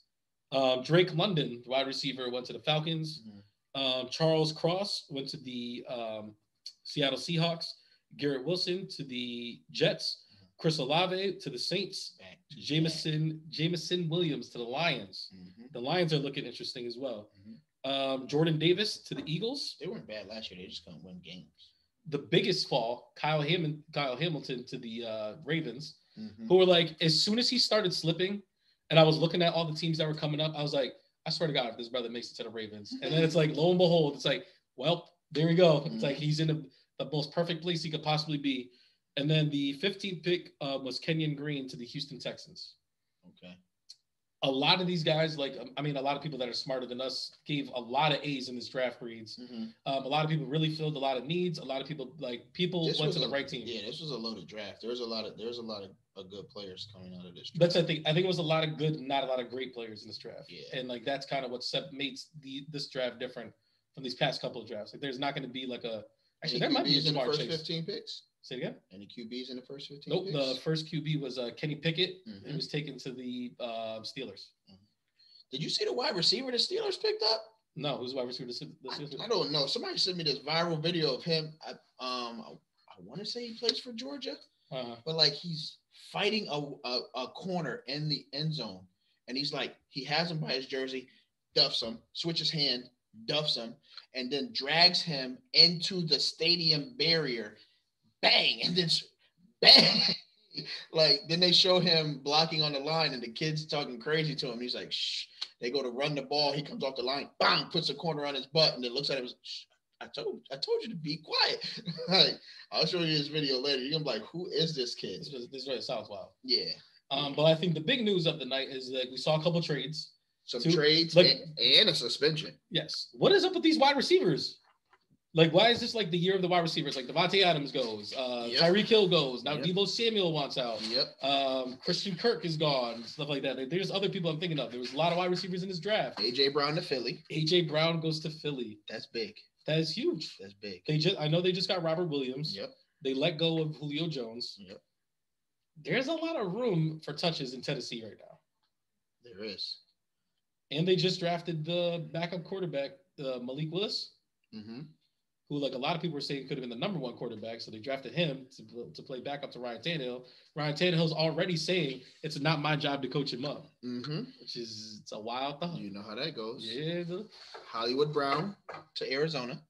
Drake London, the wide receiver, went to the Falcons. Charles Cross went to the Seattle Seahawks. Garrett Wilson to the Jets. Chris Olave to the Saints. Jameson Williams to the Lions. The Lions are looking interesting as well. Jordan Davis to the Eagles. They weren't bad last year. They just couldn't win games. The biggest fall, Kyle Hamilton to the Ravens, who were like, as soon as he started slipping, and I was looking at all the teams that were coming up, I was like, I swear to God, if this brother makes it to the Ravens. And then it's like, lo and behold, it's like, well, there we go. It's like he's in the most perfect place he could possibly be. And then the 15th pick was Kenyon Green to the Houston Texans. Okay. A lot of these guys, like, I mean, a lot of people that are smarter than us gave a lot of A's in this draft breeds. A lot of people really filled a lot of needs. A lot of people, went to the right team. Yeah, this was a loaded draft. There's a lot of good players coming out of this draft. That's I think it was a lot of good, not a lot of great players in this draft. Yeah. And like that's kind of what makes this draft different from these past couple of drafts. Like there's not going to be like there might be a in the first chase. 15 picks. Say it again. Any QBs in the first 15 Nope. picks? The first QB was Kenny Pickett. He was taken to the Steelers. Did you see the wide receiver the Steelers picked up? No, who's wide receiver? The Steelers? I don't know. Somebody sent me this viral video of him. I want to say he plays for Georgia, but like he's fighting a corner in the end zone, and he's like he has him by his jersey, duffs him, switches hand, duffs him, and then drags him into the stadium barrier, bang, and then bang. Like then they show him blocking on the line, and the kid's talking crazy to him. He's like, shh. They go to run the ball. He comes off the line, bang, puts a corner on his butt, and then looks at him. Shh, I told you to be quiet. Like, I'll show you this video later. You're gonna be like, who is this kid? This really sounds wild. Yeah. But I think the big news of the night is that we saw a couple trades. Some trades and a suspension. Yes. What is up with these wide receivers? Like, why is this like the year of the wide receivers? Like Devontae Adams goes, Tyreek Hill goes. Now Deebo Samuel wants out. Christian Kirk is gone. Stuff like that. There's other people I'm thinking of. There was a lot of wide receivers in this draft. AJ Brown to Philly. AJ Brown goes to Philly. That's big. That is huge. That's big. I know they just got Robert Williams. Yep. They let go of Julio Jones. Yep. There's a lot of room for touches in Tennessee right now. There is. And they just drafted the backup quarterback, Malik Willis. Who, like a lot of people were saying, could have been the number one quarterback. So they drafted him to play backup to Ryan Tannehill. Ryan Tannehill's already saying it's not my job to coach him up, which is it's a wild thought. You know how that goes. Yeah. Hollywood Brown to Arizona.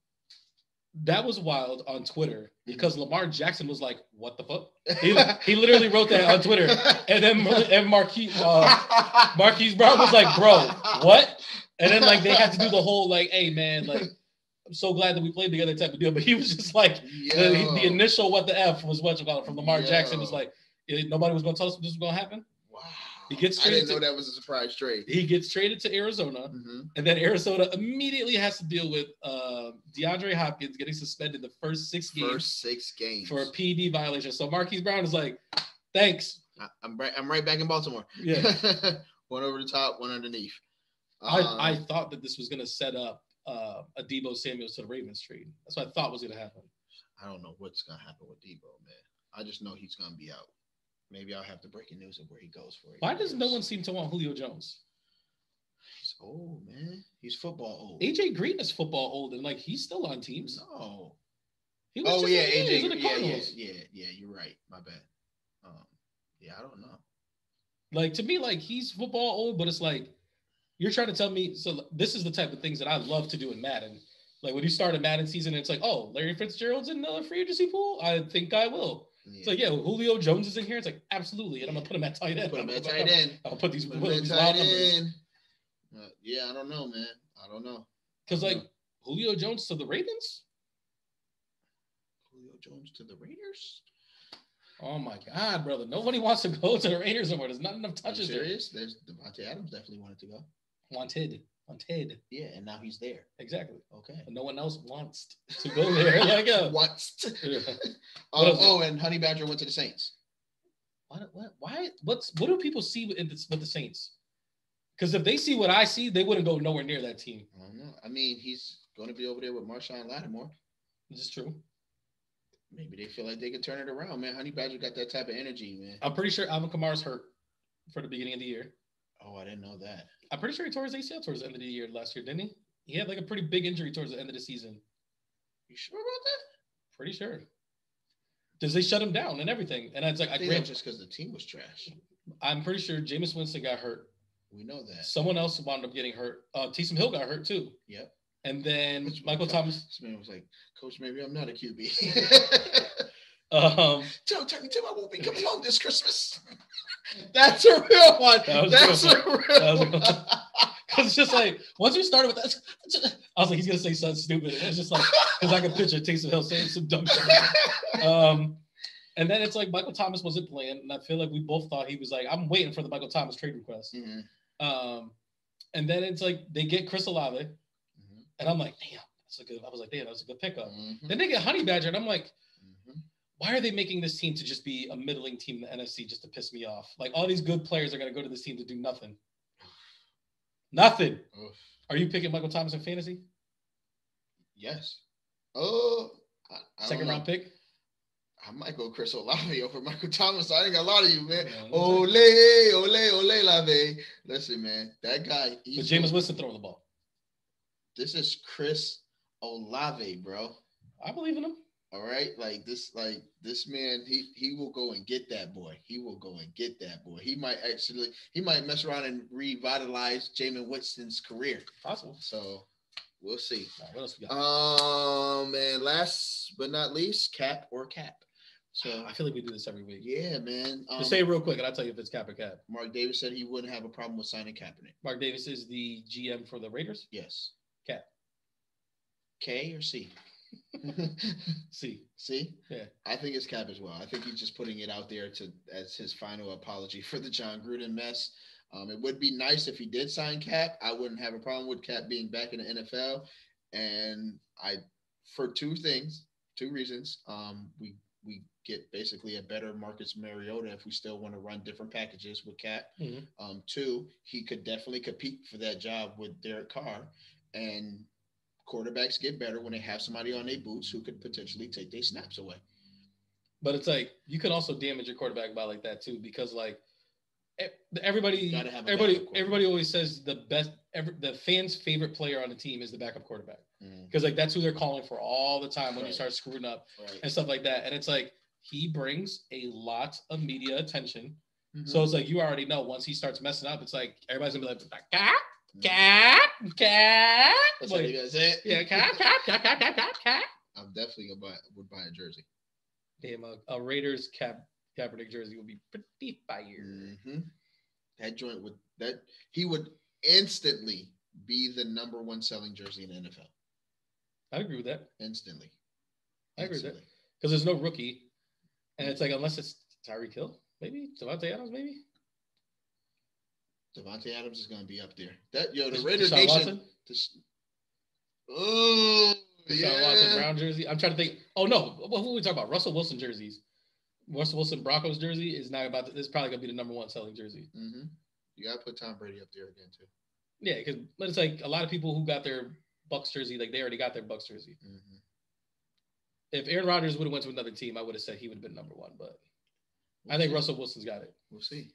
That was wild on Twitter because Lamar Jackson was like, "What the fuck?" He literally wrote that on Twitter, and then Marquise Brown was like, "Bro, what?" And then like they had to do the whole like, "Hey man, like." I'm so glad that we played together type of deal, but he was just like the initial what the F was what you call it from Lamar Jackson was like nobody was going to tell us this was going to happen. Wow, he gets I didn't know that was a surprise trade. He gets traded to Arizona, and then Arizona immediately has to deal with DeAndre Hopkins getting suspended the first 6 games for a PD violation. So Marquise Brown is like, thanks. I'm right back in Baltimore. Yeah, one over the top, one underneath. I thought that this was going to set up a Deebo Samuel to the Ravens trade. That's what I thought was going to happen. I don't know what's going to happen with Deebo, man. I just know he's going to be out. Maybe I'll have the breaking news of where he goes for it. Why does no one seem to want Julio Jones? He's old, man. He's football old. AJ Green is football old, and like he's still on teams. No. AJ. Yeah. You're right. My bad. I don't know. Like to me, like he's football old, but it's like. You're trying to tell me, so this is the type of things that I love to do in Madden. Like when you start a Madden season, it's like, oh, Larry Fitzgerald's in the free agency pool? I think I will. Yeah. It's like, yeah, Julio Jones is in here. It's like, absolutely. And I'm going to put him at tight end. I'll put these wild numbers. Yeah, I don't know, man. I don't know. Because like Julio Jones to the Ravens? Julio Jones to the Raiders? Oh my God, brother. Nobody wants to go to the Raiders anymore. There's not enough touches there. There's Devontae Adams definitely wanted to go. Wanted. Yeah, and now he's there. Exactly. Okay. And no one else wants to go there. Like wants. Yeah. And Honey Badger went to the Saints. Why? What do people see with the Saints? Because if they see what I see, they wouldn't go nowhere near that team. I don't know. I mean, he's going to be over there with Marshawn Lattimore. This is true. Maybe they feel like they can turn it around, man. Honey Badger got that type of energy, man. I'm pretty sure Alvin Kamara's hurt for the beginning of the year. Oh, I didn't know that. I'm pretty sure he tore his ACL towards the end of the year last year, didn't he? He had like a pretty big injury towards the end of the season. You sure about that? Pretty sure. Because they shut him down and everything. And it's like, I think just because the team was trash. I'm pretty sure Jameis Winston got hurt. We know that. Someone else wound up getting hurt. Taysom Hill got hurt too. Yep. And then Michael Thomas. This man was like, Coach, maybe I'm not a QB. Tell me, Tim, I won't be coming home this Christmas. That's a real one. That's a real one. Because it's just like, once we started with that, I was like, he's going to say something stupid. And it's just like, because I can picture Taysom Hill saying some dumb shit. And then it's like Michael Thomas wasn't playing. And I feel like we both thought he was like, I'm waiting for the Michael Thomas trade request. Mm-hmm. And then it's like, they get Chris Olave. Mm-hmm. And I'm like, damn, I was like, damn, that was a good pickup. Mm-hmm. Then they get Honey Badger. And I'm like, why are they making this team to just be a middling team in the NFC just to piss me off? Like, all these good players are going to go to this team to do nothing. Nothing. Oof. Are you picking Michael Thomas in fantasy? Yes. Second round pick? I might go Chris Olave over Michael Thomas. I ain't got a lot of you, man. Ole, Olave. Listen, man, that guy. But Jameis Winston throwing the ball. This is Chris Olave, bro. I believe in him. All right, this man, he will go and get that boy. He will go and get that boy. He might mess around and revitalize Jameis Winston's career. Possible. So we'll see. Right, what else we got? And last but not least, cap or cap. So I feel like we do this every week. Yeah, man. Just say it real quick, and I'll tell you if it's cap or cap. Mark Davis said he wouldn't have a problem with signing Kaepernick. Mark Davis is the GM for the Raiders? Yes. Cap. K or C? C. Yeah, I think it's cap as well. I think he's just putting it out there as his final apology for the John Gruden mess. It would be nice if he did sign Cap. I wouldn't have a problem with Cap being back in the NFL. And for two reasons. We get basically a better Marcus Mariota if we still want to run different packages with Cap. Mm-hmm. Two, he could definitely compete for that job with Derek Carr. And quarterbacks get better when they have somebody on their boots who could potentially take their snaps away. But it's like, you can also damage your quarterback by like that too, because like everybody always says the fans' favorite player on the team is the backup quarterback. Because like that's who they're calling for all the time when you start screwing up and stuff like that. And it's like, he brings a lot of media attention. Mm-hmm. So it's like, you already know once he starts messing up, it's like, everybody's gonna be like, Cap. That's what you guys say. Yeah, cap. I'm definitely would buy a jersey. Damn, a Raiders Kaepernick jersey would be pretty fire. Mm-hmm. That joint he would instantly be the number one selling jersey in the NFL. I agree with that. Instantly. I agree with that. Because there's no rookie. And it's like, unless it's Tyreek Hill, maybe? Devontae Adams, maybe? Devontae Adams is going to be up there. The Raider Nation. Deshaun Watson Brown jersey. I'm trying to think. Oh, no. What are we talking about? Russell Wilson jerseys. Russell Wilson Broncos jersey is not about – this is probably going to be the number one selling jersey. Mm-hmm. You got to put Tom Brady up there again, too. Yeah, but it's like a lot of people who got their Bucs jersey, like they already got their Bucs jersey. Mm-hmm. If Aaron Rodgers would have went to another team, I would have said he would have been number one. But I think Russell Wilson's got it. We'll see.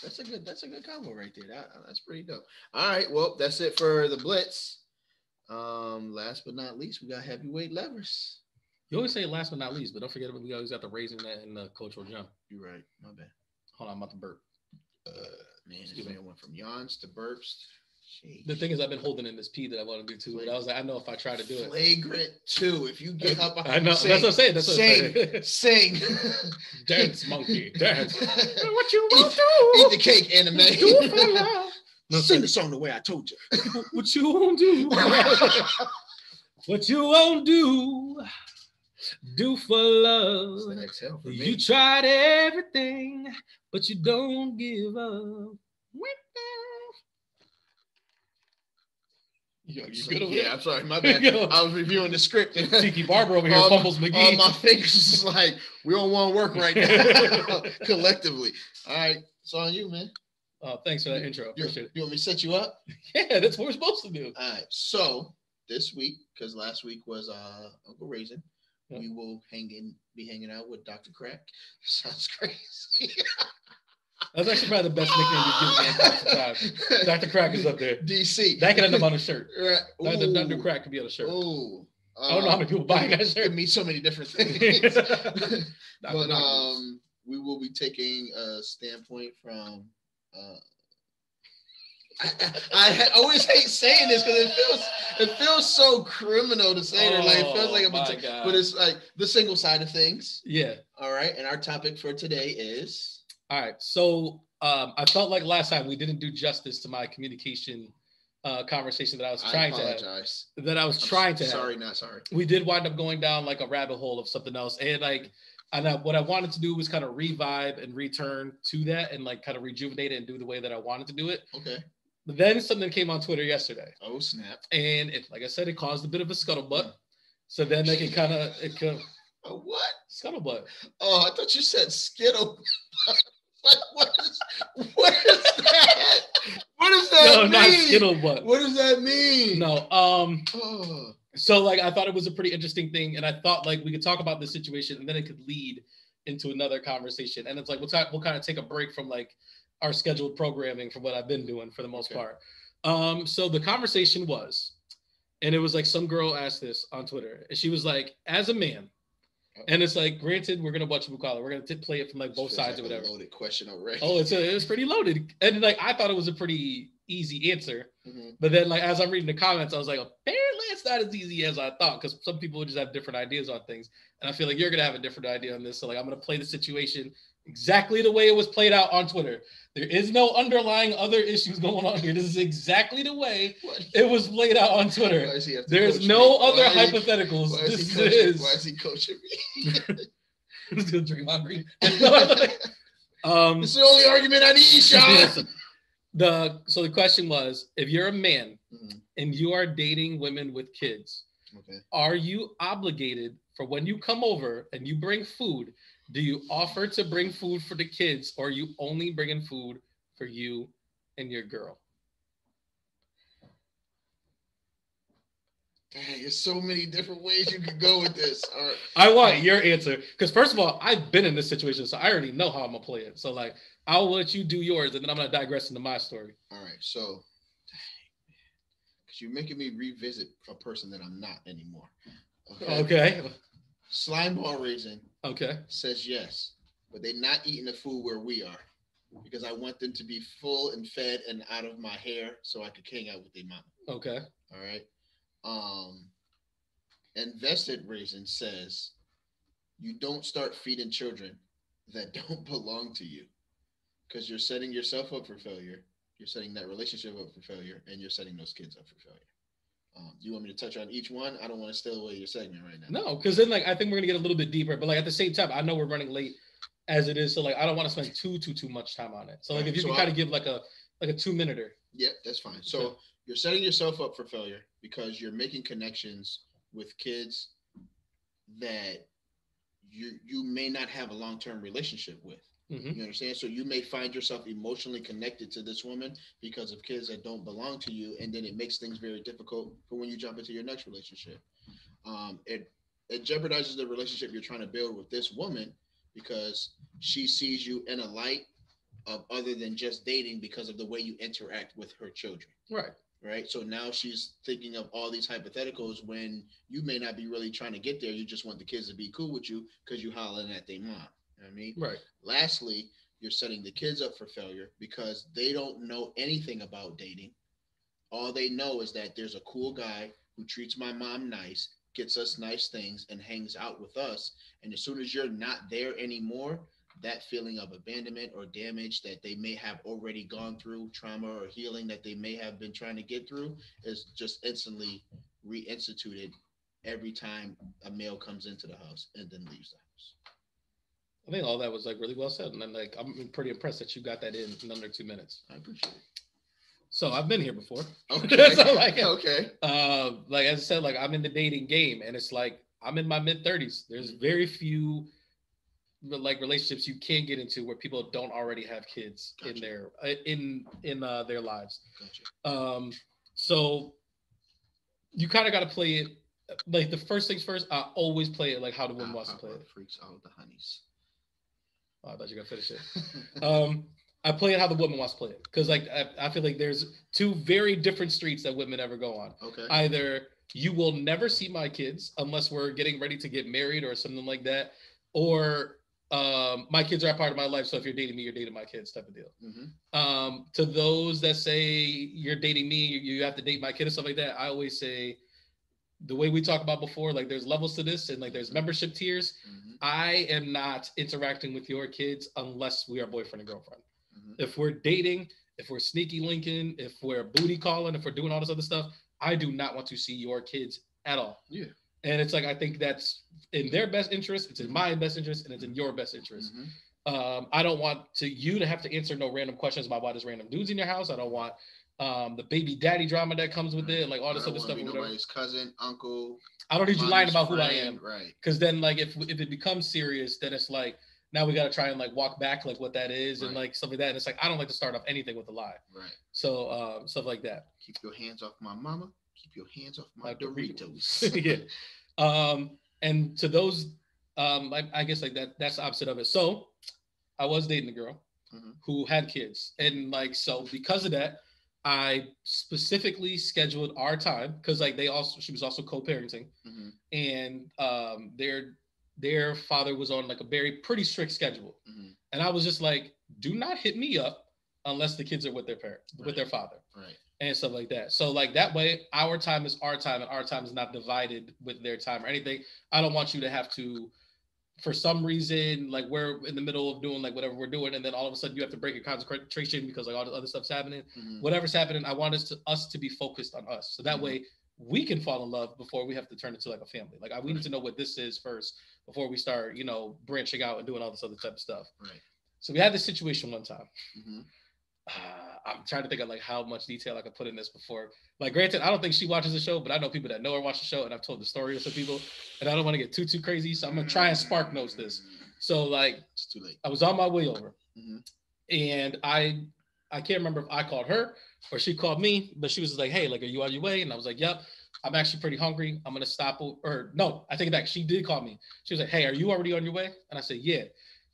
That's a good combo right there. That's pretty dope. All right, well, that's it for the Blitz. Last but not least, we got heavyweight levers. You always say last but not least, but don't forget we always got the Raisinet and the cultural jump. You're right. My bad. Hold on, I'm about to burp. Man, this man went from yawns to burps. Jeez. The thing is, I've been holding in this pee that I want to do too. But I was like, I know if I try to do it. Flagrant 2. If you get up, I know. Sing, that's what I'm saying. Sing. Dance, monkey. Dance. What you won't do? Eat the cake, anime. Do for love. No, sing the song the way I told you. What you won't do? What you won't do? Do for love. For you tried everything, but you don't give up. You good over there? I'm sorry, my bad. I was reviewing the script. Tiki Barber over here fumbles McGee. All my fingers is like, we don't want to work right now collectively. All right, it's on you, man. Thanks for that intro. Appreciate it. You want me to set you up? Yeah, that's what we're supposed to do. All right, so this week, because last week was Uncle Raisin, we will be hanging out with Dr. Crack. Sounds crazy. That's actually probably the best nickname you've given me in time. Dr. Crack is up there. DC. That can end up on a shirt. Right. Dr. Crack could be on a shirt. Oh. I don't know how many people buying that shirt. It means so many different things. But we will be taking a standpoint from I always hate saying this because it feels so criminal to say it. Like it feels like but it's like the single side of things. Yeah. All right. And our topic for today is all right. So I felt like last time we didn't do justice to my communication conversation that I was trying to have. Sorry, not sorry. We did wind up going down like a rabbit hole of something else. And like, what I wanted to do was kind of revive and return to that and like kind of rejuvenate it and do the way that I wanted to do it. Okay. But then something came on Twitter yesterday. Oh, snap. And it, like I said, it caused a bit of a scuttlebutt. So then like it kind of a what? Scuttlebutt. Oh, I thought you said skittle. Like, what is that? What does that mean? No, not scuttlebutt. What does that mean? No. So like I thought it was a pretty interesting thing, and I thought like we could talk about this situation, and then it could lead into another conversation. And it's like we'll kind of take a break from like our scheduled programming from what I've been doing for the most part. So the conversation was, and it was like some girl asked this on Twitter, and she was like, as a man, and it's like, granted, we're gonna watch Bukala. We're gonna play it from like both sides or whatever. Loaded question already. Oh, it was pretty loaded, and like I thought it was a pretty easy answer, but then like as I'm reading the comments, I was like, apparently it's not as easy as I thought, because some people just have different ideas on things, and I feel like you're gonna have a different idea on this. So like I'm gonna play the situation exactly the way it was played out on Twitter. There is no underlying other issues going on here. This is exactly the way it was played out on Twitter. There's no other hypotheticals. Why is he coaching me? I'm still drinking my green. This is the only argument I need, Sean. So the question was, if you're a man and you are dating women with kids, are you obligated for when you come over and you bring food? Do you offer to bring food for the kids, or are you only bringing food for you and your girl? Dang, there's so many different ways you could go with this. All right. I want your answer, because first of all, I've been in this situation, so I already know how I'm gonna play it. So like, I'll let you do yours, and then I'm gonna digress into my story. All right, so because you're making me revisit a person that I'm not anymore. Okay. Slime ball raising. Okay. Says yes, but they're not eating the food where we are, because I want them to be full and fed and out of my hair so I could hang out with their mama. Okay. All right. Invested raisin says you don't start feeding children that don't belong to you, because you're setting yourself up for failure. You're setting that relationship up for failure, and you're setting those kids up for failure. Do you want me to touch on each one? I don't want to steal away your segment right now. No, because then like I think we're gonna get a little bit deeper, but like at the same time, I know we're running late as it is, so like I don't want to spend too much time on it. So like if you can kind of give like a 2-minute. Yeah, that's fine. So you're setting yourself up for failure because you're making connections with kids that you may not have a long-term relationship with. You understand? So you may find yourself emotionally connected to this woman because of kids that don't belong to you, and then it makes things very difficult for when you jump into your next relationship. It jeopardizes the relationship you're trying to build with this woman because she sees you in a light of other than just dating because of the way you interact with her children. Right. So now she's thinking of all these hypotheticals when you may not be really trying to get there. You just want the kids to be cool with you because you hollering at their mom. You know what I mean? Right. Lastly, you're setting the kids up for failure because they don't know anything about dating. All they know is that there's a cool guy who treats my mom nice, gets us nice things, and hangs out with us. And as soon as you're not there anymore, that feeling of abandonment or damage that they may have already gone through, trauma or healing that they may have been trying to get through, is just instantly reinstituted every time a male comes into the house and then leaves the house. I think all that was like really well said, and then like I'm pretty impressed that you got that in under 2 minutes. I appreciate it. So I've been here before. Okay. So like, okay. Like as I said, like I'm in the dating game, and it's like I'm in my mid-30s. There's very few like relationships you can get into where people don't already have kids in their their lives. Gotcha. So you kind of got to play it like the first things first. I always play it like how the woman wants to play it. Freaks all the honeys. Oh, I thought you were gonna finish it. I play it how the woman wants to play it because like I feel like there's two very different streets that women ever go on. Okay. Either you will never see my kids unless we're getting ready to get married or something like that, or my kids are a part of my life, so if you're dating me, you're dating my kids type of deal. To those that say you're dating me, you have to date my kid or stuff like that, I always say the way we talked about before, like there's levels to this and like there's membership tiers. I am not interacting with your kids unless we are boyfriend and girlfriend. If we're dating if we're sneaky linking, if we're booty calling, if we're doing all this other stuff, I do not want to see your kids at all. Yeah. And it's like, I think that's in their best interest. It's in my best interest, and it's in your best interest. I don't want you to have to answer no random questions about why there's random dudes in your house. I don't want the baby daddy drama that comes with it, like all this other stuff. Nobody's cousin, uncle. I don't need you lying about who I am. Right. Because then, like, if it becomes serious, then it's like, now we got to try and like walk back like what that is and like stuff like that. And it's like, I don't like to start off anything with a lie. Right. So stuff like that. Keep your hands off my mama. Keep your hands off my Doritos. Yeah. And to those, I guess like that's the opposite of it. So I was dating a girl who had kids. And like, so because of that, I specifically scheduled our time because like she was also co-parenting and their father was on like a pretty strict schedule. And I was just like, do not hit me up unless the kids are with their parent, with their father. Right. And stuff like that. So like that way, our time is our time and our time is not divided with their time or anything. I don't want you to have to, for some reason, like we're in the middle of doing like whatever we're doing. And then all of a sudden you have to break your concentration because like all the other stuff's happening. Whatever's happening, I want us to be focused on us. So that way we can fall in love before we have to turn into like a family. Like we need to know what this is first before we start, branching out and doing all this other type of stuff. Right. So we had this situation one time. I'm trying to think of like how much detail I could put in this before. Like, granted, I don't think she watches the show, but I know people that know her watch the show, and I've told the story to some people, and I don't want to get too crazy, so I'm gonna try and spark notes this. So like, it's too late. I was on my way over, and I can't remember if I called her or she called me, but she was just like, "Hey, like, are you on your way?" And I was like, "Yep, I'm actually pretty hungry. I'm gonna stop." Or no, I take it back. She did call me. She was like, "Hey, are you already on your way?" And I said, "Yeah."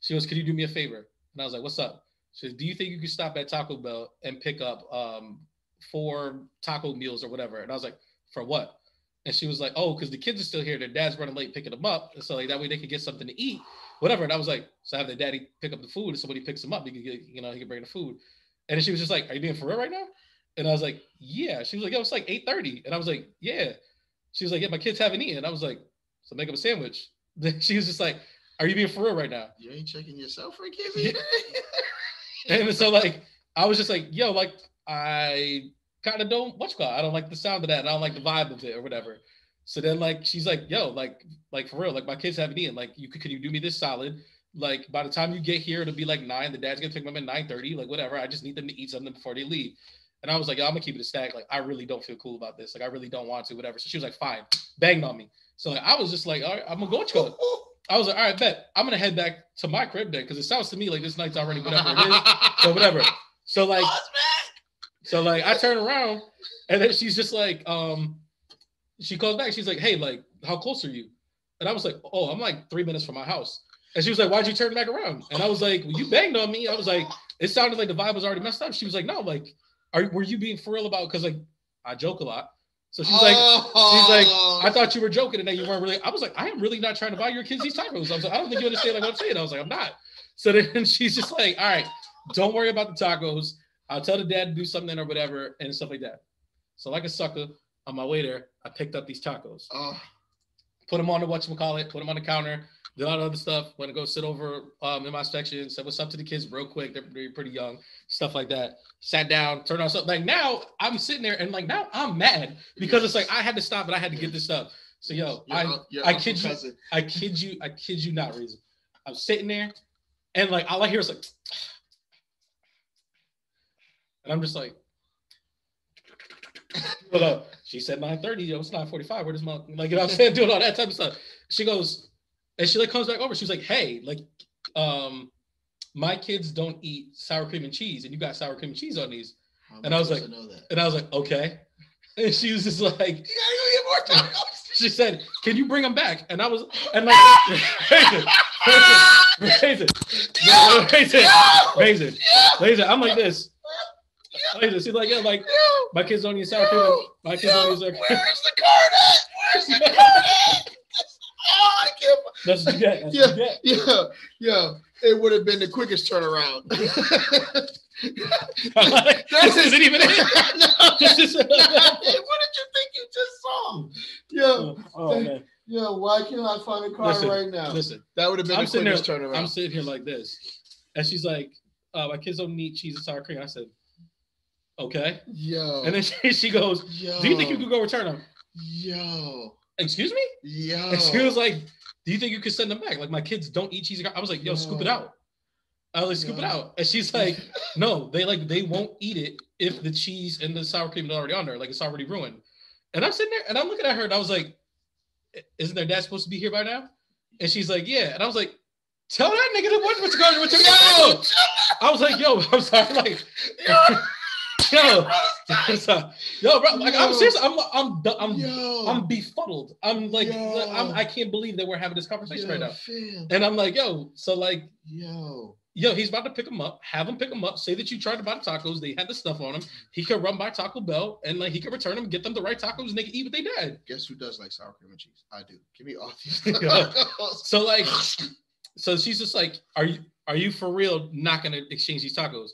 She goes, "Could you do me a favor?" And I was like, "What's up?" She said, "Do you think you could stop at Taco Bell and pick up 4 taco meals or whatever?" And I was like, "For what?" And she was like, "Oh, because the kids are still here. Their dad's running late picking them up. And so like that way they could get something to eat, whatever." And I was like, "So have their daddy pick up the food and somebody picks them up. He could get, he could bring the food." And then she was just like, "Are you being for real right now?" And I was like, "Yeah." She was like, "Yo, it's like 8:30." And I was like, "Yeah." She was like, "Yeah, my kids haven't eaten." And I was like, "So make them a sandwich." Then she was just like, "Are you being for real right now?" You ain't checking yourself for kids either. And so like, I was just like, yo, like, I kind of don't, I don't like the sound of that. And I don't like the vibe of it or whatever. So then like, she's like, yo, like for real, like my kids haven't eaten. Like, can you do me this solid? Like by the time you get here, it'll be like 9. The dad's gonna pick them up at 9:30, like whatever. I just need them to eat something before they leave. And I was like, yo, I'm gonna keep it a stack. Like, I really don't feel cool about this. Like, I really don't want to, whatever. So she was like, fine, banged on me. So like, I was just like, all right, I'm gonna go with you. I was like, all right, bet. I'm going to head back to my crib then because it sounds to me like this night's already whatever it is. So whatever. So like, I turn around and then she's just like, she calls back. She's like, "Hey, like, how close are you?" And I was like, "Oh, I'm like 3 minutes from my house." And she was like, "Why'd you turn back around?" And I was like, "Well, you banged on me." I was like, it sounded like the vibe was already messed up. She was like, "No, like, were you being for real about?" Because like, I joke a lot. So she's like, "I thought you were joking and that you weren't really." I was like, "I am really not trying to buy your kids these tacos." I was like, "I don't think you understand like what I'm saying." I was like, "I'm not." So then she's just like, "All right, don't worry about the tacos. I'll tell the dad to do something or whatever and stuff like that." So like a sucker, on my way there, I picked up these tacos, put them on the whatchamacallit, put them on the counter, did all the other stuff, went to go sit over in my section, said what's up to the kids real quick. They're pretty young, stuff like that. Sat down, turned on something. Like now I'm sitting there and like now I'm mad because it's like I had to stop and I had to get this stuff. So yo, I kid you not, Reason. I'm sitting there and like all I hear is like, and I'm just like, she said 9:30, yo, it's 9:45. Where does my, like, you know what I'm saying, doing all that type of stuff. She goes, and she like comes back over. She's like, "Hey, like, my kids don't eat sour cream and cheese, and you got sour cream and cheese on these." And I was like, "Okay." And she was just like, "You gotta go get more tacos." She said, "Can you bring them back?" And I was, and like, Raisin. I'm like this. She's like, "Yeah, like, my kids don't eat sour cream. My kids don't eat sour cream." Where's the card at? Where's the card at? Oh, I can't. That's what you get. That's what you get. Yeah. It would have been the quickest turnaround. This isn't even it. What did you think you just saw? Man. Yeah, why can't I find a car right now? Listen, that would have been the quickest turnaround. I'm sitting here like this. And she's like, "My kids don't eat cheese and sour cream." I said, Okay. Yo. And then she goes, yo. Do you think you could go return them? Yo. Excuse me? Yo. And she was like, do you think you could send them back? Like, my kids don't eat cheesy. I was like, yo, scoop it out. I was like, scoop it out. And she's like, no, they won't eat it if the cheese and the sour cream is already on there. Like, it's already ruined. And I'm sitting there and I'm looking at her and I was like, isn't their dad supposed to be here by now? And she's like, yeah. And I was like, tell that nigga to what's going on. I was like, yo, I'm sorry. Like, yo, bro. Like, I'm serious. I'm befuddled. I'm like, I can't believe that we're having this conversation right now. Fam. And I'm like, yo, so like, yo, he's about to pick him up. Have him pick him up. Say that you tried to buy the tacos. They had the stuff on them. He could run by Taco Bell and like he could return them, get them the right tacos, and they can eat what they did. Guess who does like sour cream and cheese? I do. Give me all these tacos. So like, so she's just like, are you for real not gonna exchange these tacos?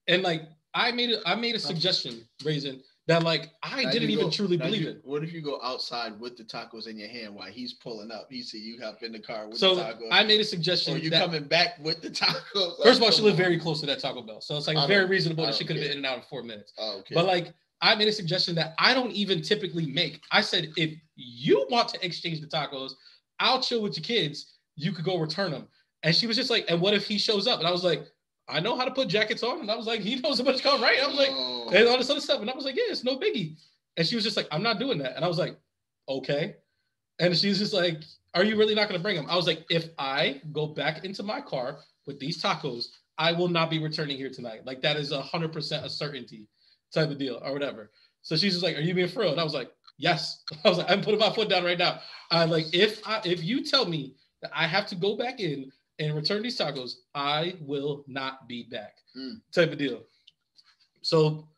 And like, I made a suggestion, Raisin, that like I didn't even truly believe it. What if you go outside with the tacos in your hand while he's pulling up? He see you hop in the car with the tacos. I made a suggestion. Or you coming back with the tacos. First of all, she lived very close to that Taco Bell, so it's like very reasonable that she could have been in and out in 4 minutes. Oh, okay. But like, I made a suggestion that I don't even typically make. I said, if you want to exchange the tacos, I'll chill with your kids. You could go return them. And she was just like, and what if he shows up? And I was like, I know how to put jackets on. And I was like, he knows about to come, right? I was like, and all this other stuff. And I was like, yeah, it's no biggie. And she was just like, I'm not doing that. And I was like, okay. And she's just like, are you really not going to bring them? I was like, if I go back into my car with these tacos, I will not be returning here tonight. Like, that is 100% a certainty type of deal or whatever. So she's just like, are you being for real? And I was like, yes. I was like, I'm putting my foot down right now. I'm like, if you tell me that I have to go back in and return these tacos, I will not be back. Type of deal. So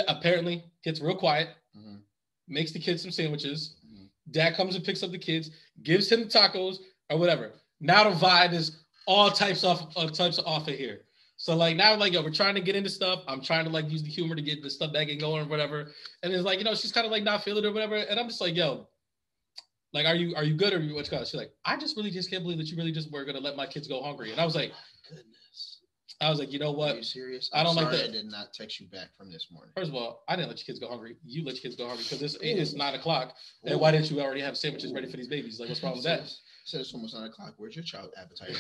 apparently gets real quiet, makes the kids some sandwiches. Dad comes and picks up the kids, gives him the tacos or whatever. Now the vibe is all types of off of here. So like now, like, yo, we're trying to get into stuff. I'm trying to like use the humor to get the stuff back and going or whatever. And it's like, you know, she's kind of like not feeling it or whatever. And I'm just like, yo, like, are you good or what's going on? She's like, I just really just can't believe that you really just were gonna let my kids go hungry. And I was like, goodness. I was like, you know what? Are you serious? I don't like that. I did not text you back from this morning. First of all, I didn't let your kids go hungry. You let your kids go hungry because it's 9 o'clock. And why didn't you already have sandwiches ready for these babies? Like, what's wrong with that? Said it's almost 9 o'clock. Where's your child appetite?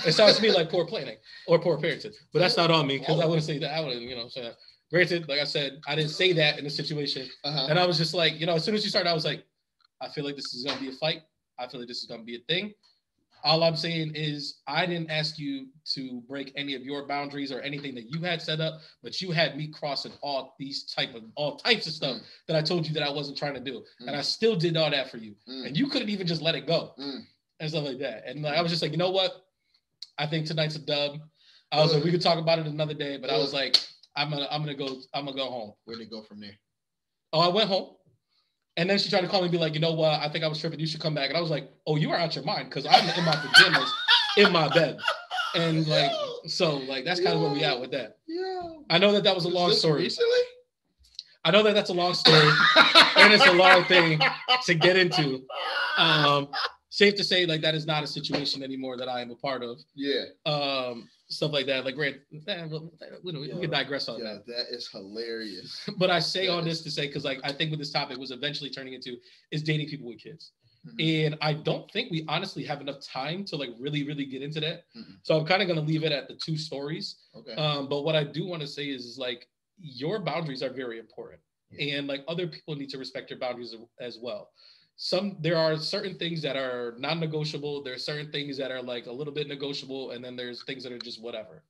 It sounds to me like poor planning or poor parenting, but that's not on me because I wouldn't say that. I wouldn't, you know, say that. Granted, like I said, I didn't say that in the situation, and I was just like, you know, as soon as you started, I was like, I feel like this is gonna be a fight. I feel like this is gonna be a thing. All I'm saying is I didn't ask you to break any of your boundaries or anything that you had set up, but you had me crossing all types of stuff that I told you that I wasn't trying to do, and I still did all that for you, and you couldn't even just let it go. And stuff like that. And like, I was just like, you know what? I think tonight's a dub. I was like, we could talk about it another day, but I was like, I'm gonna go home. Where'd it go from there? Oh, I went home. And then she tried to call me and be like, you know what? I think I was tripping. You should come back. And I was like, oh, you are out your mind because I'm in my pajamas in my bed. And like, so like, that's kind of where we at with that. Yeah. I know that was a long story. Recently? I know that that's a long story and it's a long thing to get into. Safe to say, like, that is not a situation anymore that I am a part of. Yeah. Stuff like that. Like, Grant, we can digress on that. That is hilarious. But I say all this to say, because, like, I think what this topic was eventually turning into is dating people with kids. And I don't think we honestly have enough time to, like, really, really get into that. So I'm kind of going to leave it at the 2 stories. Okay. But what I do want to say is, like, your boundaries are very important. And, like, other people need to respect your boundaries as well. There are certain things that are non-negotiable. There are certain things that are like a little bit negotiable. And then there's things that are just whatever.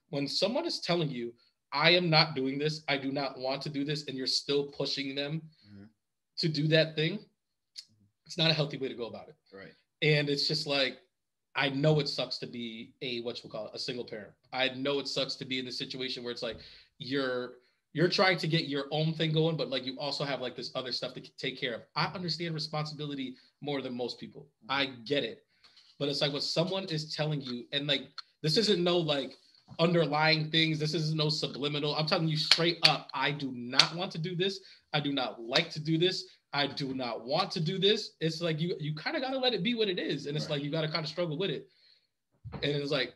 When someone is telling you, I am not doing this, I do not want to do this, and you're still pushing them to do that thing, it's not a healthy way to go about it. Right. And it's just like, I know it sucks to be a single parent. I know it sucks to be in the situation where it's like, you're trying to get your own thing going, but like you also have like this other stuff to take care of. I understand responsibility more than most people. I get it. But it's like when someone is telling you, and like, this isn't no like underlying things. This isn't no subliminal. I'm telling you straight up, I do not want to do this. I do not like to do this. I do not want to do this. It's like, you kind of got to let it be what it is. And it's like, you got to kind of struggle with it. And it's like,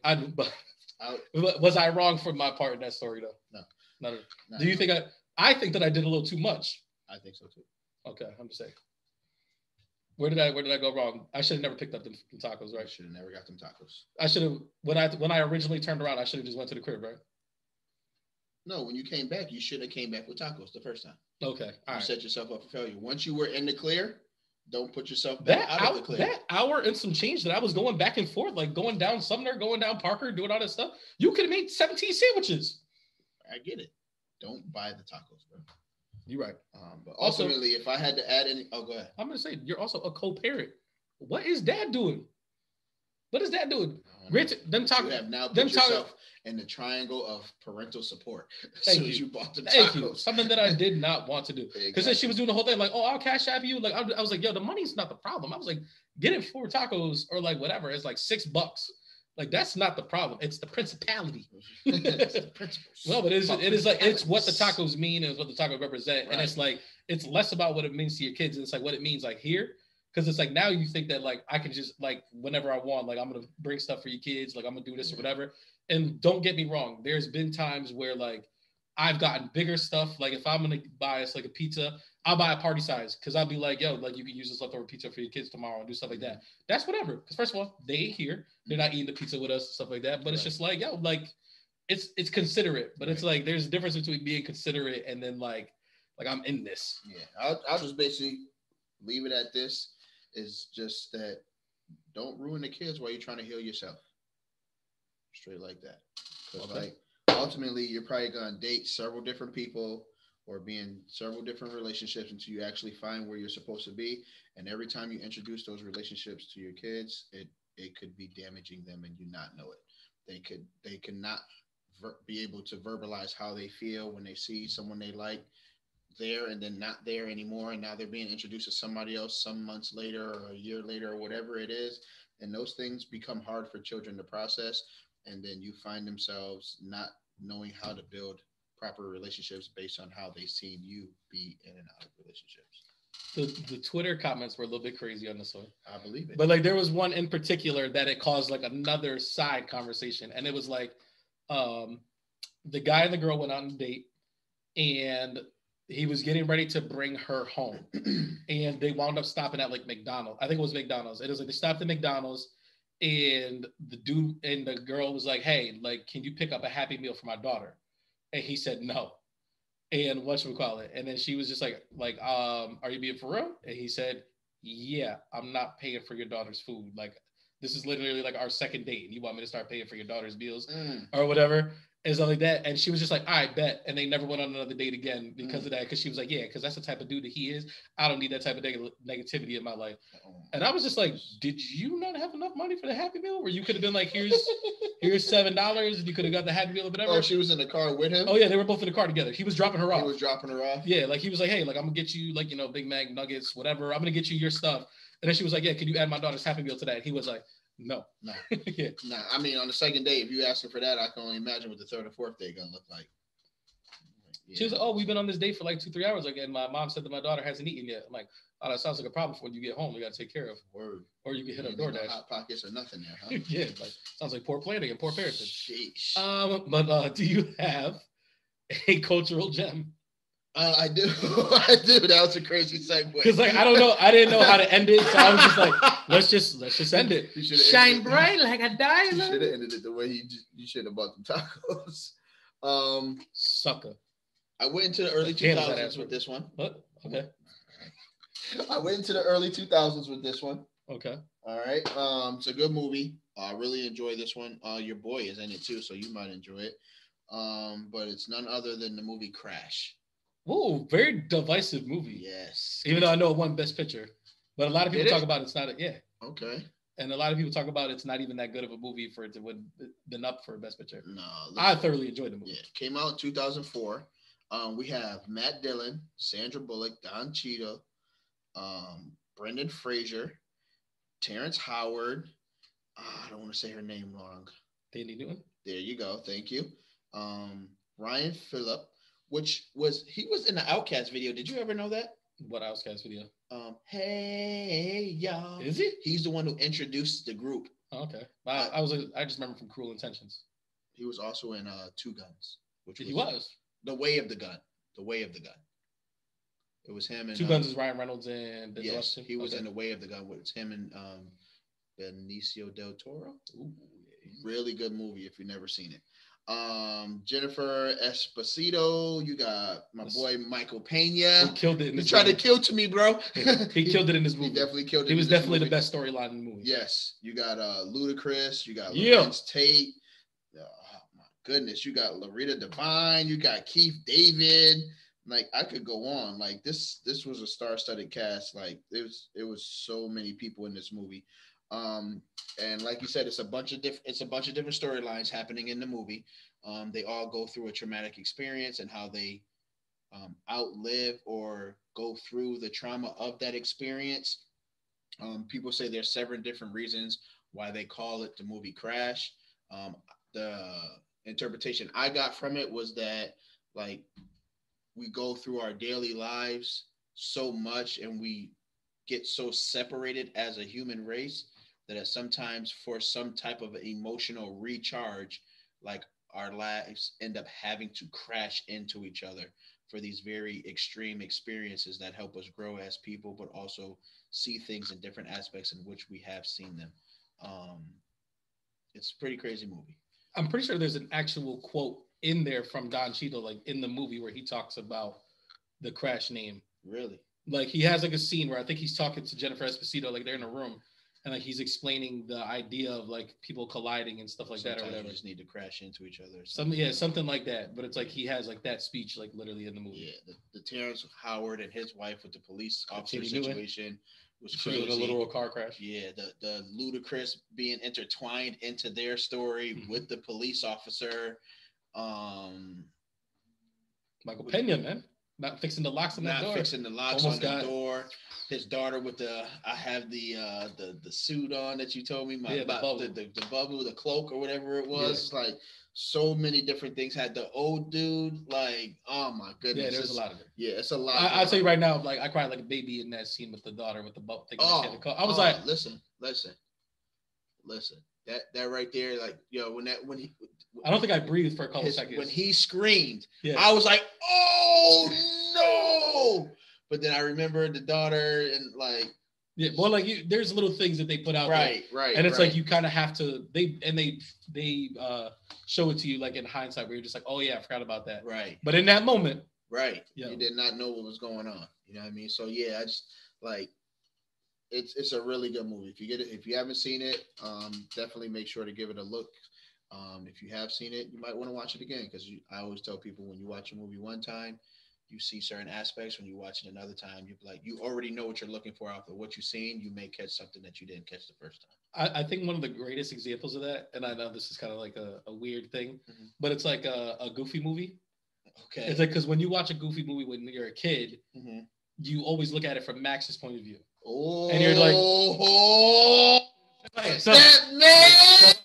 was I wrong for my part in that story though? Not do you think I think that I did a little too much. I think so too. Okay, I'm just saying. Where did I go wrong? I should have never picked up them tacos, right? Should have never got them tacos. I should have when I originally turned around, I should have just went to the crib, right? No, when you came back, you should have came back with tacos the first time. Okay. All right. Set yourself up for failure. Once you were in the clear, don't put yourself back out of the clear. That hour and some change that I was going back and forth, like going down Sumner, going down Parker, doing all that stuff, you could have made 17 sandwiches. I get it. Don't buy the tacos, bro. You're right. But ultimately, if I had to add any, go ahead. I'm gonna say you're also a co-parent. What is Dad doing? What is Dad doing? Rich, them tacos. You have now put yourself in the triangle of parental support. Thank you. As you bought the tacos. Thank you. Something that I did not want to do. Because Exactly. she was doing the whole thing like, oh, I'll cash app you. Like I was like, yo, the money's not the problem. I was like, getting 4 tacos or like whatever. It's like $6. Like that's not the problem. It's the principality. It's the principles. No, but it is like it's what the tacos mean and it's what the tacos represent. Right. And it's like it's less about what it means to your kids and it's like what it means like here. Because it's like now you think that like I can just like whenever I want, like I'm gonna bring stuff for your kids, like I'm gonna do this or whatever. And don't get me wrong, there's been times where like I've gotten bigger stuff. Like if I'm gonna buy us like a pizza, I'll buy a party size because I'll be like, yo, like you can use this leftover pizza for your kids tomorrow and do stuff like that. That's whatever. Because first of all, they ain't here. They're not eating the pizza with us, stuff like that. But it's just like, yo, like it's considerate. But it's like there's a difference between being considerate and then like I'm in this. Yeah, I'll just basically leave it at this. Is just that don't ruin the kids while you're trying to heal yourself. Straight like that. Because like ultimately you're probably gonna date several different people or be in several different relationships until you actually find where you're supposed to be. And every time you introduce those relationships to your kids, it could be damaging them and you not know it. They cannot be able to verbalize how they feel when they see someone they like there and then not there anymore, and now they're being introduced to somebody else some months later or a year later or whatever it is, and those things become hard for children to process, and then you find themselves not knowing how to build proper relationships based on how they've seen you be in and out of relationships. The Twitter comments were a little bit crazy on this one. I believe it. But like there was one in particular that it caused like another side conversation, and it was like the guy and the girl went on a date and he was getting ready to bring her home and they wound up stopping at like McDonald's. I think it was McDonald's. It was like they stopped at McDonald's and the dude and the girl was like, hey, like, can you pick up a Happy Meal for my daughter? And he said, no. And whatchamacallit? And then she was just like, are you being for real? And he said, yeah, I'm not paying for your daughter's food. Like, this is literally like our second date. And you want me to start paying for your daughter's meals or whatever? And stuff like that. And she was just like, I bet. And they never went on another date again because of that. Because she was like, yeah, because that's the type of dude that he is. I don't need that type of negativity in my life. And I was just like, did you not have enough money for the Happy Meal? Where you could have been like, here's $7 and you could have got the Happy Meal or whatever. Oh, she was in the car with him? Oh, yeah, they were both in the car together. He was dropping her off. He was dropping her off? Yeah, like he was like, hey, like I'm going to get you like, you know, Big Mac, nuggets, whatever. I'm going to get you your stuff. And then she was like, yeah, can you add my daughter's Happy Meal to that? And he was like, no. Yeah. Nah, I mean, on the second day, if you ask her for that, I can only imagine what the third or fourth day gonna look like. Yeah. She was like, oh, we've been on this date for like 2-3 hours. Like, and my mom said that my daughter hasn't eaten yet. I'm like, oh, that sounds like a problem for when you get home. You got to take care of. Word. Or you can hit up No DoorDash. hot pockets or nothing there, huh? Yeah, like sounds like poor planning and poor parenting. Sheesh. But do you have a cultural gem? I do. I do. That was a crazy segue. Because like I don't know, I didn't know how to end it, so I was just like, let's just end it. Shine bright like a diamond. You should have ended it the way you should have bought the tacos. Sucker. I went into the early 2000s with this one. What? Okay. I went into the early 2000s with this one. Okay. All right. It's a good movie. I really enjoy this one. Your boy is in it too, so you might enjoy it. But it's none other than the movie Crash. Whoa, very divisive movie. Yes. Even though I know it won Best Picture. But a lot of people talk about it's not Okay. And a lot of people talk about it's not even that good of a movie for it to have been up for Best Picture. No. I thoroughly enjoyed the movie. Yeah. Came out in 2004. We have Matt Dillon, Sandra Bullock, Don Cheadle, Brendan Fraser, Terrence Howard. I don't want to say her name wrong. Danny Newton. There you go. Thank you. Ryan Phillip, he was in the Outkast video. Did you ever know that? What Outkast video? Hey y'all. Is he? He's the one who introduced the group. Oh, okay. I just remember from Cruel Intentions. He was also in Two Guns. He was. The Way of the Gun. The Way of the Gun. It was him and Two Guns is Ryan Reynolds and yes, he was in The Way of the Gun. It's him and Benicio del Toro. Ooh, really good movie if you've never seen it. Jennifer Esposito. You got my boy Michael Pena. He killed it. He tried to kill to me, bro. He killed it in this movie. He definitely killed it. He was definitely the best storyline in the movie. Yes, you got Ludacris. You got Lorenz Tate. Oh my goodness, you got Loretta Devine. You got Keith David. Like I could go on. Like this was a star-studded cast. Like it was so many people in this movie. And like you said, it's a bunch of different storylines happening in the movie. They all go through a traumatic experience and how they outlive or go through the trauma of that experience. People say there's several different reasons why they call it the movie Crash. The interpretation I got from it was that like we go through our daily lives so much and we get so separated as a human race that sometimes for some type of emotional recharge, like our lives end up having to crash into each other for these very extreme experiences that help us grow as people, but also see things in different aspects in which we have seen them. It's a pretty crazy movie. I'm pretty sure there's an actual quote in there from Don Cheadle, like in the movie where he talks about the Crash name. Really? Like he has like a scene where I think he's talking to Jennifer Esposito, like they're in a room and like he's explaining the idea of like people colliding and stuff like that or whatever. You just need to crash into each other. Something like that. But it's like he has like that speech like literally in the movie. Yeah, the Terrence Howard and his wife with the police officer situation was crazy. A literal car crash. Yeah, the Ludacris being intertwined into their story with the police officer. Michael Pena, man. Not fixing the locks on that door. Not fixing the locks on the door. His daughter with I have the suit on that you told me the bubble, the cloak or whatever it was. Yeah. It's like so many different things. Had the old dude, like, oh my goodness. Yeah, there's a lot of it. Yeah, it's a lot. I'll tell you right now, like I cried like a baby in that scene with the daughter with the bubble. I was like, listen. That right there, like, when he I don't think I breathed for a couple seconds. When he screamed, I was like, oh no. But then I remember the daughter and like, yeah, well, like there's little things that they put out there. Right. And it's like you kind of have to they show it to you like in hindsight where you're just like, oh yeah, I forgot about that. Right. But in that moment, you did not know what was going on. You know what I mean? So yeah, I just like it's a really good movie. If you haven't seen it, definitely make sure to give it a look. If you have seen it, you might want to watch it again because I always tell people when you watch a movie one time, you see certain aspects. When you watch it another time, you already know what you're looking for out of what you've seen. You may catch something that you didn't catch the first time. I think one of the greatest examples of that, and I know this is kind of like a weird thing, but it's like a Goofy movie. Okay. It's like because when you watch a Goofy movie when you're a kid, you always look at it from Max's point of view. Oh, and you're like, so, that man.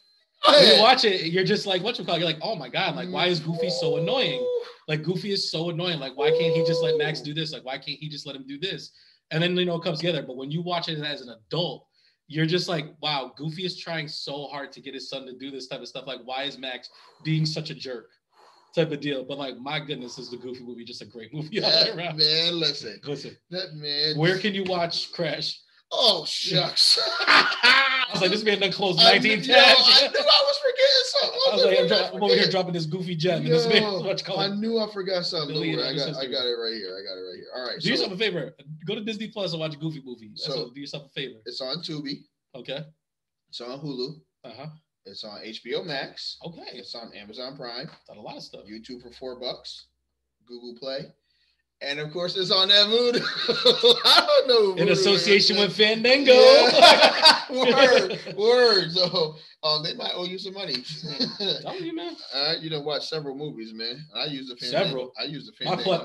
When you watch it, you're just like, you're like, oh my God, like, why is Goofy so annoying? Like, Goofy is so annoying. Like, why can't he just let Max do this? Like, why can't he just let him do this? And then, it comes together. But when you watch it as an adult, you're just like, wow, Goofy is trying so hard to get his son to do this type of stuff. Like, why is Max being such a jerk? Type of deal. But like, my goodness, is the Goofy movie just a great movie all the way around. Man, listen. That man. Where can you watch Crash? Oh, shucks. I was like, this man done closed 1910. I knew I was forgetting something. I was like, I'm over here dropping this Goofy gem. And this man much color. I knew I forgot something. I got it right here. All right. Do yourself a favor. Go to Disney Plus and watch a Goofy movie. Do yourself a favor. It's on Tubi. Okay. It's on Hulu. Uh-huh. It's on HBO Max. Okay. It's on Amazon Prime. Done a lot of stuff. YouTube for $4. Google Play. And of course, it's on that Voodoo. I don't know. In association with Fandango. Yeah. Word. So they might owe you some money. Tell you, man. All right, you done watched several movies, man. I use the Fandango. I use the Fandango.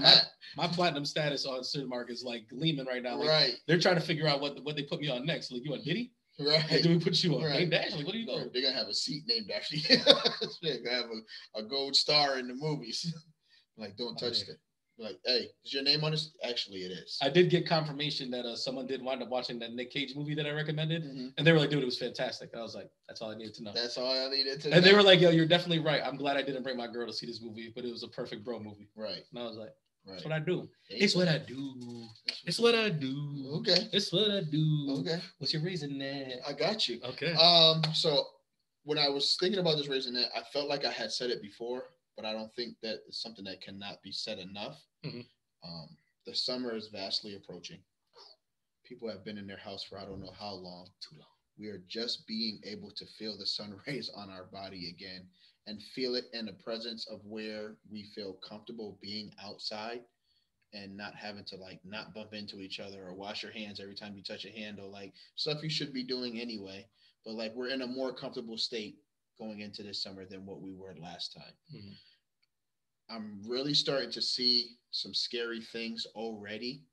My platinum status on Cinemark is like gleaming right now. Like, right. They're trying to figure out what they put me on next. Like, you on Diddy? Right. Like, do we put you on? Right. Named Ashley, what do you go? They're gonna have a seat named after you. They're gonna have a gold star in the movies. Like, don't touch that. Like, hey, is your name on this? Actually, it is. I did get confirmation that someone did wind up watching that Nick Cage movie that I recommended, Mm-hmm. and they were like, "Dude, it was fantastic." And I was like, "That's all I needed to know." That's all I needed to know. And they were like, "Yo, you're definitely right. I'm glad I didn't bring my girl to see this movie, but it was a perfect bro movie." Right. And I was like, right. "That's what I do. It's what I do. It's what I do. Okay. It's what I do. Okay. What's your Raisinet? I got you. Okay. So when I was thinking about this Raisinet, I felt like I had said it before, but I don't think that it's something that cannot be said enough. Mm-hmm. The summer is vastly approaching. People have been in their house for I don't know how long. Too long. We are just being able to feel the sun rays on our body again and feel it in the presence of where we feel comfortable being outside and not having to like not bump into each other or wash your hands every time you touch a handle, like stuff you should be doing anyway. But like we're in a more comfortable state going into this summer than what we were last time. Mm-hmm. I'm really starting to see some scary things already,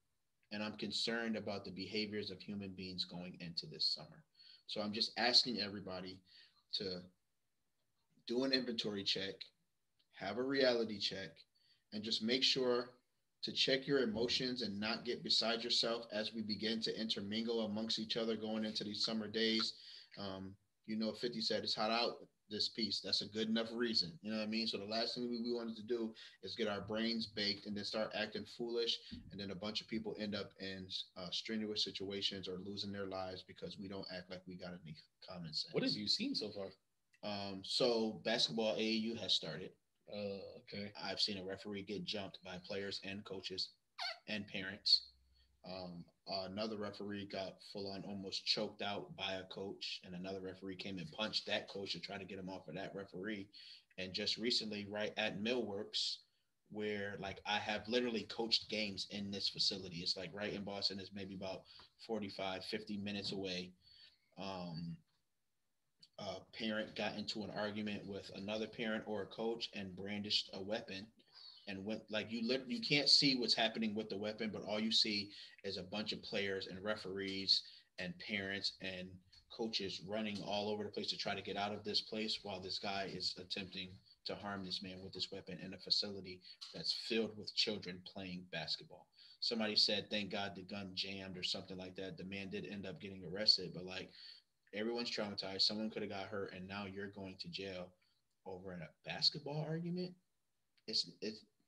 and I'm concerned about the behaviors of human beings going into this summer. So I'm just asking everybody to do an inventory check, have a reality check, and just make sure to check your emotions and not get beside yourself as we begin to intermingle amongst each other going into these summer days. 50 said it's hot out this piece. That's a good enough reason. You know what I mean? So the last thing we wanted to do is get our brains baked and then start acting foolish. And then a bunch of people end up in strenuous situations or losing their lives because we don't act like we got any common sense. What have you seen so far? So basketball AAU has started. Okay. I've seen a referee get jumped by players and coaches and parents. Another referee got full on almost choked out by a coach, and another referee came and punched that coach to try to get him off of that referee. And just recently, right at Millworks, where like I have literally coached games in this facility. It's like right in Boston. It's maybe about 45, 50 minutes away. A parent got into an argument with another parent or a coach and brandished a weapon. And went like you can't see what's happening with the weapon, but all you see is a bunch of players and referees and parents and coaches running all over the place to try to get out of this place while this guy is attempting to harm this man with this weapon in a facility that's filled with children playing basketball. Somebody said, thank God the gun jammed or something like that. The man did end up getting arrested, but like everyone's traumatized. Someone could have got hurt, and now you're going to jail over a basketball argument. It's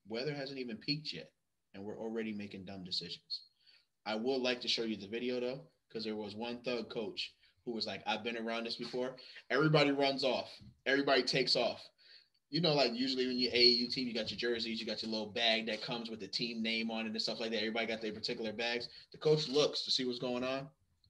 weather hasn't even peaked yet, and we're already making dumb decisions. I would like to show you the video, though, because there was one thug coach who was like, I've been around this before. Everybody runs off. Everybody takes off. You know, like usually when you're AAU team, you got your jerseys, you got your little bag that comes with the team name on it and stuff like that. Everybody got their particular bags. The coach looks to see what's going on and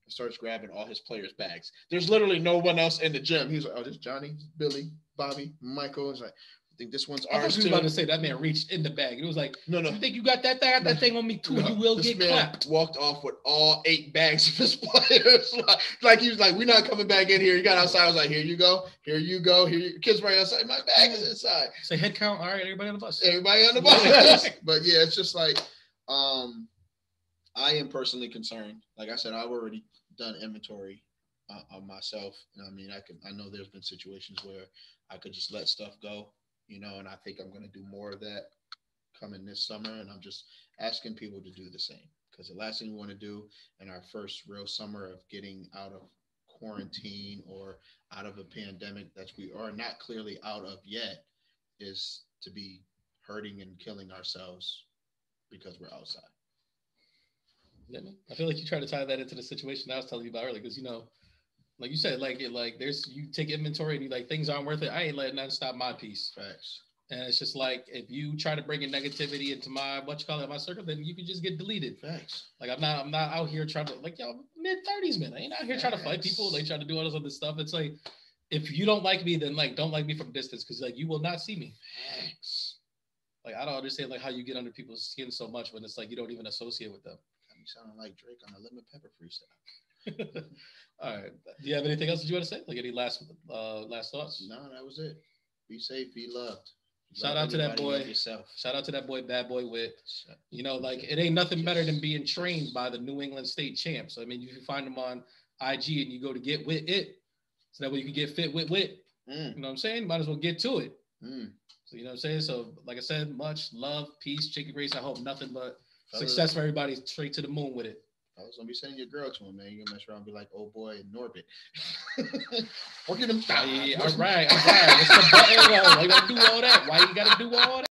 starts grabbing all his players' bags. There's literally no one else in the gym. He's like, oh, this Johnny, Billy, Bobby, Michael. He's like, I think this one's ours. I was about to say that man reaced in the bag. It was like, no. You think you got that thing on me too? No, you will get clapped. Walked off with all 8 bags of his players. like he was like, we're not coming back in here. He got outside. I was like, here you go. Kids right outside. My bag is inside. Say head count. All right, everybody on the bus. Everybody on the bus. But yeah, it's just like, I am personally concerned. Like I said, I've already done inventory on myself. I mean, I know there's been situations where I could just let stuff go. And I think I'm going to do more of that coming this summer. And I'm just asking people to do the same, because the last thing we want to do in our first real summer of getting out of quarantine or out of a pandemic that we are not clearly out of yet is to be hurting and killing ourselves because we're outside. I feel like you try to tie that into the situation I was telling you about earlier, because, like you said, like there's, you take inventory and you like, things aren't worth it. I ain't letting that stop my peace. Facts. And it's just like, if you try to bring in negativity into my circle, then you can just get deleted. Facts. Like I'm not out here trying to, like, y'all mid-30s, man. I ain't out here trying to fight people. They try to do all this other stuff. It's like, if you don't like me, then like, don't like me from a distance, because like, you will not see me. Facts. Like, I don't understand like how you get under people's skin so much when it's like, you don't even associate with them. You sounding like Drake on a lemon pepper freestyle. All right. Do you have anything else that you want to say? Like any last thoughts? No, that was it. Be safe, be loved. Shout out to that boy. Shout out to that boy, Bad Boy Wit. Like it ain't nothing better than being trained by the New England State champs. I mean, if you find them on IG and you go to get with it, so that way you can get fit with wit. You know what I'm saying? Might as well get to it. So you know what I'm saying? So like I said, much love, peace, chicken grease. I hope nothing but success for everybody straight to the moon with it. I was gonna be sending your girl to him, man. You're gonna mess around and be like, oh boy, Norbit. Working them down. All right. What's the button? Why you gotta do all that? Why you gotta do all that?